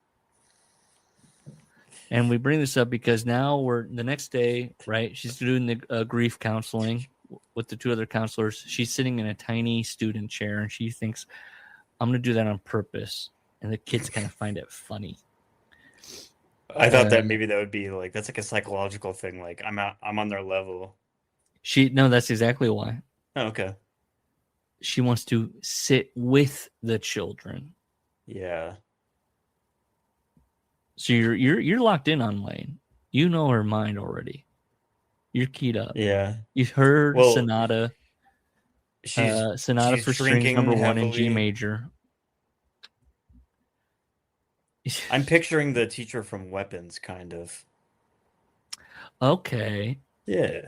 [SPEAKER 2] And we bring this up because now we're the next day, right? She's doing the grief counseling with the two other counselors. She's sitting in a tiny student chair, and she thinks, I'm going to do that on purpose. And the kids kind of find it funny.
[SPEAKER 3] I thought that maybe that would be like, that's like a psychological thing. Like I'm on their level.
[SPEAKER 2] No, that's exactly why.
[SPEAKER 3] Oh, okay.
[SPEAKER 2] She wants to sit with the children.
[SPEAKER 3] Yeah.
[SPEAKER 2] So you're locked in on Lane. You know her mind already. You're keyed up.
[SPEAKER 3] Yeah.
[SPEAKER 2] You heard Sonata.
[SPEAKER 3] She's
[SPEAKER 2] Sonata
[SPEAKER 3] she's
[SPEAKER 2] for Strings
[SPEAKER 3] drinking
[SPEAKER 2] number 1 in G
[SPEAKER 3] heavily.
[SPEAKER 2] major.
[SPEAKER 3] I'm picturing the teacher from Weapons, kind of.
[SPEAKER 2] Okay.
[SPEAKER 3] Yeah.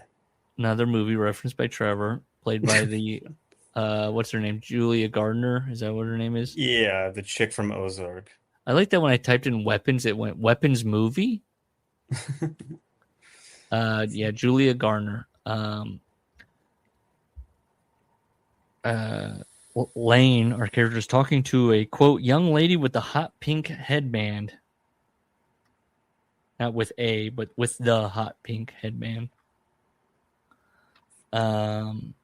[SPEAKER 2] Another movie referenced by Trevor, played by the what's her name? Julia Gardner. Is that what her name is?
[SPEAKER 3] Yeah, the chick from Ozark.
[SPEAKER 2] I like that when I typed in weapons, it went weapons movie. Yeah, Julia Gardner. Lane, our character, is talking to a quote young lady with the hot pink headband. Not with a, but with the hot pink headband. And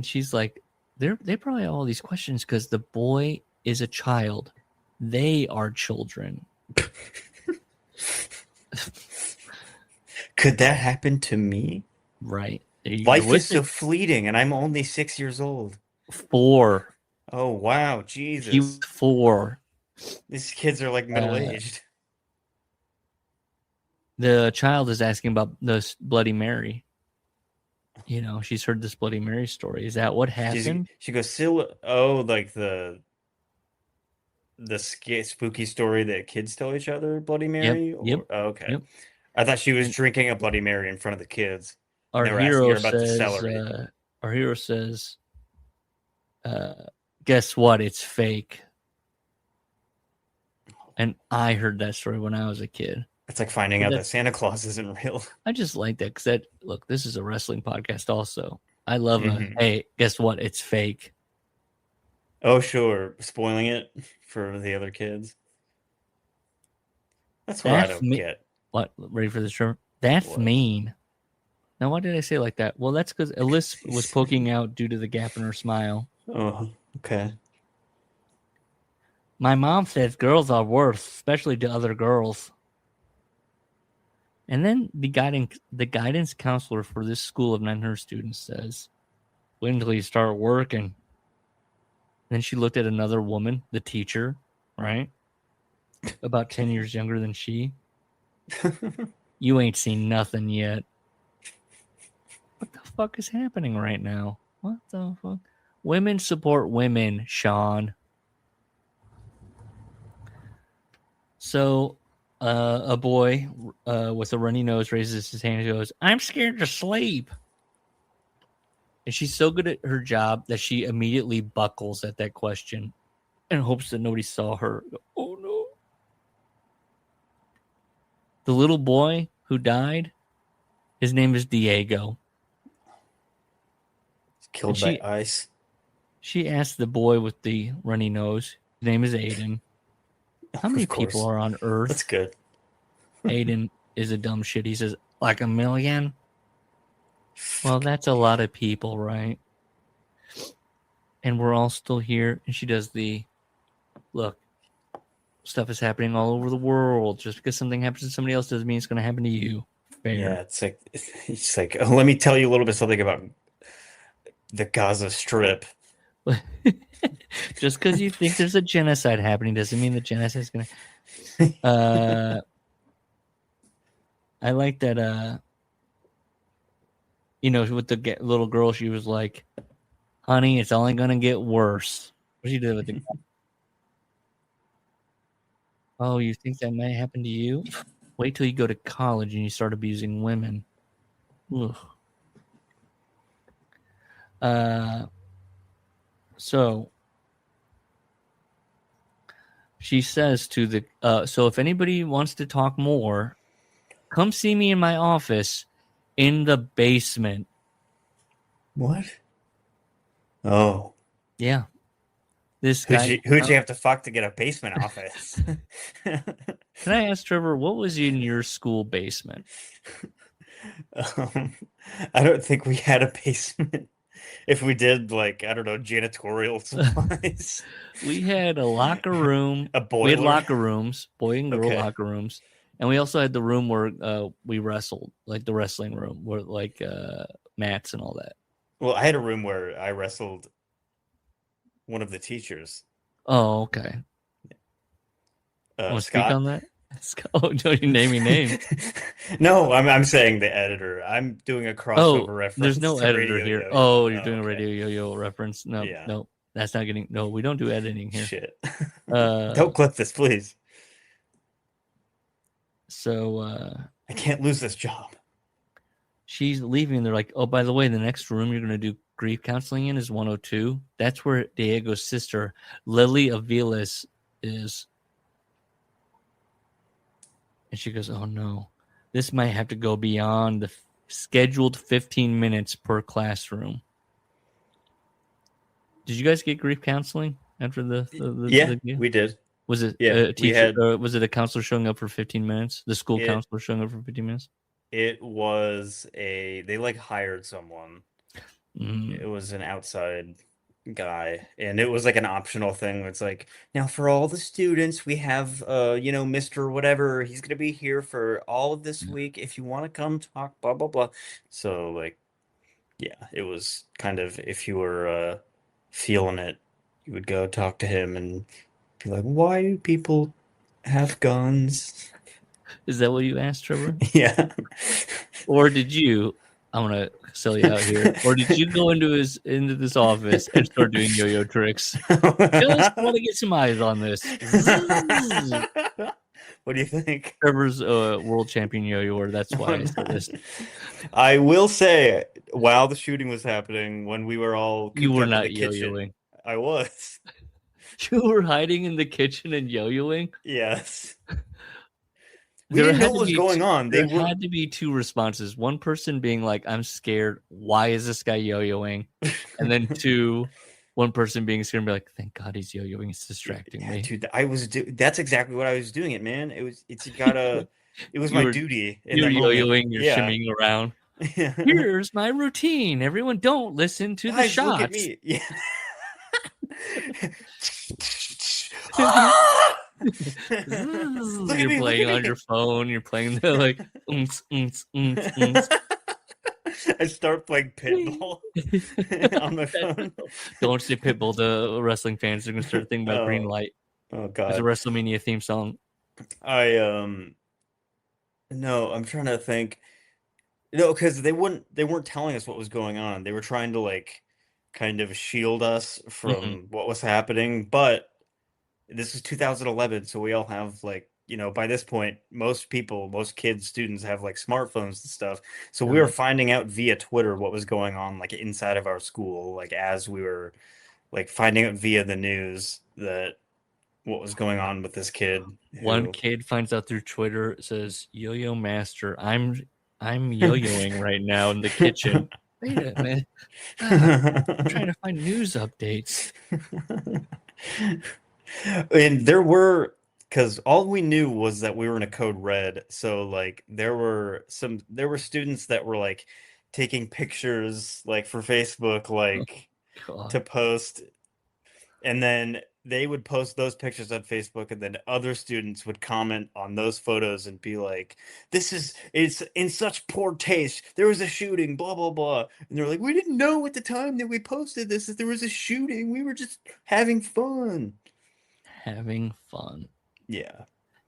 [SPEAKER 2] she's like, they probably have all these questions because the boy is a child. They are children.
[SPEAKER 3] Could that happen to me?
[SPEAKER 2] Right.
[SPEAKER 3] Life is so fleeting, and I'm only 6 years old.
[SPEAKER 2] 4.
[SPEAKER 3] Oh, wow.
[SPEAKER 2] He was
[SPEAKER 3] Jesus.
[SPEAKER 2] 4.
[SPEAKER 3] These kids are like middle-aged.
[SPEAKER 2] The child is asking about this Bloody Mary. You know, she's heard this Bloody Mary story. Is that what happened?
[SPEAKER 3] She goes, like the spooky story that kids tell each other, Bloody Mary?
[SPEAKER 2] Yep.
[SPEAKER 3] Oh, okay.
[SPEAKER 2] Yep.
[SPEAKER 3] I thought she was drinking a Bloody Mary in front of the kids.
[SPEAKER 2] Our
[SPEAKER 3] They were
[SPEAKER 2] hero
[SPEAKER 3] asking her about the
[SPEAKER 2] says, guess what? It's fake. And I heard that story when I was a kid.
[SPEAKER 3] It's like finding out that Santa Claus isn't real.
[SPEAKER 2] I just like that because look, this is a wrestling podcast also. I love hey, guess what? It's fake.
[SPEAKER 3] Oh, sure. Spoiling it for the other kids. That's what I don't get.
[SPEAKER 2] What? Ready for this, Trevor? That's mean. Now, why did I say it like that? Well, that's because Alyssa was poking out due to the gap in her smile.
[SPEAKER 3] Oh, okay.
[SPEAKER 2] My mom says girls are worse, especially to other girls. And then the guidance counselor for this school of 900 students says, wait until you start working. Then she looked at another woman, the teacher, right? About 10 years younger than she. You ain't seen nothing yet. What the fuck is happening right now? What the fuck? Women support women, Sean. So, a boy with a runny nose raises his hand and goes, I'm scared to sleep. And she's so good at her job that she immediately buckles at that question and hopes that nobody saw her. Oh, no. The little boy who died, his name is Diego.
[SPEAKER 3] Killed by ice.
[SPEAKER 2] She asked the boy with the runny nose, his name is Aiden, how many people are on Earth?
[SPEAKER 3] That's good.
[SPEAKER 2] Aiden is a dumb shit. He says, like 1 million? Well, that's a lot of people, right? And we're all still here. And she does look, stuff is happening all over the world. Just because something happens to somebody else doesn't mean it's going to happen to you. Fair.
[SPEAKER 3] Yeah, it's like, oh, let me tell you a little bit something about the Gaza Strip.
[SPEAKER 2] Just because you think there's a genocide happening doesn't mean the genocide is going to... I like that, with the little girl, she was like, honey, it's only going to get worse. What she did with the... Oh, you think that might happen to you? Wait till you go to college and you start abusing women. Ugh. So she says to the so if anybody wants to talk more, come see me in my office in the basement.
[SPEAKER 3] What? Oh.
[SPEAKER 2] Yeah. This guy.
[SPEAKER 3] Who'd you have to fuck to get a basement office?
[SPEAKER 2] Can I ask, Trevor, what was in your school basement?
[SPEAKER 3] I don't think we had a basement. If we did, like, I don't know, janitorial supplies.
[SPEAKER 2] We had a locker room. We had locker rooms, boy and girl locker rooms. And we also had the room where we wrestled, like the wrestling room, where like mats and all that.
[SPEAKER 3] Well, I had a room where I wrestled one of the teachers.
[SPEAKER 2] Oh, okay. Want to speak on that? Oh, don't you name your name?
[SPEAKER 3] No, I'm saying the editor. I'm doing a crossover reference.
[SPEAKER 2] There's no editor here.
[SPEAKER 3] Yo-yo.
[SPEAKER 2] Oh, you're doing a Radio Yo-Yo reference. No,
[SPEAKER 3] Yeah.
[SPEAKER 2] no, that's not getting. No, we don't do editing here.
[SPEAKER 3] Shit. Don't clip this, please.
[SPEAKER 2] So
[SPEAKER 3] I can't lose this job.
[SPEAKER 2] she's leaving. They're like, oh, by the way, the next room you're going to do grief counseling in is 102. That's where Diego's sister, Lily Aviles, is. And she goes, oh, no. This might have to go beyond the scheduled 15 minutes per classroom. Did you guys get grief counseling after the
[SPEAKER 3] we did.
[SPEAKER 2] Was it
[SPEAKER 3] a teacher?
[SPEAKER 2] Was it a counselor showing up for 15 minutes? The school counselor showing up for 15 minutes?
[SPEAKER 3] It was they like hired someone. It was an outside guy, and it was like an optional thing. It's like, now for all the students, we have Mr. Whatever. He's gonna be here for all of this week. If you want to come talk, blah blah blah. So like, yeah, it was kind of, if you were feeling it, you would go talk to him and be like, why do people have guns?
[SPEAKER 2] Is that what you asked, Trevor?
[SPEAKER 3] Yeah.
[SPEAKER 2] Or did you? I want to sell you out here. Or did you go into this office and start doing yo-yo tricks? Just want to get some eyes on this.
[SPEAKER 3] What do you think?
[SPEAKER 2] Trevor's world champion yo-yoer. That's why I said this.
[SPEAKER 3] I will say, while the shooting was happening, when we were all
[SPEAKER 2] You were not
[SPEAKER 3] in the kitchen,
[SPEAKER 2] yo-yoing.
[SPEAKER 3] I was.
[SPEAKER 2] You were hiding in the kitchen and yo-yoing?
[SPEAKER 3] Yes. We didn't know what was going on.
[SPEAKER 2] There had to be two responses. One person being like, I'm scared. Why is this guy yo-yoing? And then two, one person being scared and be like, thank God he's yo-yoing. It's distracting me.
[SPEAKER 3] Dude, that's exactly what I was doing it, man. It was my duty.
[SPEAKER 2] You're yo-yoing, you're shimmying around. Here's my routine. Everyone don't listen to the shots.
[SPEAKER 3] Look at me. Yeah.
[SPEAKER 2] You're playing on your phone. You're playing the like.
[SPEAKER 3] I start playing Pitbull on my phone.
[SPEAKER 2] Don't say Pitbull. The wrestling fans are gonna start thinking about Green Light.
[SPEAKER 3] Oh God!
[SPEAKER 2] It's a WrestleMania theme song.
[SPEAKER 3] No, I'm trying to think. No, because they weren't telling us what was going on. They were trying to like kind of shield us from what was happening, but this is 2011, so we all have like, by this point, most kids, students have like smartphones and stuff. So we were finding out via Twitter what was going on like inside of our school, like as we were like finding out via the news that what was going on with this kid.
[SPEAKER 2] One kid finds out through Twitter, says, "Yo-yo master, I'm yo-yoing right now in the kitchen." Wait a minute. I'm trying to find news updates.
[SPEAKER 3] And there were, because all we knew was that we were in a code red. So like there were students that were like taking pictures like for Facebook, like to post, and then they would post those pictures on Facebook, and then other students would comment on those photos and be like, it's in such poor taste. There was a shooting, blah, blah, blah. And they're like, we didn't know at the time that we posted this that there was a shooting. We were just having fun.
[SPEAKER 2] Having fun.
[SPEAKER 3] Yeah.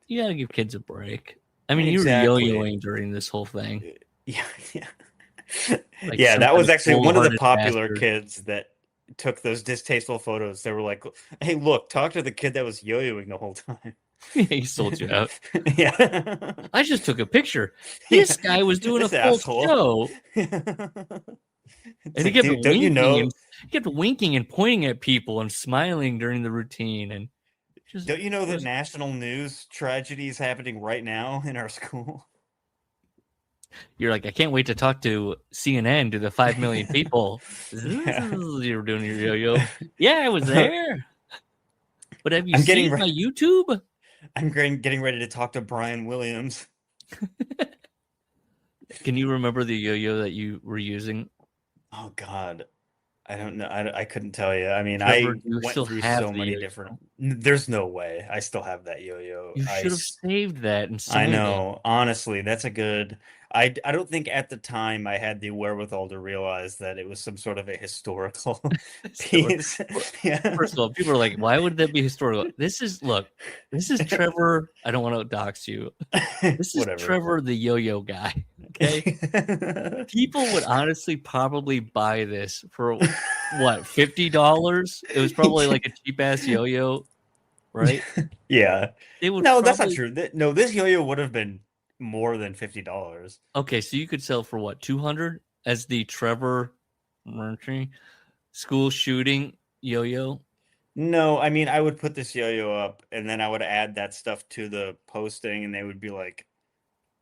[SPEAKER 2] You got to give kids a break. I mean, you were yo-yoing during this whole thing.
[SPEAKER 3] Yeah.
[SPEAKER 2] Like
[SPEAKER 3] yeah, that was actually one of the popular
[SPEAKER 2] bastard.
[SPEAKER 3] kids that took those distasteful photos. They were like, hey, look, talk to the kid that was yo-yoing the whole time.
[SPEAKER 2] He sold you out.
[SPEAKER 3] Yeah.
[SPEAKER 2] I just took a picture. This guy was doing a full show. And he kept winking, he kept winking and pointing at people and smiling during the routine. And
[SPEAKER 3] don't you know that national news tragedy is happening right now in our school?
[SPEAKER 2] You're like, I can't wait to talk to CNN, to the 5 million people. You were doing your yo-yo. Yeah, I was there. But have you seen my YouTube?
[SPEAKER 3] I'm getting ready to talk to Brian Williams.
[SPEAKER 2] Can you remember the yo-yo that you were using?
[SPEAKER 3] Oh, God. I don't know. I couldn't tell you. I mean,
[SPEAKER 2] Trevor,
[SPEAKER 3] I went through so many different. There's no way. I still have that yo-yo.
[SPEAKER 2] You should have saved that and
[SPEAKER 3] I know. Honestly, that's a good. I don't think at the time I had the wherewithal to realize that it was some sort of a historical piece. Yeah.
[SPEAKER 2] First of all, people are like, why would that be historical? This is Trevor. I don't want to dox you. This is Trevor, the yo-yo guy. Okay. People would honestly probably buy this for what, $50? It was probably like a cheap ass yo-yo, right?
[SPEAKER 3] Yeah.
[SPEAKER 2] They would
[SPEAKER 3] that's not true. No, this yo-yo would have been more than $50.
[SPEAKER 2] Okay, so you could sell for what, 200 as the Trevor Murphy school shooting yo-yo?
[SPEAKER 3] No, I mean I would put this yo-yo up, and then I would add that stuff to the posting, and they would be like,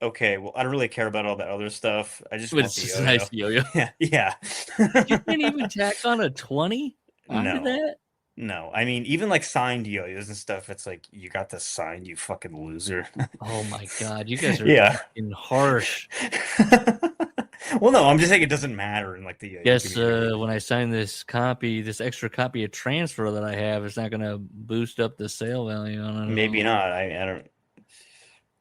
[SPEAKER 3] "Okay, well, I don't really care about all that other stuff. I just
[SPEAKER 2] But
[SPEAKER 3] want
[SPEAKER 2] it's
[SPEAKER 3] the
[SPEAKER 2] just a
[SPEAKER 3] yo-yo."
[SPEAKER 2] nice yo-yo.
[SPEAKER 3] Yeah, yeah.
[SPEAKER 2] You can't even tack on a 20 onto
[SPEAKER 3] No.
[SPEAKER 2] that?
[SPEAKER 3] No, I mean even like signed yo-yos and stuff. It's like you got this signed, you fucking loser.
[SPEAKER 2] Oh my god, you guys are
[SPEAKER 3] Yeah.
[SPEAKER 2] fucking harsh.
[SPEAKER 3] Well, no, I'm just saying it doesn't matter in like the yo-yo
[SPEAKER 2] Guess
[SPEAKER 3] community.
[SPEAKER 2] when I sign this extra copy of transfer that I have, it's not going to boost up the sale value on it.
[SPEAKER 3] Maybe not. I don't.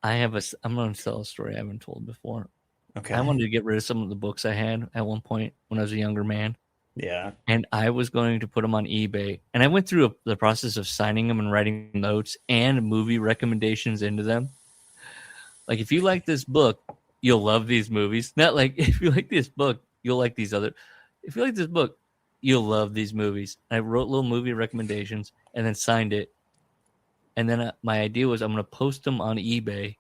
[SPEAKER 2] I'm going to tell a story I haven't told before.
[SPEAKER 3] Okay.
[SPEAKER 2] I wanted to get rid of some of the books I had at one point when I was a younger man.
[SPEAKER 3] Yeah.
[SPEAKER 2] And I was going to put them on eBay. And I went through the process of signing them and writing notes and movie recommendations into them. Like, if you like this book, you'll love these movies. Not like, if you like this book, you'll like these other. If you like this book, you'll love these movies. And I wrote little movie recommendations and then signed it. And then my idea was I'm going to post them on eBay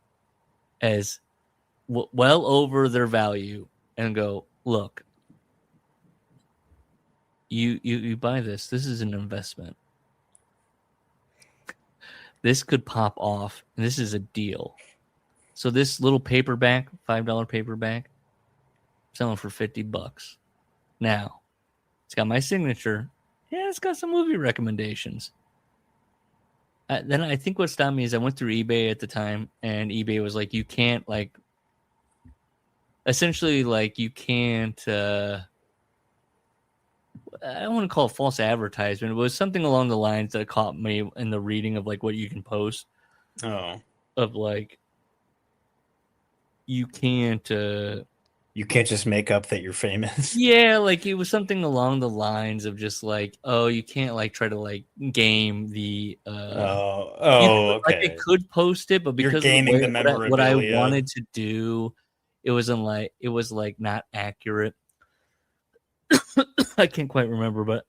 [SPEAKER 2] as well over their value and go, look, you buy this. This is an investment. This could pop off, and this is a deal. So this little paperback, $5 paperback, selling for $50. Now, it's got my signature. Yeah, it's got some movie recommendations. Then I think what stopped me is I went through eBay at the time, and eBay was like, you can't, like, essentially, like, you can't, I don't want to call it false advertisement. It was something along the lines that caught me in the reading of, like, what you can post.
[SPEAKER 3] Oh.
[SPEAKER 2] Of, like, you can't
[SPEAKER 3] just make up that you're famous.
[SPEAKER 2] Yeah, like it was something along the lines of just like, oh, you can't like try to like game the
[SPEAKER 3] okay.
[SPEAKER 2] Like I could post it, but because
[SPEAKER 3] you're gaming
[SPEAKER 2] of
[SPEAKER 3] the
[SPEAKER 2] way, what I
[SPEAKER 3] memorabilia.
[SPEAKER 2] wanted to do, it was not accurate. I can't quite remember, but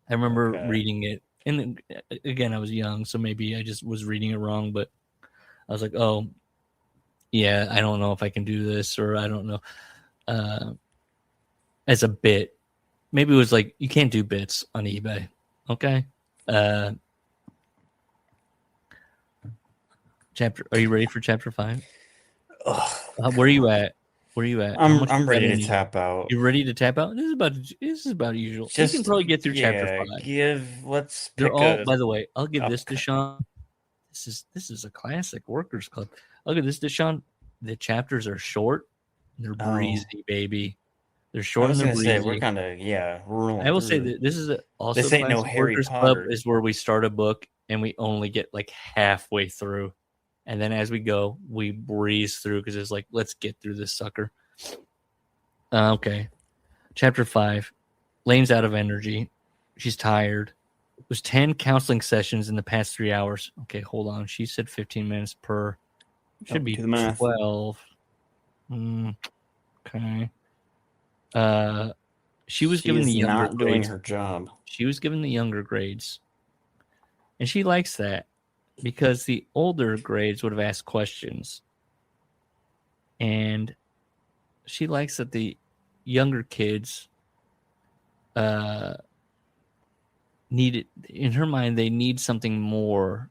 [SPEAKER 2] I remember reading it, and again, I was young, so maybe I just was reading it wrong. But I was like, oh, yeah, I don't know if I can do this, or I don't know. As a bit, maybe it was like you can't do bits on eBay. Okay. Are you ready for chapter 5? Where are you at?
[SPEAKER 3] I'm ready to tap out.
[SPEAKER 2] You ready to tap out? This is about usual. You can probably get through chapter 5.
[SPEAKER 3] Let's
[SPEAKER 2] They're
[SPEAKER 3] pick
[SPEAKER 2] all. By the way, I'll give this to Sean. This is a classic Workers Club. I'll give this to Sean. The chapters are short. They're breezy, baby. They're short and they're breezy.
[SPEAKER 3] We're kind of rolling.
[SPEAKER 2] I will say that this is also
[SPEAKER 3] this ain't no Harry
[SPEAKER 2] Workers
[SPEAKER 3] Potter.
[SPEAKER 2] Club is where we start a book and we only get like halfway through, and then as we go, we breeze through because it's like let's get through this sucker. Okay, chapter 5. Lane's out of energy. She's tired. It was 10 counseling sessions in the past 3 hours. Okay, hold on. She said 15 minutes per. Should be 12. Okay. She was given the younger
[SPEAKER 3] not doing
[SPEAKER 2] grades.
[SPEAKER 3] her job.
[SPEAKER 2] She was given the younger grades. And she likes that because the older grades would have asked questions. And she likes that the younger kids need it. In her mind, they need something more.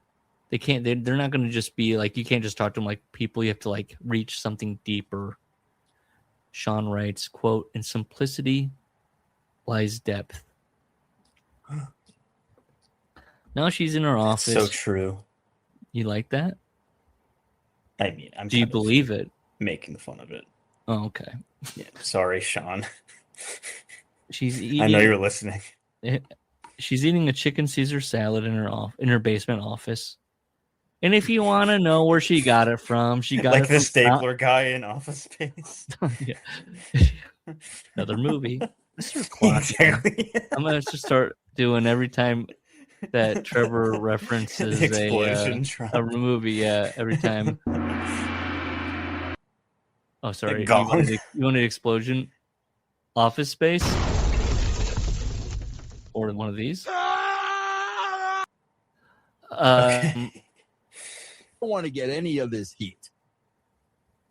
[SPEAKER 2] They can't, they're not going to just be like, you can't just talk to them like people. You have to like reach something deeper. Sean writes, quote, in simplicity lies depth. Now she's in her office.
[SPEAKER 3] So true.
[SPEAKER 2] You like that?
[SPEAKER 3] I mean,
[SPEAKER 2] do you believe it?
[SPEAKER 3] Making fun of it.
[SPEAKER 2] Oh, okay.
[SPEAKER 3] Yeah, sorry, Sean.
[SPEAKER 2] She's eating.
[SPEAKER 3] I know you're listening.
[SPEAKER 2] She's eating a chicken Caesar salad in her basement office. And if you want to know where she got it from, she got
[SPEAKER 3] like
[SPEAKER 2] it
[SPEAKER 3] the
[SPEAKER 2] from
[SPEAKER 3] stapler guy in Office Space.
[SPEAKER 2] Another movie. Exactly. I'm gonna just start doing every time that Trevor references a movie. Yeah, every time. Oh, sorry. You wanted explosion? Office Space? Or one of these?
[SPEAKER 7] I don't want to get any of this heat.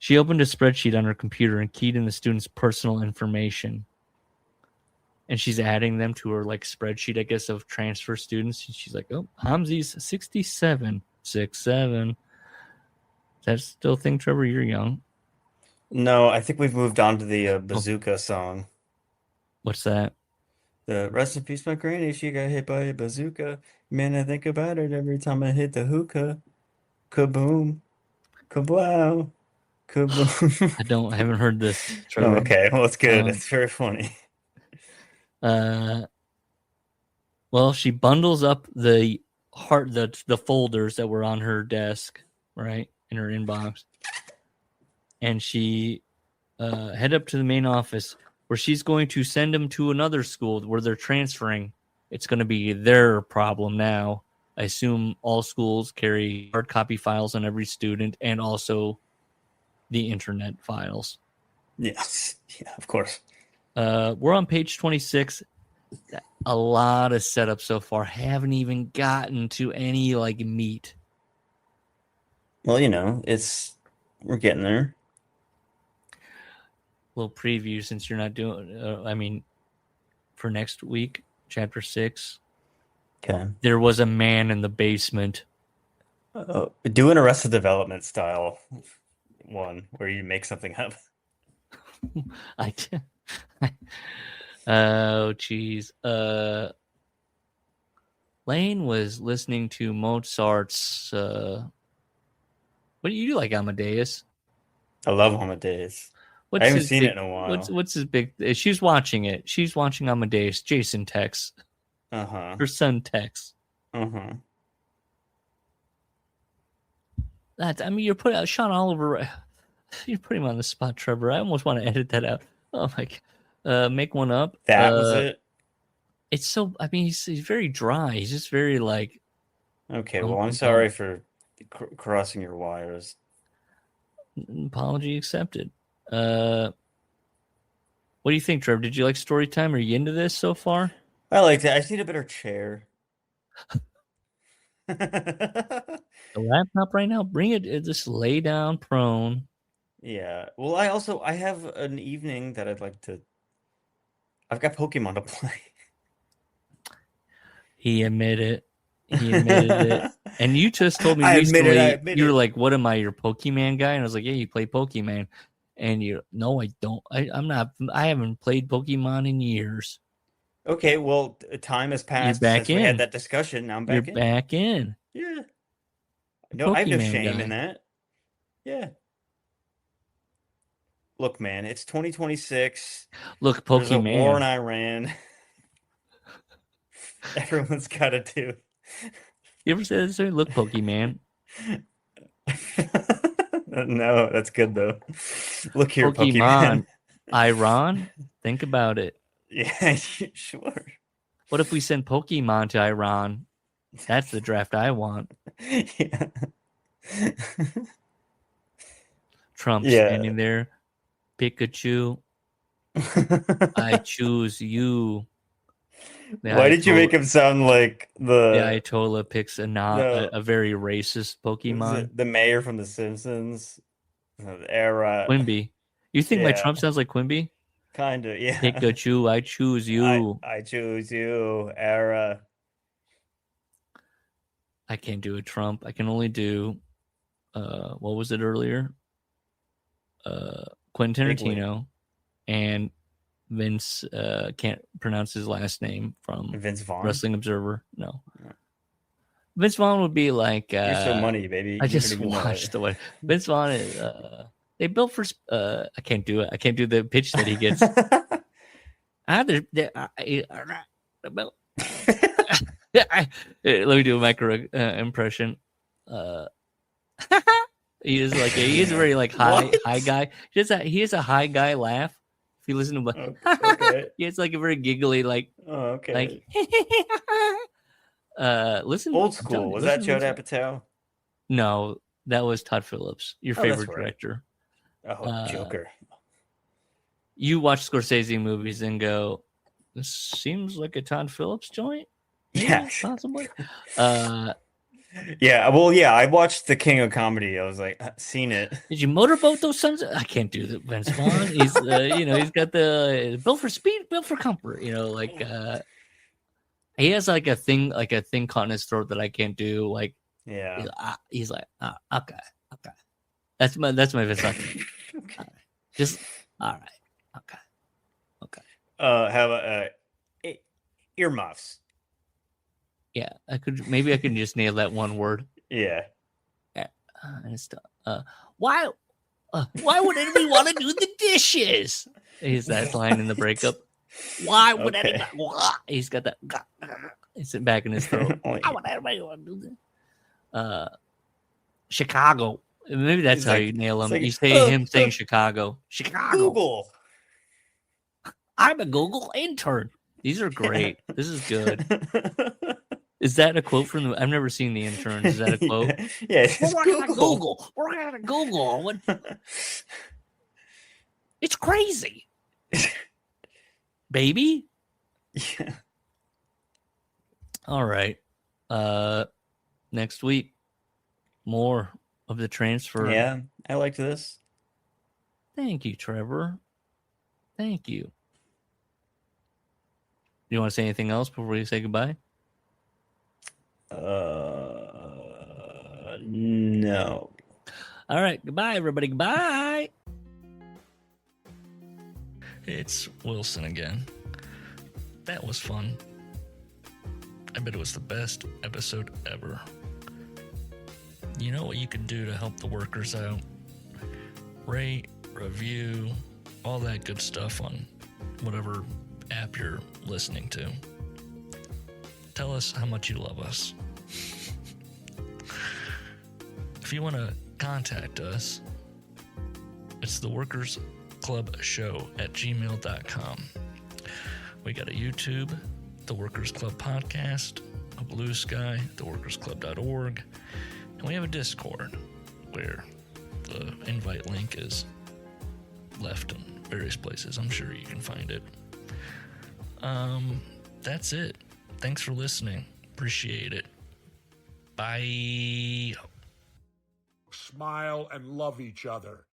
[SPEAKER 2] She opened a spreadsheet on her computer and keyed in the student's personal information. And she's adding them to her like spreadsheet, I guess, of transfer students. And she's like, oh, Hamzi's 67, 6'7". Is that still a thing, Trevor? You're young.
[SPEAKER 3] No, I think we've moved on to the bazooka song.
[SPEAKER 2] What's that?
[SPEAKER 3] The rest in peace, my granny. She got hit by a bazooka. Man, I think about it every time I hit the hookah. Kaboom. Kablow. Kaboom.
[SPEAKER 2] I haven't heard this, Trevor.
[SPEAKER 3] Okay, well, it's good. It's very funny.
[SPEAKER 2] Well, she bundles up the folders that were on her desk, right, in her inbox, and she head up to the main office where she's going to send them to another school where they're transferring. It's going to be their problem now. I assume all schools carry hard copy files on every student and also the internet files.
[SPEAKER 3] Yes, yeah, of course.
[SPEAKER 2] We're on page 26. A lot of setup so far. Haven't even gotten to any like meat.
[SPEAKER 3] Well, we're getting there.
[SPEAKER 2] Little preview since you're not doing. For next week, chapter 6.
[SPEAKER 3] Okay.
[SPEAKER 2] There was a man in the basement.
[SPEAKER 3] Do an Arrested Development style one where you make something up.
[SPEAKER 2] Oh, geez. Lane was listening to Mozart's. What do you like, Amadeus?
[SPEAKER 3] I love Amadeus. I haven't seen it in a while.
[SPEAKER 2] What's his big? She's watching it. She's watching Amadeus. Jason texts. Her son texts. You're putting out Sean Oliver. You're putting him on the spot, Trevor. I almost want to edit that out. Oh my god. Make one up.
[SPEAKER 3] That was it.
[SPEAKER 2] It's so. He's very dry. He's just very like.
[SPEAKER 3] Okay. Well, I'm sorry for crossing your wires.
[SPEAKER 2] Apology accepted. What do you think, Trevor? Did you like story time? Are you into this so far?
[SPEAKER 3] I liked it. I just need a better chair.
[SPEAKER 2] The laptop right now. Bring it. Just lay down prone.
[SPEAKER 3] Yeah. Well, I have an evening that I'd like to. I've got Pokemon to play.
[SPEAKER 2] He admitted it. And you just told me recently, you were like, what am I, your Pokemon guy? And I was like, yeah, you play Pokemon. And no, I don't. I'm not. I haven't played Pokemon in years.
[SPEAKER 3] Okay, well, time has passed
[SPEAKER 2] since
[SPEAKER 3] we had that discussion. Now I'm back in.
[SPEAKER 2] You're back in.
[SPEAKER 3] Yeah. No, I have no shame in that. Yeah. Look, man, it's 2026.
[SPEAKER 2] Look, Pokemon.
[SPEAKER 3] There's a war in Iran. Everyone's got to do.
[SPEAKER 2] You ever say that? Look, Pokemon.
[SPEAKER 3] No, that's good though. Look here,
[SPEAKER 2] Pokemon. Iran? Think about it.
[SPEAKER 3] Yeah, sure.
[SPEAKER 2] What if we send Pokemon to Iran? That's the draft I want.
[SPEAKER 3] Yeah.
[SPEAKER 2] Trump standing there. Pikachu. I choose you.
[SPEAKER 3] Why did you make him sound like the
[SPEAKER 2] Ayatollah picks a very racist Pokemon?
[SPEAKER 3] The mayor from The Simpsons era.
[SPEAKER 2] Quimby. You think my Trump sounds like Quimby?
[SPEAKER 3] Kind of, yeah.
[SPEAKER 2] Pikachu, I choose you.
[SPEAKER 3] I choose you, era.
[SPEAKER 2] I can't do a Trump. I can only do, what was it earlier? Quentin Tarantino and Vince, can't pronounce his last name from
[SPEAKER 3] Vince Vaughn?
[SPEAKER 2] Wrestling Observer. No. Vince Vaughn would be like...
[SPEAKER 3] You're so money, baby.
[SPEAKER 2] I just watched the way. Vince Vaughn is... they built for... I can't do it. I can't do the pitch that he gets. Let me do a micro impression. He is a very like high guy. He has a high guy laugh. If you listen to him,
[SPEAKER 3] okay.
[SPEAKER 2] He has like a very giggly like.
[SPEAKER 3] Oh, okay.
[SPEAKER 2] Like, listen.
[SPEAKER 3] Old school. Was that Judd Apatow?
[SPEAKER 2] No, that was Todd Phillips, your favorite director.
[SPEAKER 3] Oh, Joker.
[SPEAKER 2] You watch Scorsese movies and go, "This seems like a Todd Phillips joint."
[SPEAKER 3] Yeah,
[SPEAKER 2] possibly.
[SPEAKER 3] Yeah, well, yeah, I watched The King of Comedy. I was like, seen it.
[SPEAKER 2] Did you motorboat those sons? I can't do that. Vince Vaughn. He's, he's got the built for speed, built for comfort. He has like a thing caught in his throat that I can't do. Like,
[SPEAKER 3] Yeah.
[SPEAKER 2] he's like, okay. That's my Vince Vaughn.
[SPEAKER 3] Okay.
[SPEAKER 2] Just all right, okay.
[SPEAKER 3] How about earmuffs?
[SPEAKER 2] Yeah, I could just nail that one word.
[SPEAKER 3] Yeah.
[SPEAKER 2] Why would anybody want to do the dishes? Is that line in the breakup? Why would anybody? He's got that. He's sitting back in his throat. Why would anybody want to do this? Chicago. Maybe that's how you nail him. You say him saying Chicago.
[SPEAKER 3] Google.
[SPEAKER 2] I'm a Google intern. These are great. This is good. Is that a quote from the? I've never seen The Intern. Is that a quote?
[SPEAKER 3] Yeah.
[SPEAKER 2] We're gonna Google. We're gonna Google. What? It's crazy, baby.
[SPEAKER 3] Yeah.
[SPEAKER 2] All right. Next week, more of the transfer.
[SPEAKER 3] Yeah, I liked this.
[SPEAKER 2] Thank you, Trevor. Thank you. Do you want to say anything else before we say goodbye?
[SPEAKER 3] No.
[SPEAKER 2] All right. Goodbye, everybody. Goodbye. It's Wilson again. That was fun. I bet it was the best episode ever. You know what you can do to help the workers out? Rate, review, all that good stuff on whatever app you're listening to. Tell us how much you love us. If you want to contact us, it's theworkersclubshow@gmail.com. We got a YouTube, The Workers Club Podcast, a Blue Sky, theworkersclub.org, and we have a Discord where the invite link is left in various places. I'm sure you can find it. That's it. Thanks for listening. Appreciate it. Bye.
[SPEAKER 1] Smile and love each other.